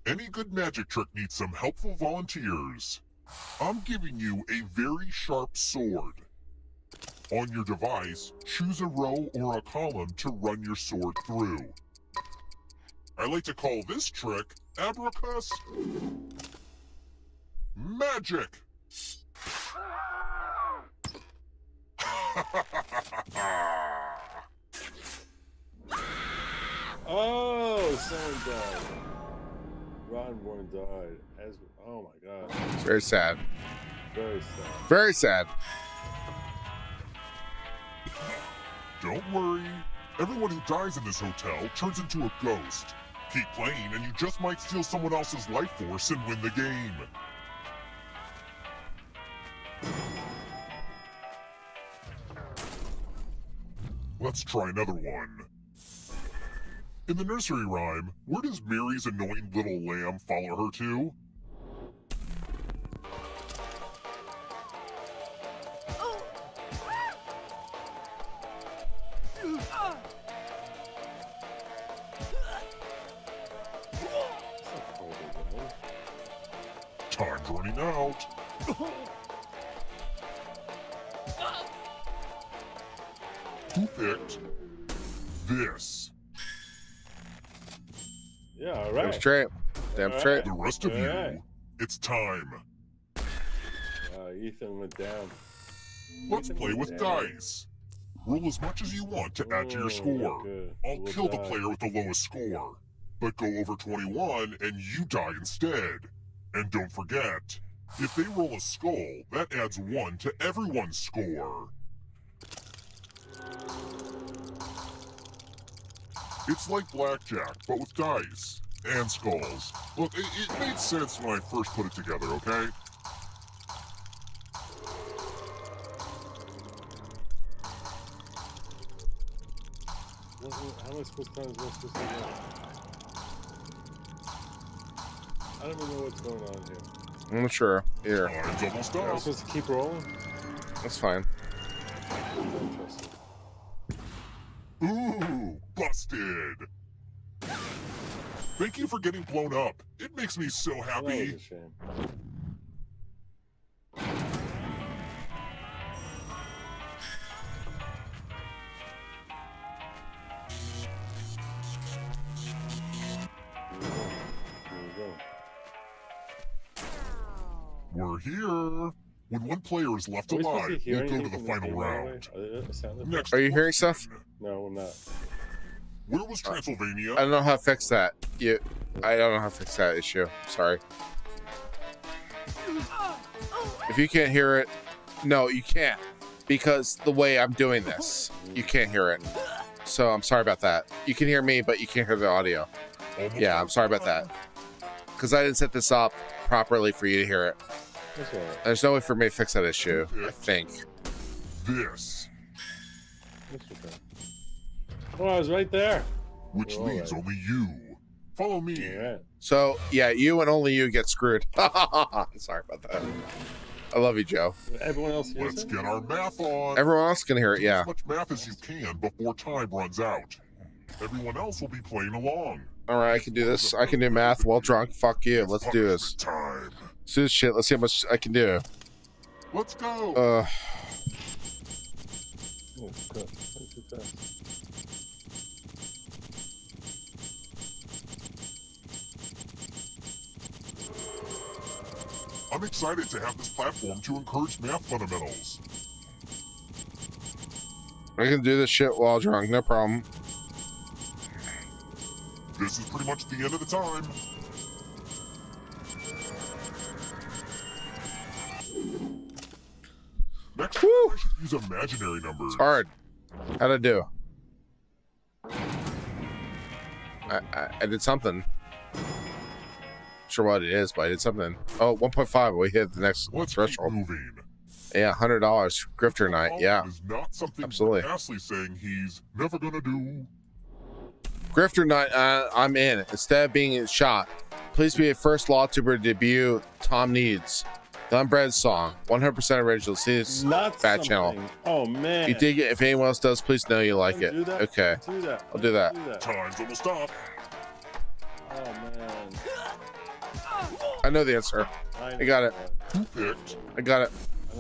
Any good magic trick needs some helpful volunteers. I'm giving you a very sharp sword. On your device, choose a row or a column to run your sword through. I like to call this trick Abracus Magic. Oh, someone died. Ronborn died. As oh my god. It's very sad. Very sad. Very sad. Don't worry. Everyone who dies in this hotel turns into a ghost. Keep playing and you just might steal someone else's life force and win the game. Let's try another one. In the nursery rhyme, where does Mary's annoying little lamb follow her to? Time's running out. Who picked this? Yeah, all Damn right. straight. Damn straight. The rest of Alright. you, it's time. Ethan went down. Let's Ethan play went with down. dice. Roll as much as you want to add to your Oh, score. good. I'll We'll kill the die. player with the lowest score. But go over 21 and you die instead. And don't forget, if they roll a skull, that adds 1 to everyone's score. It's like blackjack, but with dice. And skulls. Look, it made sense when I first put it together, okay? How am I supposed to do? I don't even know what's going on here. I'm not sure. Here. Time's almost Am I up. supposed to keep rolling? That's fine. I don't trust it. Ooh, busted. Thank you for getting blown up. It makes me so That was happy. a shame. Here we go. We're here. When one player is left Are we supposed alive, to hear we'll go to anything the from final game, by the way? round. It sounded- Next Are you hearing question. stuff? No, I'm not. Where was Transylvania? I don't know how to fix that. I don't know how to fix that issue. Sorry. If you can't hear it, no, you can't. Because the way I'm doing this, you can't hear it. So I'm sorry about that. You can hear me, but you can't hear the audio. Almost Yeah, I'm sorry about that. Because I didn't set this up properly for you to hear it. That's all right. There's no way for me to fix that issue, I think. This, That's okay. Oh, I was right there. which All leaves right. only you. Follow me. All right. So, yeah, you and only you get screwed. Sorry about that. I love you, Joe. Everyone else hears Let's it? get our math on. Everyone else can hear it, Do yeah. as much math as you can before time runs out. Everyone else will be playing along. All right, I can do this. I can do math while drunk. Fuck you. Let's do this. Time. Let's do this shit. Let's see how much I can do. Let's go. Oh, God. Too fast. I'm excited to have this platform to encourage math fundamentals. I can do this shit while drunk, no problem. This is pretty much the end of the time. Next time, I should use imaginary numbers. It's hard. How'd I do? I did something. Sure what it is, but I did something. Oh, 1.5. We hit the next Let's threshold. keep moving. Yeah, $100. Grifter night. Yeah, Is not something absolutely. Ashley's saying he's never gonna do. Grifter night. I'm in. Instead of being shot, please be a first law tuber to debut. Tom Needs. The Unbred song. 100% original. See this Not bad something. channel. Oh, man. You dig it. If anyone else does, please know you like it. Do that. Okay. Do that. I'll do that. Time's almost up. Oh, man. I know the answer. I got it. Who picked I got it.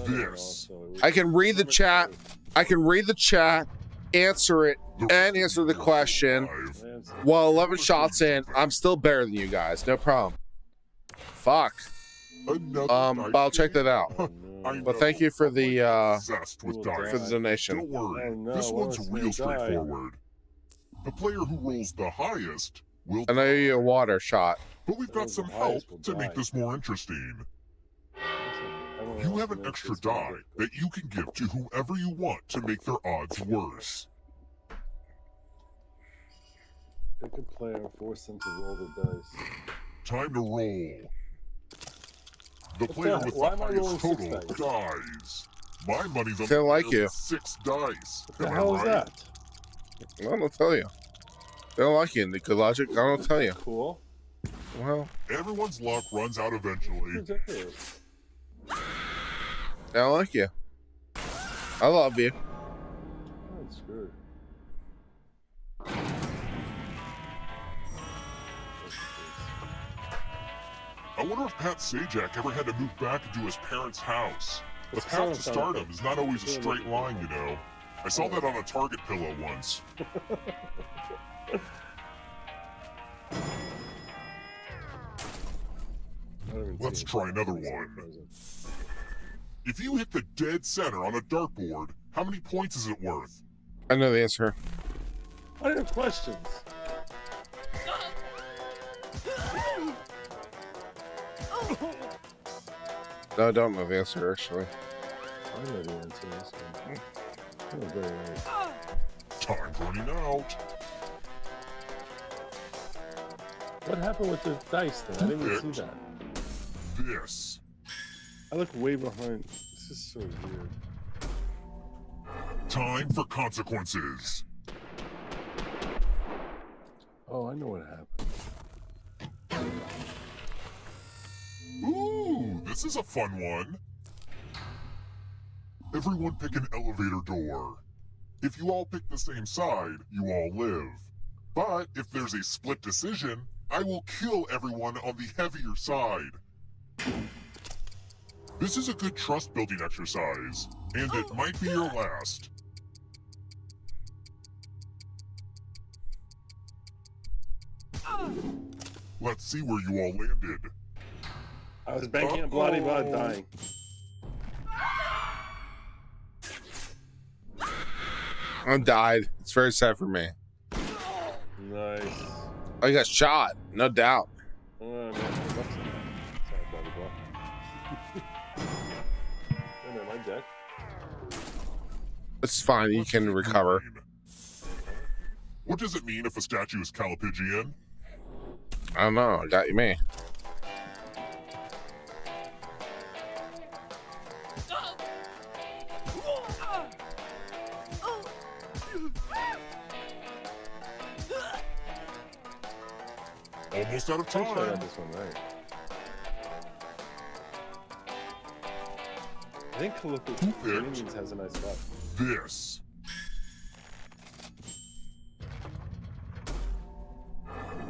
this? I can read the chat. I can read the chat, answer it, and answer the question. While 11 shots in, I'm still better than you guys. No problem. Fuck. But I'll check that out. But thank you for the Obsessed with for dice. for the donation. Don't worry, Oh, no, this one's what's real the die? straightforward. The player who rolls the highest will. And I owe you a water shot. But we've got Rolls some the help highest will to make die. this more interesting. Everyone You else have an knows extra this one, die that you can give to whoever you want to make their odds worse. but pick a player and force them to roll the dice. Time to roll. The the player hell? with Why the am I rolling highest 6 total dies. My money's on They don't the like player you. with 6 dice. What the Am I hell is right? that? Well, I'll tell you. They don't like you. The good logic. I don't tell you. Cool. Well, Everyone's luck runs out eventually. Ridiculous. I don't like you. I love you. I'm screwed. I wonder if Pat Sajak ever had to move back into his parents' house. The What's path going to on? stardom is not always a straight line, you know. I saw that on a Target pillow once. I don't even Let's see it. try another It's one. frozen. If you hit the dead center on a dartboard, how many points is it worth? I know the answer. I have questions. No, I don't know the answer, actually. I know the answer to this one. Oh, very right. Time's running out. What happened with the dice then? I didn't even see that. This. I look way behind. This is so weird. Time for consequences. Oh, I know what happened. Ooh, this is a fun one. Everyone pick an elevator door. If you all pick the same side, you all live. But if there's a split decision, I will kill everyone on the heavier side. This is a good trust building exercise, and it might be your last. Let's see where you all landed. I was banking on Bloody Bud dying. I died. It's very sad for me. Nice. I got shot, no doubt. Oh, man. Sorry, Bloody Bud. Oh, man, my deck. It's fine. You can recover. What does it mean if a statue is Calipigian? I don't know. I got you, me. Almost out of I'm sure I got time. this one right. I think Philippines has a nice spot. This.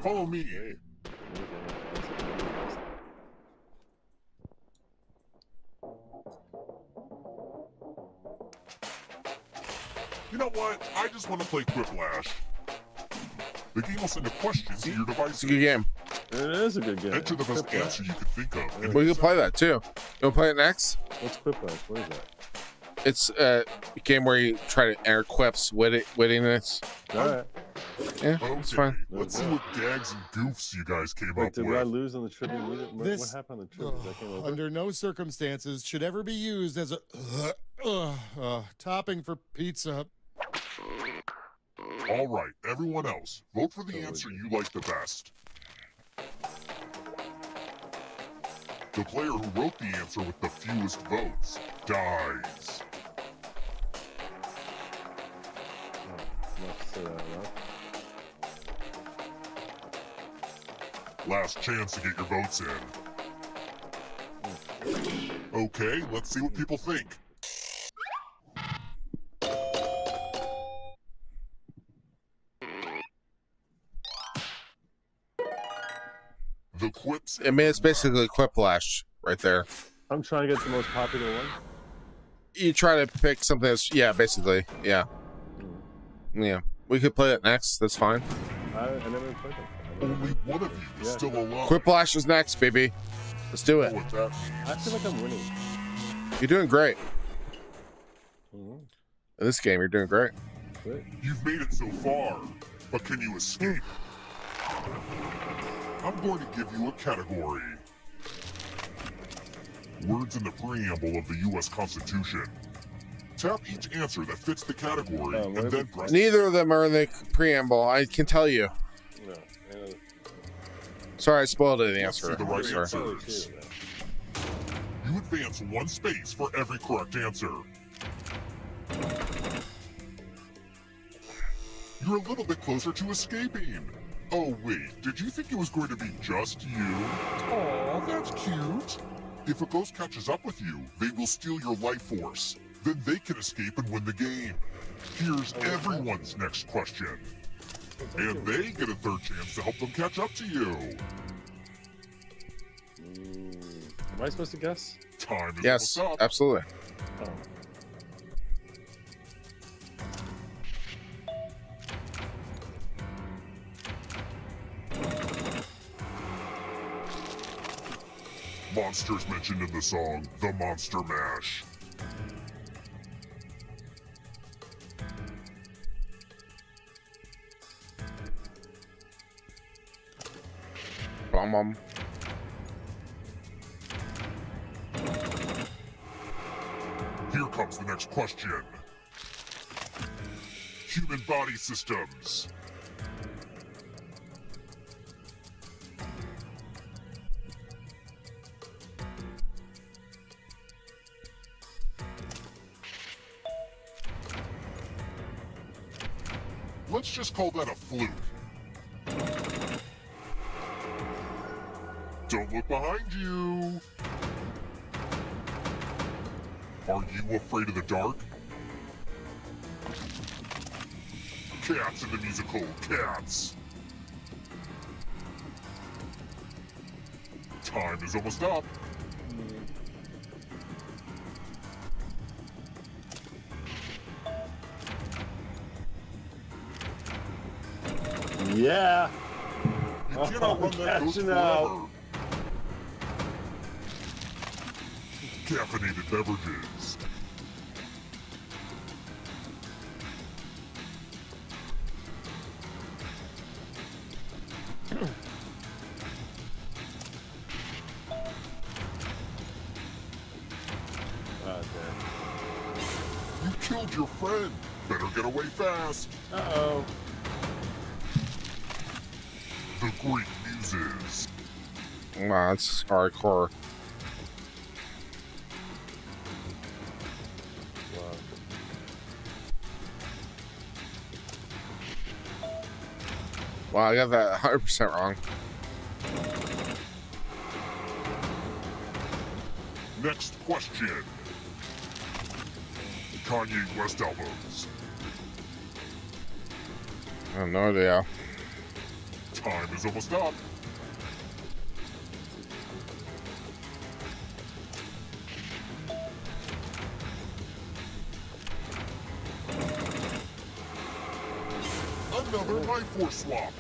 Follow me. You know what? I just want to play Quiplash. The game will send a question to your device. It's a good game. It is a good game. Enter the best Quiplash. answer you can think of. and We can play that too. You want to play it next? What's Quiplash? What is that? It's a game where you try to enter quips, wittiness. All right. Yeah, it's Okay, fine. let's see what gags and goofs you guys came Wait, up did with. I lose on the trivia? What This- happened on the trivia? That came over? Under no circumstances should ever be used as a topping for pizza. All right, everyone else, vote for the answer you like the best. The player who wrote the answer with the fewest votes dies. Let's say that loud. Last chance to get your votes in. Okay, let's see what people think. The quips. I mean, it's basically Quiplash right there. I'm trying to get the most popular one. You try to pick something that's, yeah, basically, yeah. Yeah. We could play it next. That's fine. I never played that. Only one of you is Yeah. still alive. Quiplash is next, baby. Let's do Know it. what that means. I feel like I'm winning. You're doing great. Mhm. In this game, you're doing great. Great. You've made it so far, but can you escape? I'm going to give you a category. Words in the preamble of the U.S. Constitution. Tap each answer that fits the category Oh, and what then if- press. Neither of them are in the preamble. I can tell you. No. Sorry, I spoiled it, the Let's see answer. the right Sorry. answers. You advance one space for every correct answer. You're a little bit closer to escaping. Oh wait, did you think it was going to be just you? Aw, that's cute. If a ghost catches up with you, they will steal your life force. Then they can escape and win the game. Here's everyone's next question. And they get a third chance to help them catch up to you. Am I supposed to guess? Time is Yes, almost up. absolutely. Oh. Monsters mentioned in the song The Monster Mash. Bum. Here comes the next question. Human body systems. Let's just call that a fluke. Don't look behind you. Are you afraid of the dark? Cats in the musical Cats. Time is almost up. Yeah. You cannot run that ghost catching forever. out. Caffeinated beverages. Oh, You killed your friend. Better get away fast. damn. Uh-oh. The Greek Muses. Wow, that's hardcore. Wow. Wow, I got that 100% wrong. Next question. Kanye West albums. I have no idea. Time is almost up. Another life force swap.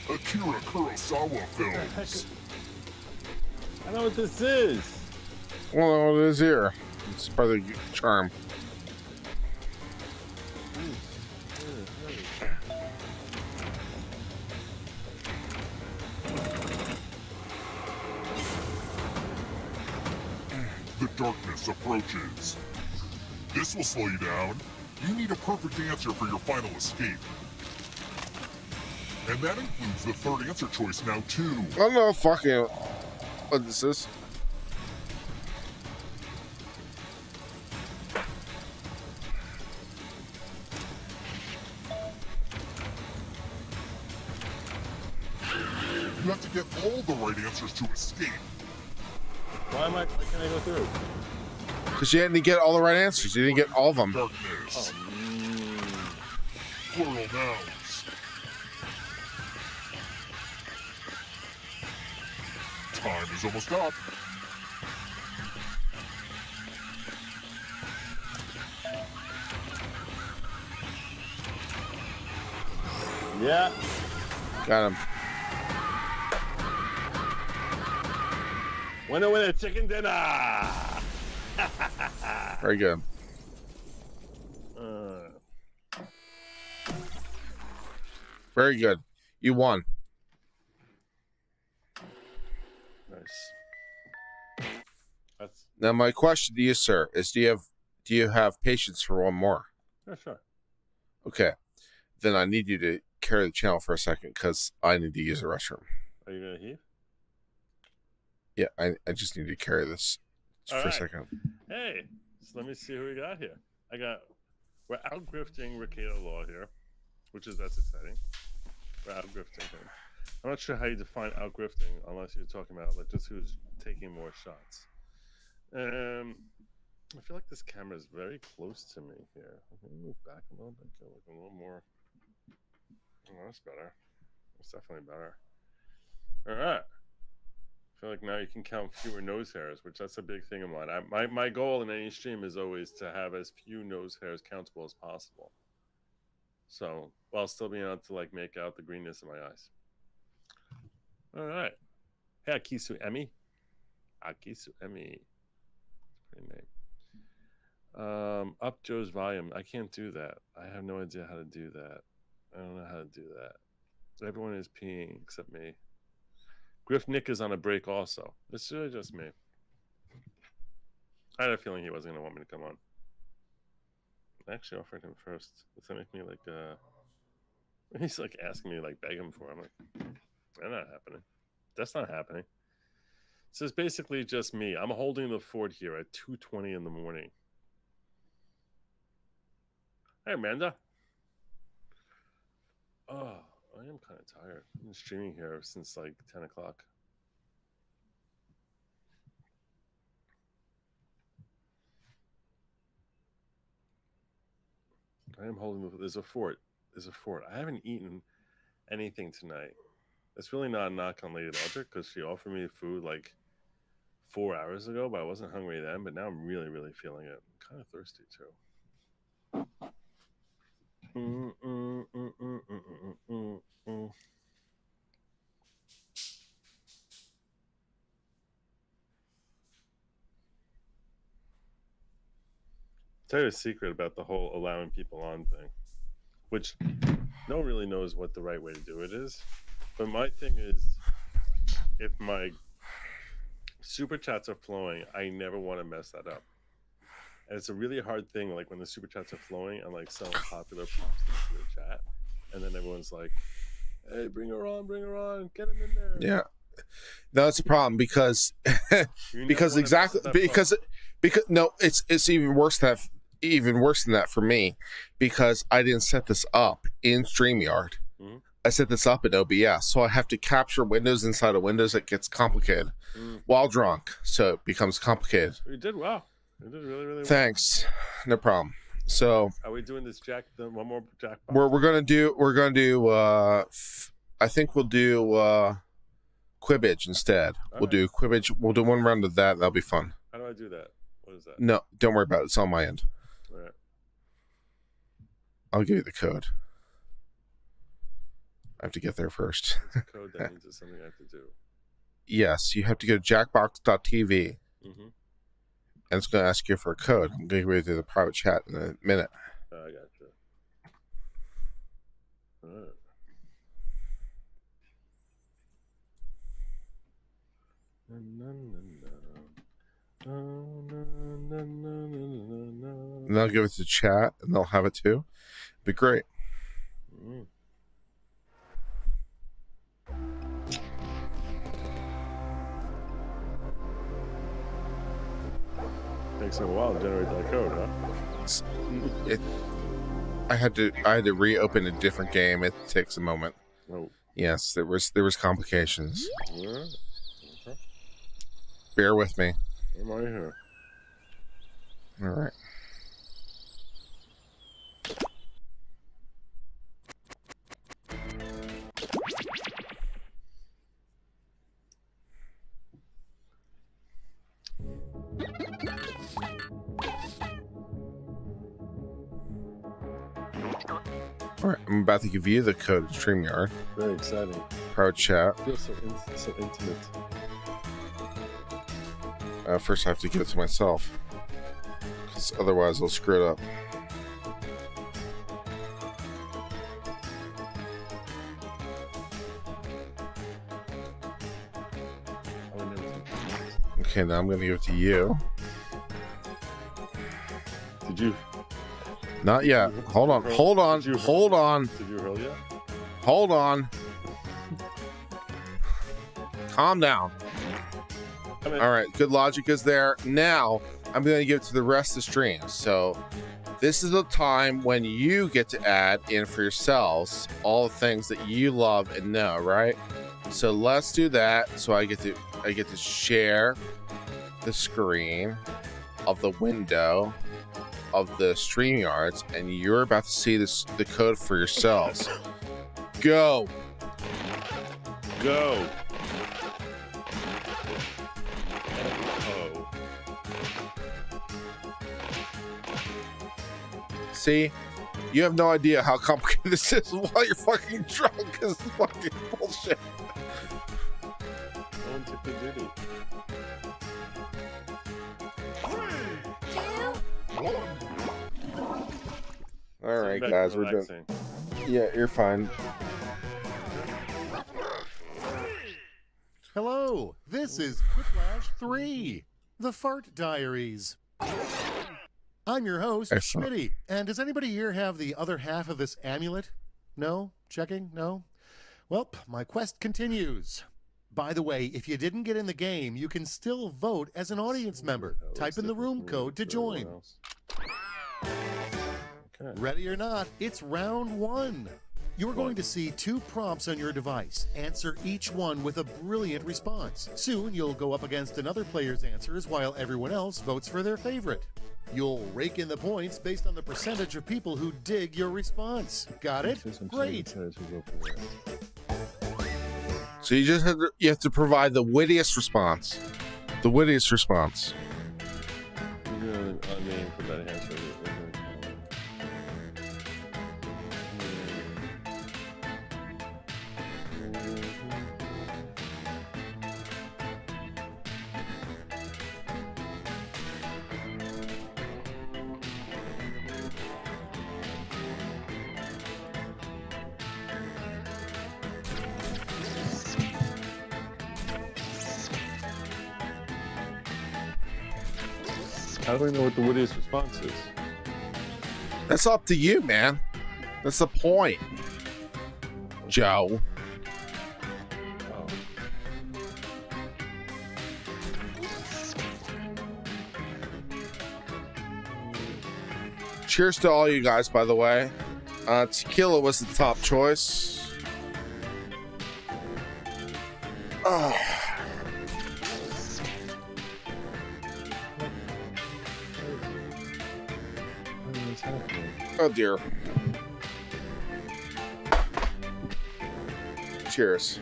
Akira Kurosawa films. I know what this is. Well, it is here. It's part of the charm. The darkness approaches. This will slow you down. You need a perfect answer for your final escape. And that includes the third answer choice now, too. I don't know fucking what this is. You have to get all the right answers to escape. Why can't I go through? Because you didn't get all the right answers. You didn't get all of them. Darkness. Plural nouns. Time is almost up. Yeah. Got him. Winner, chicken dinner. Very good. Very good. You won. Nice. That's Now my question to you, sir, is do you have patience for one more? yeah, sure. Okay. Then I need you to carry the channel for a second because I need to use the restroom. Are you gonna heave? Yeah, I just need to carry this All for a right. second. Hey, so let me see who we got here. We're outgrifting Tequila Law here, that's exciting. We're outgrifting him. I'm not sure how you define outgrifting unless you're talking about like just who's taking more shots. I feel like this camera is very close to me here. Let me move back a little bit, go like a little more. Oh, that's better. That's definitely better. All right. I feel like now you can count fewer nose hairs, which that's a big thing of mine. My goal in any stream is always to have as few nose hairs countable as possible. So while still being able to like make out the greenness in my eyes. All right. Hey, Akisu Emi. Akisu Emi. Pretty name. Up Joe's volume. I can't do that. I have no idea how to do that. I don't know how to do that. Everyone is peeing except me. Griff Nick is on a break also. It's really just me. I had a feeling he wasn't going to want me to come on. I actually offered him first. Does that make me like, he's like asking me, like beg him for it. I'm like, that's not happening. That's not happening. So it's basically just me. I'm holding the fort here at 2:20 in the morning. Hey, Amanda. Oh, I am kind of tired. I've been streaming here since like 10 o'clock. I am holding there's a fort. I haven't eaten anything tonight. It's really not a knock on Lady Logic because she offered me food like 4 hours ago, but I wasn't hungry then. But now I'm really, really feeling it. I'm kind of thirsty too. Tell you a secret about the whole allowing people on thing, which no one really knows what the right way to do it is. But my thing is, if my super chats are flowing, I never want to mess that up. And it's a really hard thing, like when the super chats are flowing and like some popular pops into the chat, and then everyone's like, "Hey, bring her on, get him in there." Yeah, that's a problem because no, it's even worse than that for me because I didn't set this up in StreamYard. Mm-hmm. I set this up in OBS, so I have to capture windows inside of windows. It gets complicated while drunk, so it becomes complicated. You did well. You did really, really well. Thanks, no problem. So are we doing this one more jackpot? We're gonna do. I think we'll do Quibbage instead. We'll do Quibbage. We'll do one round of that. That'll be fun. How do I do that? What is that? No, don't worry about it. It's on my end. All right. I'll give you the code. I have to get there first. It's a code that means it's something I have to do. Yes, you have to go to jackbox.tv, Mm-hmm. and it's going to ask you for a code. I'm going to go to the private chat in a minute. I got you. All right. And they'll give it to chat, and they'll have it too. Be great. Mm. Takes a while to generate that code, huh? I had to reopen a different game. It takes a moment. Oh. Yes, there was complications. Yeah. Okay. Bear with me. I'm right here. All right. All right, I'm about to give you the code to StreamYard. Very exciting. Private chat. Feels so intimate. First, I have to give it to myself, because otherwise I'll screw it up. I would never think that. Okay, now I'm going to give it to you. Did you? Not yet. Hold on. Hold on. Hold on. Did you hurl yet? Hold on. Calm down. All right. Good logic is there. Now, I'm going to give it to the rest of the stream. So, this is the time when you get to add in for yourselves all the things that you love and know, right? So, let's do that. So, I get to share the screen of the window of the StreamYards, and you're about to see the code for yourselves. Go. Go. Oh. See, you have no idea how complicated this is while you're fucking drunk. This is fucking bullshit. No one took the duty. All right, Back guys, to we're done. relaxing. Yeah, you're fine. Hello, this is Quiplash 3, The Fart Diaries. I'm your host, Excellent. Schmitty, and does anybody here have the other half of this amulet? No? Checking? No? Well, my quest continues. By the way, if you didn't get in the game, you can still vote as an audience member. Type in the room code to join. Okay. Ready or not, it's round 1. You're going to see 2 prompts on your device. Answer each one with a brilliant response. Soon, you'll go up against another player's answers while everyone else votes for their favorite. You'll rake in the points based on the percentage of people who dig your response. Got it? Great. So you have to provide the wittiest response. The wittiest response. We're going to name for that answer. How do we know what the wittiest response is? That's up to you, man. That's the point, Joe. Oh. Cheers to all you guys, by the way. Tequila was the top choice. Oh. What's happening? Oh dear. Cheers.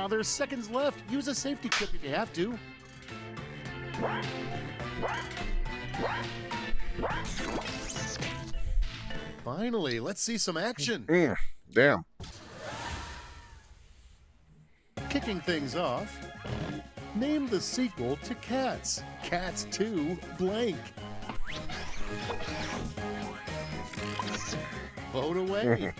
There's seconds left. Use a safety clip if you have to. Finally, let's see some action. Damn. Kicking things off, name the sequel to Cats. Cats 2 blank. Vote away.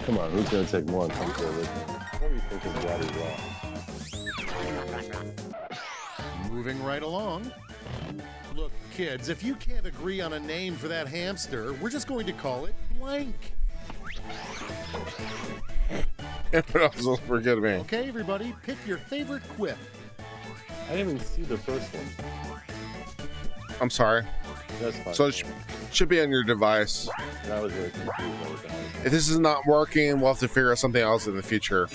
Come on, who's gonna take more and come to with me? What do you think is Daddy Raw? Moving right along. Look, kids, if you can't agree on a name for that hamster, we're just going to call it blank. Forgive me. Okay, everybody, pick your favorite quip. I didn't even see the first one. I'm sorry. That's fine. So it should be on your device. I was really confused by that. If this is not working, we'll have to figure out something else in the future.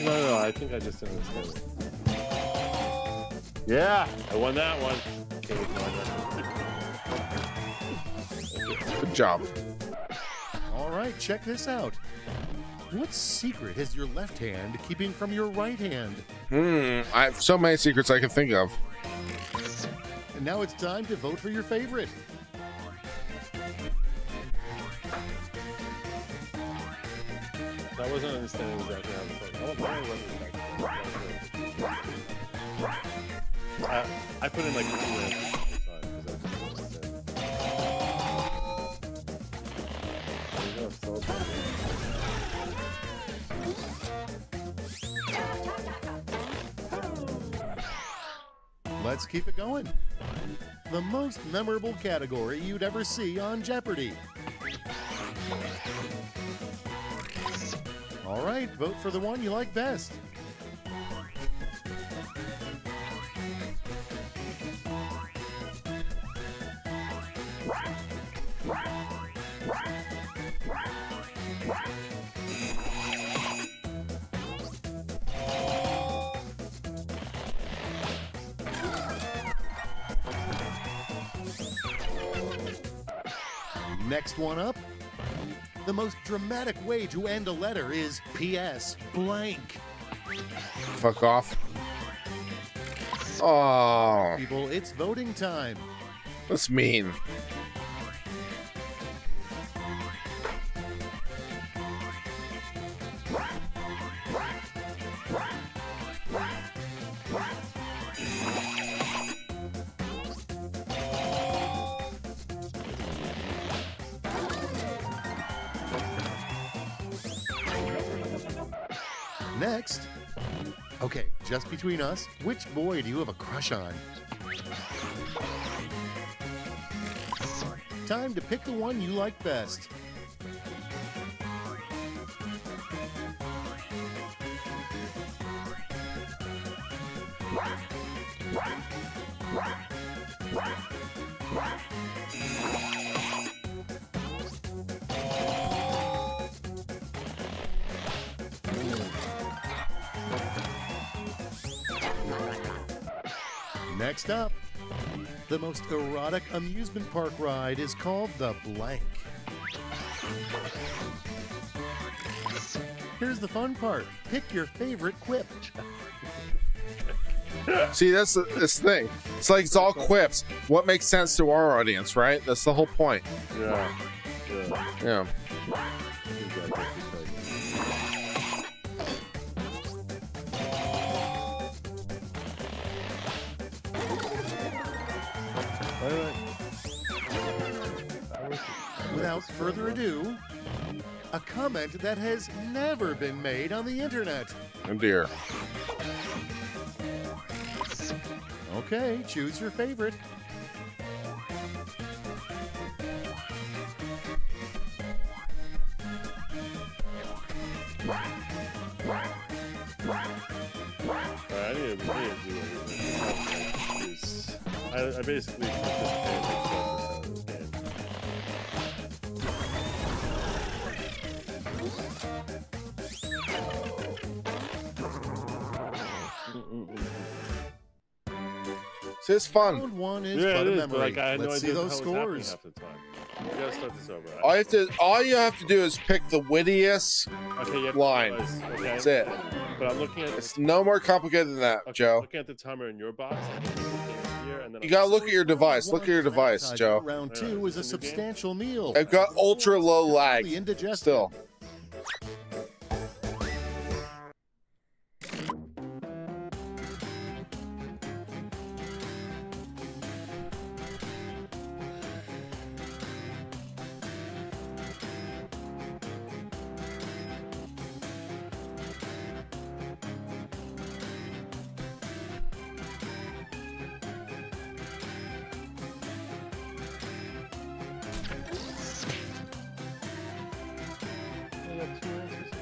No, I think I just didn't understand it. Yeah, I won that one. Okay, Good job. All right, check this out. What secret is your left hand keeping from your right hand? I have so many secrets I can think of. And now it's time to vote for your favorite. I wasn't understanding exactly how it's like. Oh, why was it I put in like 2 answers all the time because I just don't understand. There you go, solved it. Let's keep it going. The most memorable category you'd ever see on Jeopardy. All right, vote for the one you like best. Next one up. The most dramatic way to end a letter is P.S. blank. Fuck off. Oh, People, it's voting time. that's mean. Next. Okay, just between us, which boy do you have a crush on? Time to pick the one you like best. Next up, the most erotic amusement park ride is called the blank. Here's the fun part. Pick your favorite quip. See, that's this thing. It's like it's all quips. What makes sense to our audience, right? That's the whole point. Yeah. Yeah. Without further ado, a comment that has never been made on the internet. Oh dear. Okay, choose your favorite. I need to do everything. I basically participated in 12% of this game. See, it's fun. Round 1 is Yeah, but it a is, memory. but like I had no Let's see idea what those the hell was scores. happening half the time. We gotta start this over. All you have to do is pick the wittiest Okay, you have to line. realize, okay? That's it. But I'm looking at It's no more complicated than that, okay, Joe. looking at the timer in your box. Here, and then You gotta look at your device. Look at your device, Joe. Round 2 is a substantial meal. I've got ultra low lag Indigestible. still. I got 2 answers.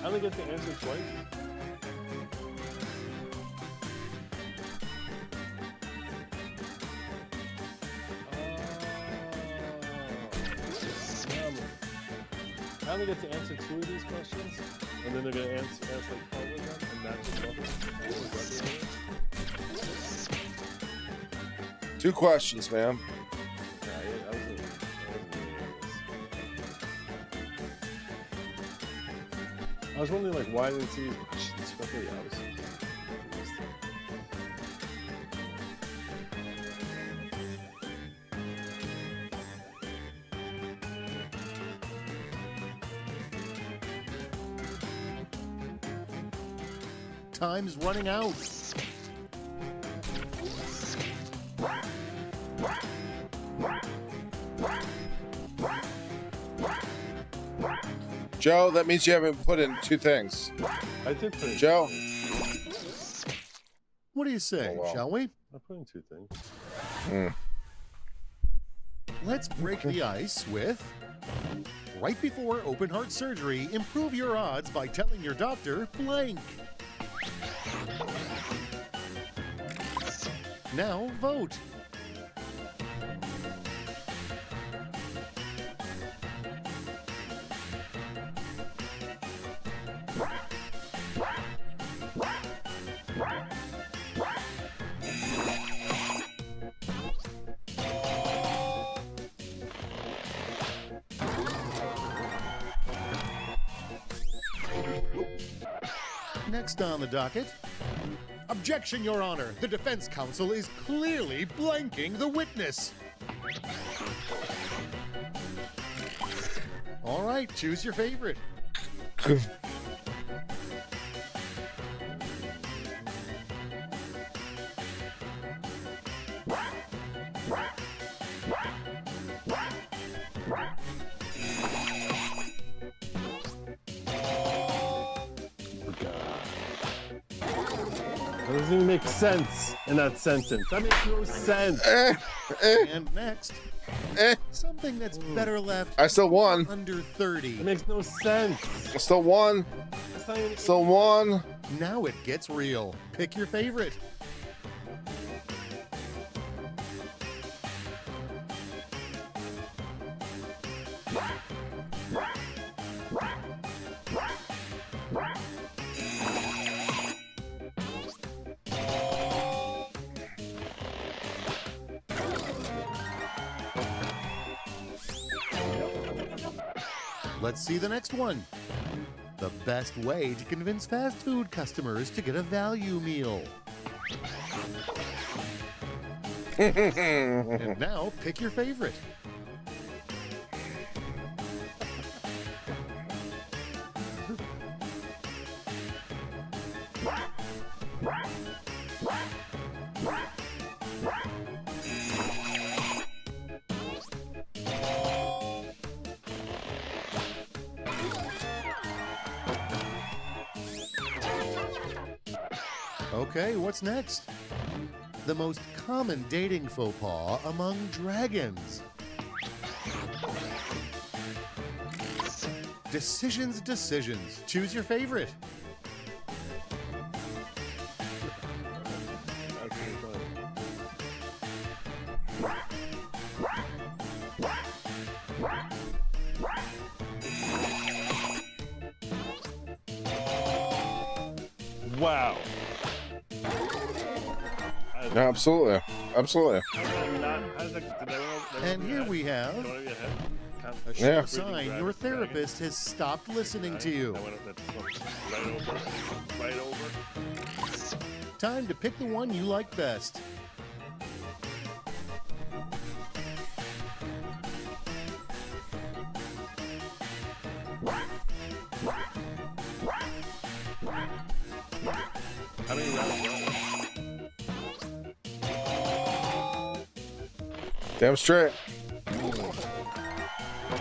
I only get to answer twice. I only get to answer 2 of these questions, and then they're gonna answer like 12 of them, and match it up. 2 questions, man. I wasn't really I was wondering, like, why I didn't see these questions quickly. I was Time's running out. Joe, that means you haven't put in 2 things. I did put in Joe. 2 things. What do you say, Oh, well. shall we? I put in 2 things. Let's break the ice with right before open heart surgery, improve your odds by telling your doctor blank. Now vote. Next on the docket. Objection, Your Honor. The defense counsel is clearly blanking the witness. All right, choose your favorite. That doesn't even make sense in that sentence. That makes no sense. And next, something that's better left I still won. under 30. It makes no sense. I still won. That's not even. Still won. Now it gets real. Pick your favorite. Let's see the next one. The best way to convince fast food customers to get a value meal. And now pick your favorite. Okay, what's next? The most common dating faux pas among dragons. Decisions, decisions. Choose your favorite. That's really funny. Wow. I Absolutely. Absolutely. And here we have a Yeah. sure sign your therapist has stopped listening to you. Right over. Time to pick the one you like best. How many rounds? Damn straight.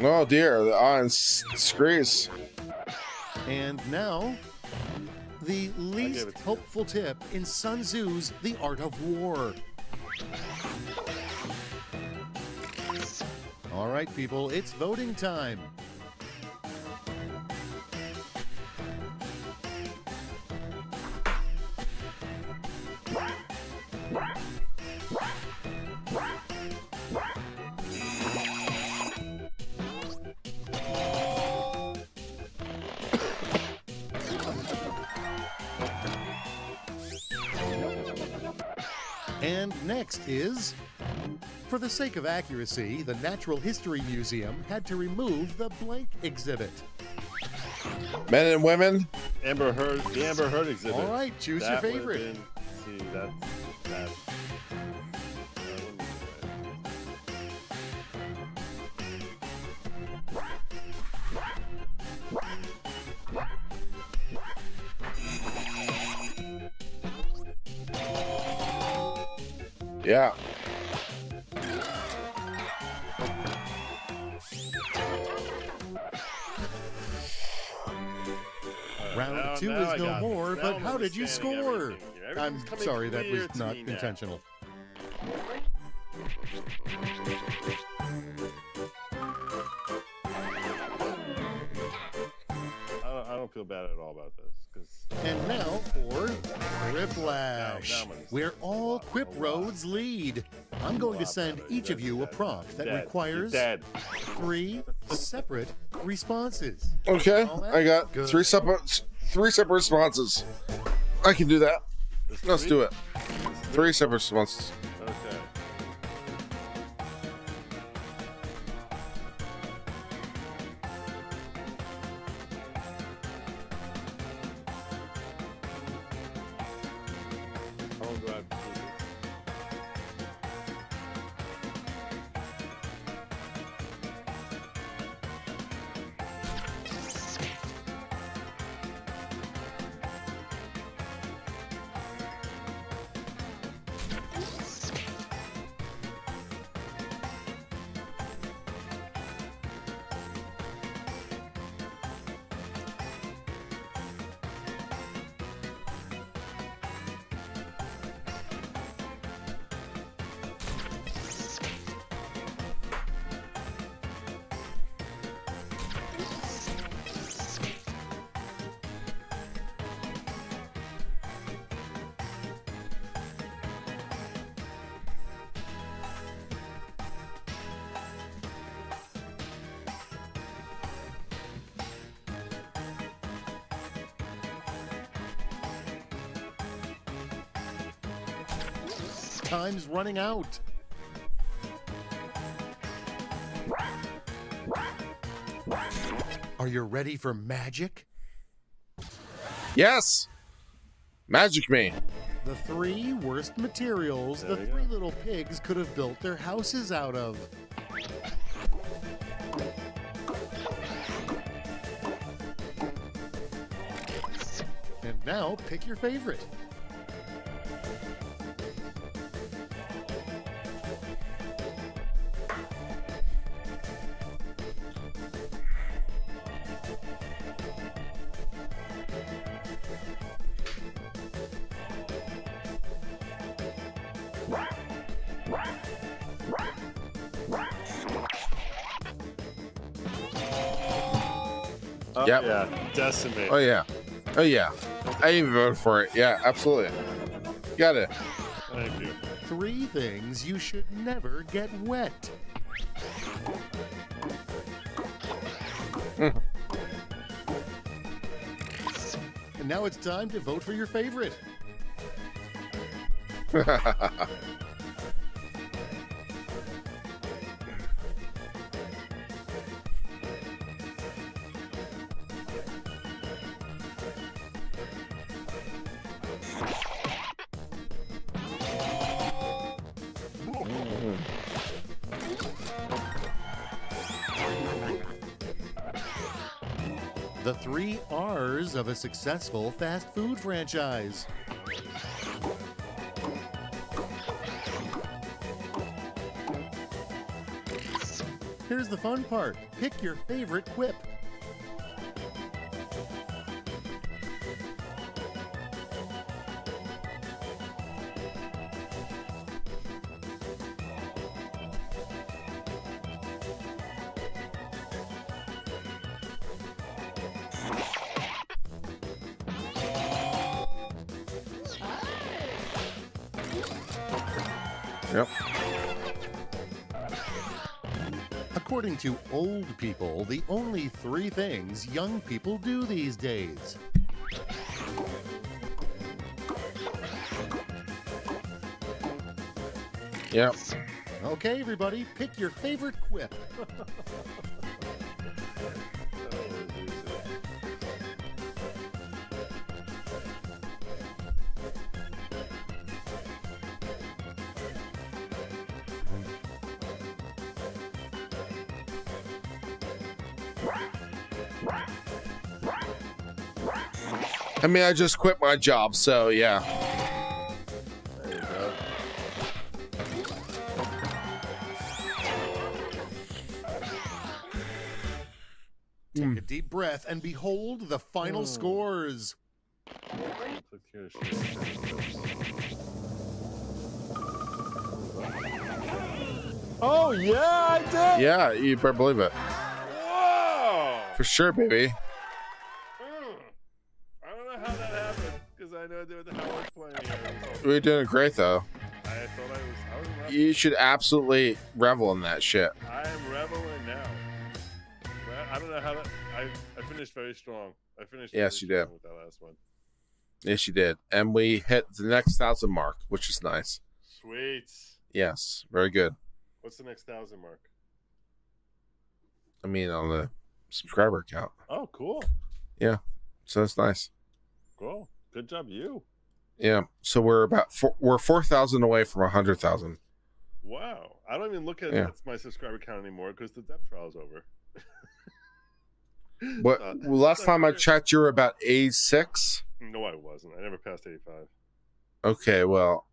Oh dear, the iron screws. And now, the least helpful tip in Sun Tzu's The Art of War. All right, people, it's voting time. And next is, for the sake of accuracy, the Natural History Museum had to remove the blank exhibit. Men and women. Amber Heard, the Amber Heard exhibit. All right, choose your That would've favorite. been- see, that wouldn't be right. Yeah. Round two now is I no got more, this. Now but I'm how did you understanding score? everything here. I'm Everything's coming sorry, that clear was to not me now. intentional. I don't feel bad at all about this. And now for Quiplash, Now I'm gonna where say all a Quip lot. roads lead. I'm going to send each of you a prompt that requires Dead. 3 separate responses. Okay, All that? I got Good. three separate responses. I can do that. Let's do it. 3 separate responses. Okay. How long do I have to do this? Time's running out. Are you ready for magic? Yes. Magic me. The 3 worst materials the There you 3 go. little pigs could have built their houses out of. And now pick your favorite. Oh, Yep. yeah. Decimate. Oh yeah. Oh yeah. I even voted for it. Yeah, absolutely. Got it. Thank you. 3 things you should never get wet. And now it's time to vote for your favorite. The 3 R's of a successful fast food franchise. Here's the fun part. Pick your favorite quip. Yep. According to old people, the only 3 things young people do these days. Yep. Okay, everybody, pick your favorite quip. I mean, I just quit my job, so yeah. There you go. Take a deep breath and behold the final scores. Click here, share. Oh yeah, I did. Yeah, you better believe it. Whoa! For sure, baby. I don't know how that happened because I know what the hell I was playing. We're doing great, though. I thought I was reveling. You should absolutely revel in that shit. I am reveling now. I don't know how that. I finished very strong. I finished. Yes, you did. With that last one. Yes, you did. And we hit the next 1,000 mark, which is nice. Sweet. Yes, very good. What's the next 1,000 mark? I mean, on the subscriber count. Oh, cool. Yeah, so that's nice. Cool. Good job, you. Yeah, so we're about we're 4,000 away from 100,000. Wow. I don't even look at my subscriber count anymore because the depth trial's over. What? Last time I checked, you were about 86. No, I wasn't. I never passed 85. Okay, well,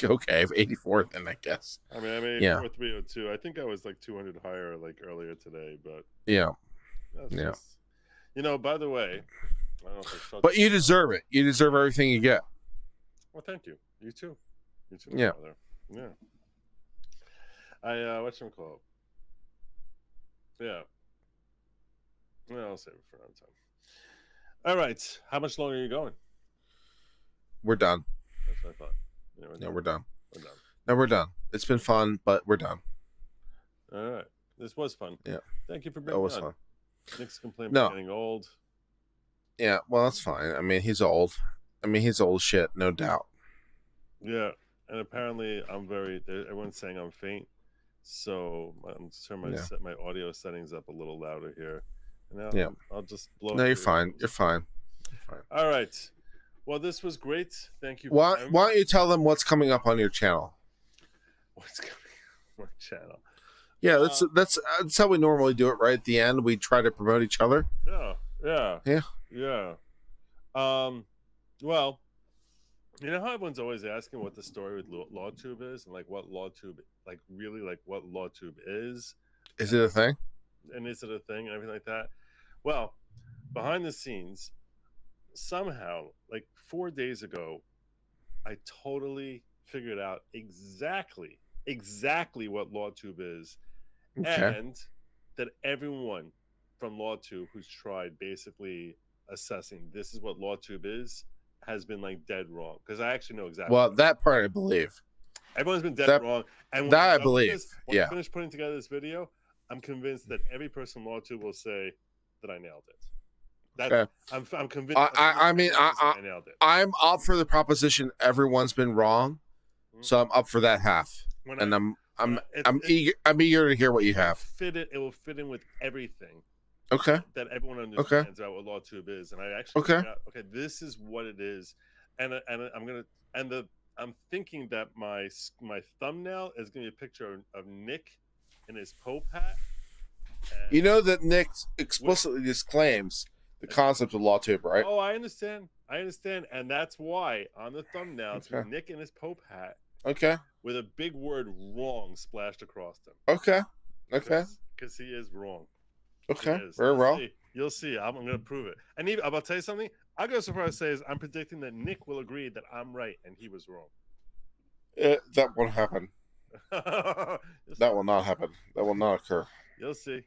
okay, 84 then, I guess. I mean, I'm 84 302. I think I was like 200 higher like earlier today, but yeah, just, you know. By the way, I don't know if I showed but you deserve it. You deserve everything you get. Well, thank you. You too. You too. Yeah. Brother. Yeah. I whatchamacallit? Yeah. Well, I'll save it for another time. All right. How much longer are you going? We're done. That's what I thought. Yeah, We're done. We're done. No, we're done. It's been fun, but we're done. All right. This was fun. Yeah. Thank you for That being was on. fun. Nick's complaining No. about getting old. Yeah, well, that's fine. I mean, he's old. He's old shit, no doubt. Yeah. And apparently everyone's saying I'm faint. So I'm just turning my audio settings up a little louder here. And I'll just blow. No, you're fine. You're fine. All right. Well, this was great. Thank you. Why don't you tell them what's coming up on your channel? What's coming on my channel? Yeah, that's how we normally do it. Right at the end, we try to promote each other. Yeah. Well, you know how everyone's always asking what the story with LawTube is, and like what LawTube, like really, like what LawTube is. Is it a thing? And is it a thing and everything like that? Well, behind the scenes, somehow, like 4 days ago, I totally figured out exactly what LawTube is, and that everyone from LawTube who's tried basically assessing this is what LawTube is has been like dead wrong, because I actually know exactly. Well, that part I believe. Everyone's been dead wrong, and when I believe. When I finish putting together this video, I'm convinced that every person in LawTube will say that I nailed it. That's, Okay. I'm convinced. I mean, I nailed it. I'm up for the proposition everyone's been wrong, so I'm up for that half, When and I- I'm it- eager to hear what you have. It will fit in with everything Okay. that everyone understands about what LawTube is, and I actually Okay. figured out, okay, this is what it is, and I'm thinking that my thumbnail is gonna be a picture of Nick in his Pope hat. And, You know that Nick explicitly disclaims the concept of LawTube, right? Oh, I understand, and that's why on the thumbnail it's Okay. Nick in his Pope hat Okay. with a big word "wrong" splashed across him. Okay. Okay. Because he is wrong. Okay. He is. Very well. You'll see. I'm going to prove it. And even, I'm about to tell you something. I'll go so far as to say is I'm predicting that Nick will agree that I'm right and he was wrong. That won't happen. That will not happen. That will not occur. You'll see.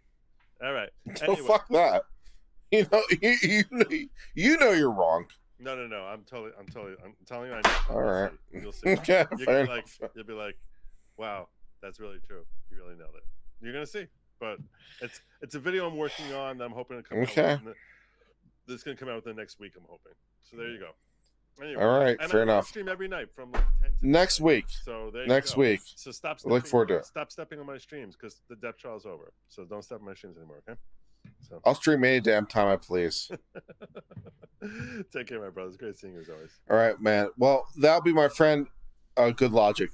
All right. Oh, Anyway. fuck that. You know you're wrong. No. I'm telling you I know. All right. You'll see. Okay. Fair You'll be like, wow, that's really true. You really nailed it. You're going to see. But it's a video I'm working on that I'm hoping to come out with. This is going to come out within the next week, I'm hoping. So there you go. Anyway, All right. and Fair I enough. stream every night from like 10 to Next 10. week. So there you Next go. week. So stop Look forward to it. Stop stepping on my streams because the depth trial is over. So don't step on my streams anymore, okay? So I'll stream any damn time I please. take care, my brothers. Great seeing you as always. All right, man. Well, that'll be my friend. Good logic.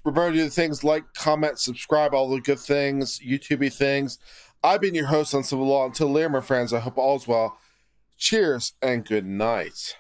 Remember to do the things like, comment, subscribe, all the good things, YouTube-y things. I've been your host on Uncivil Law. Until later, my friends, I hope all is well. Cheers and good night.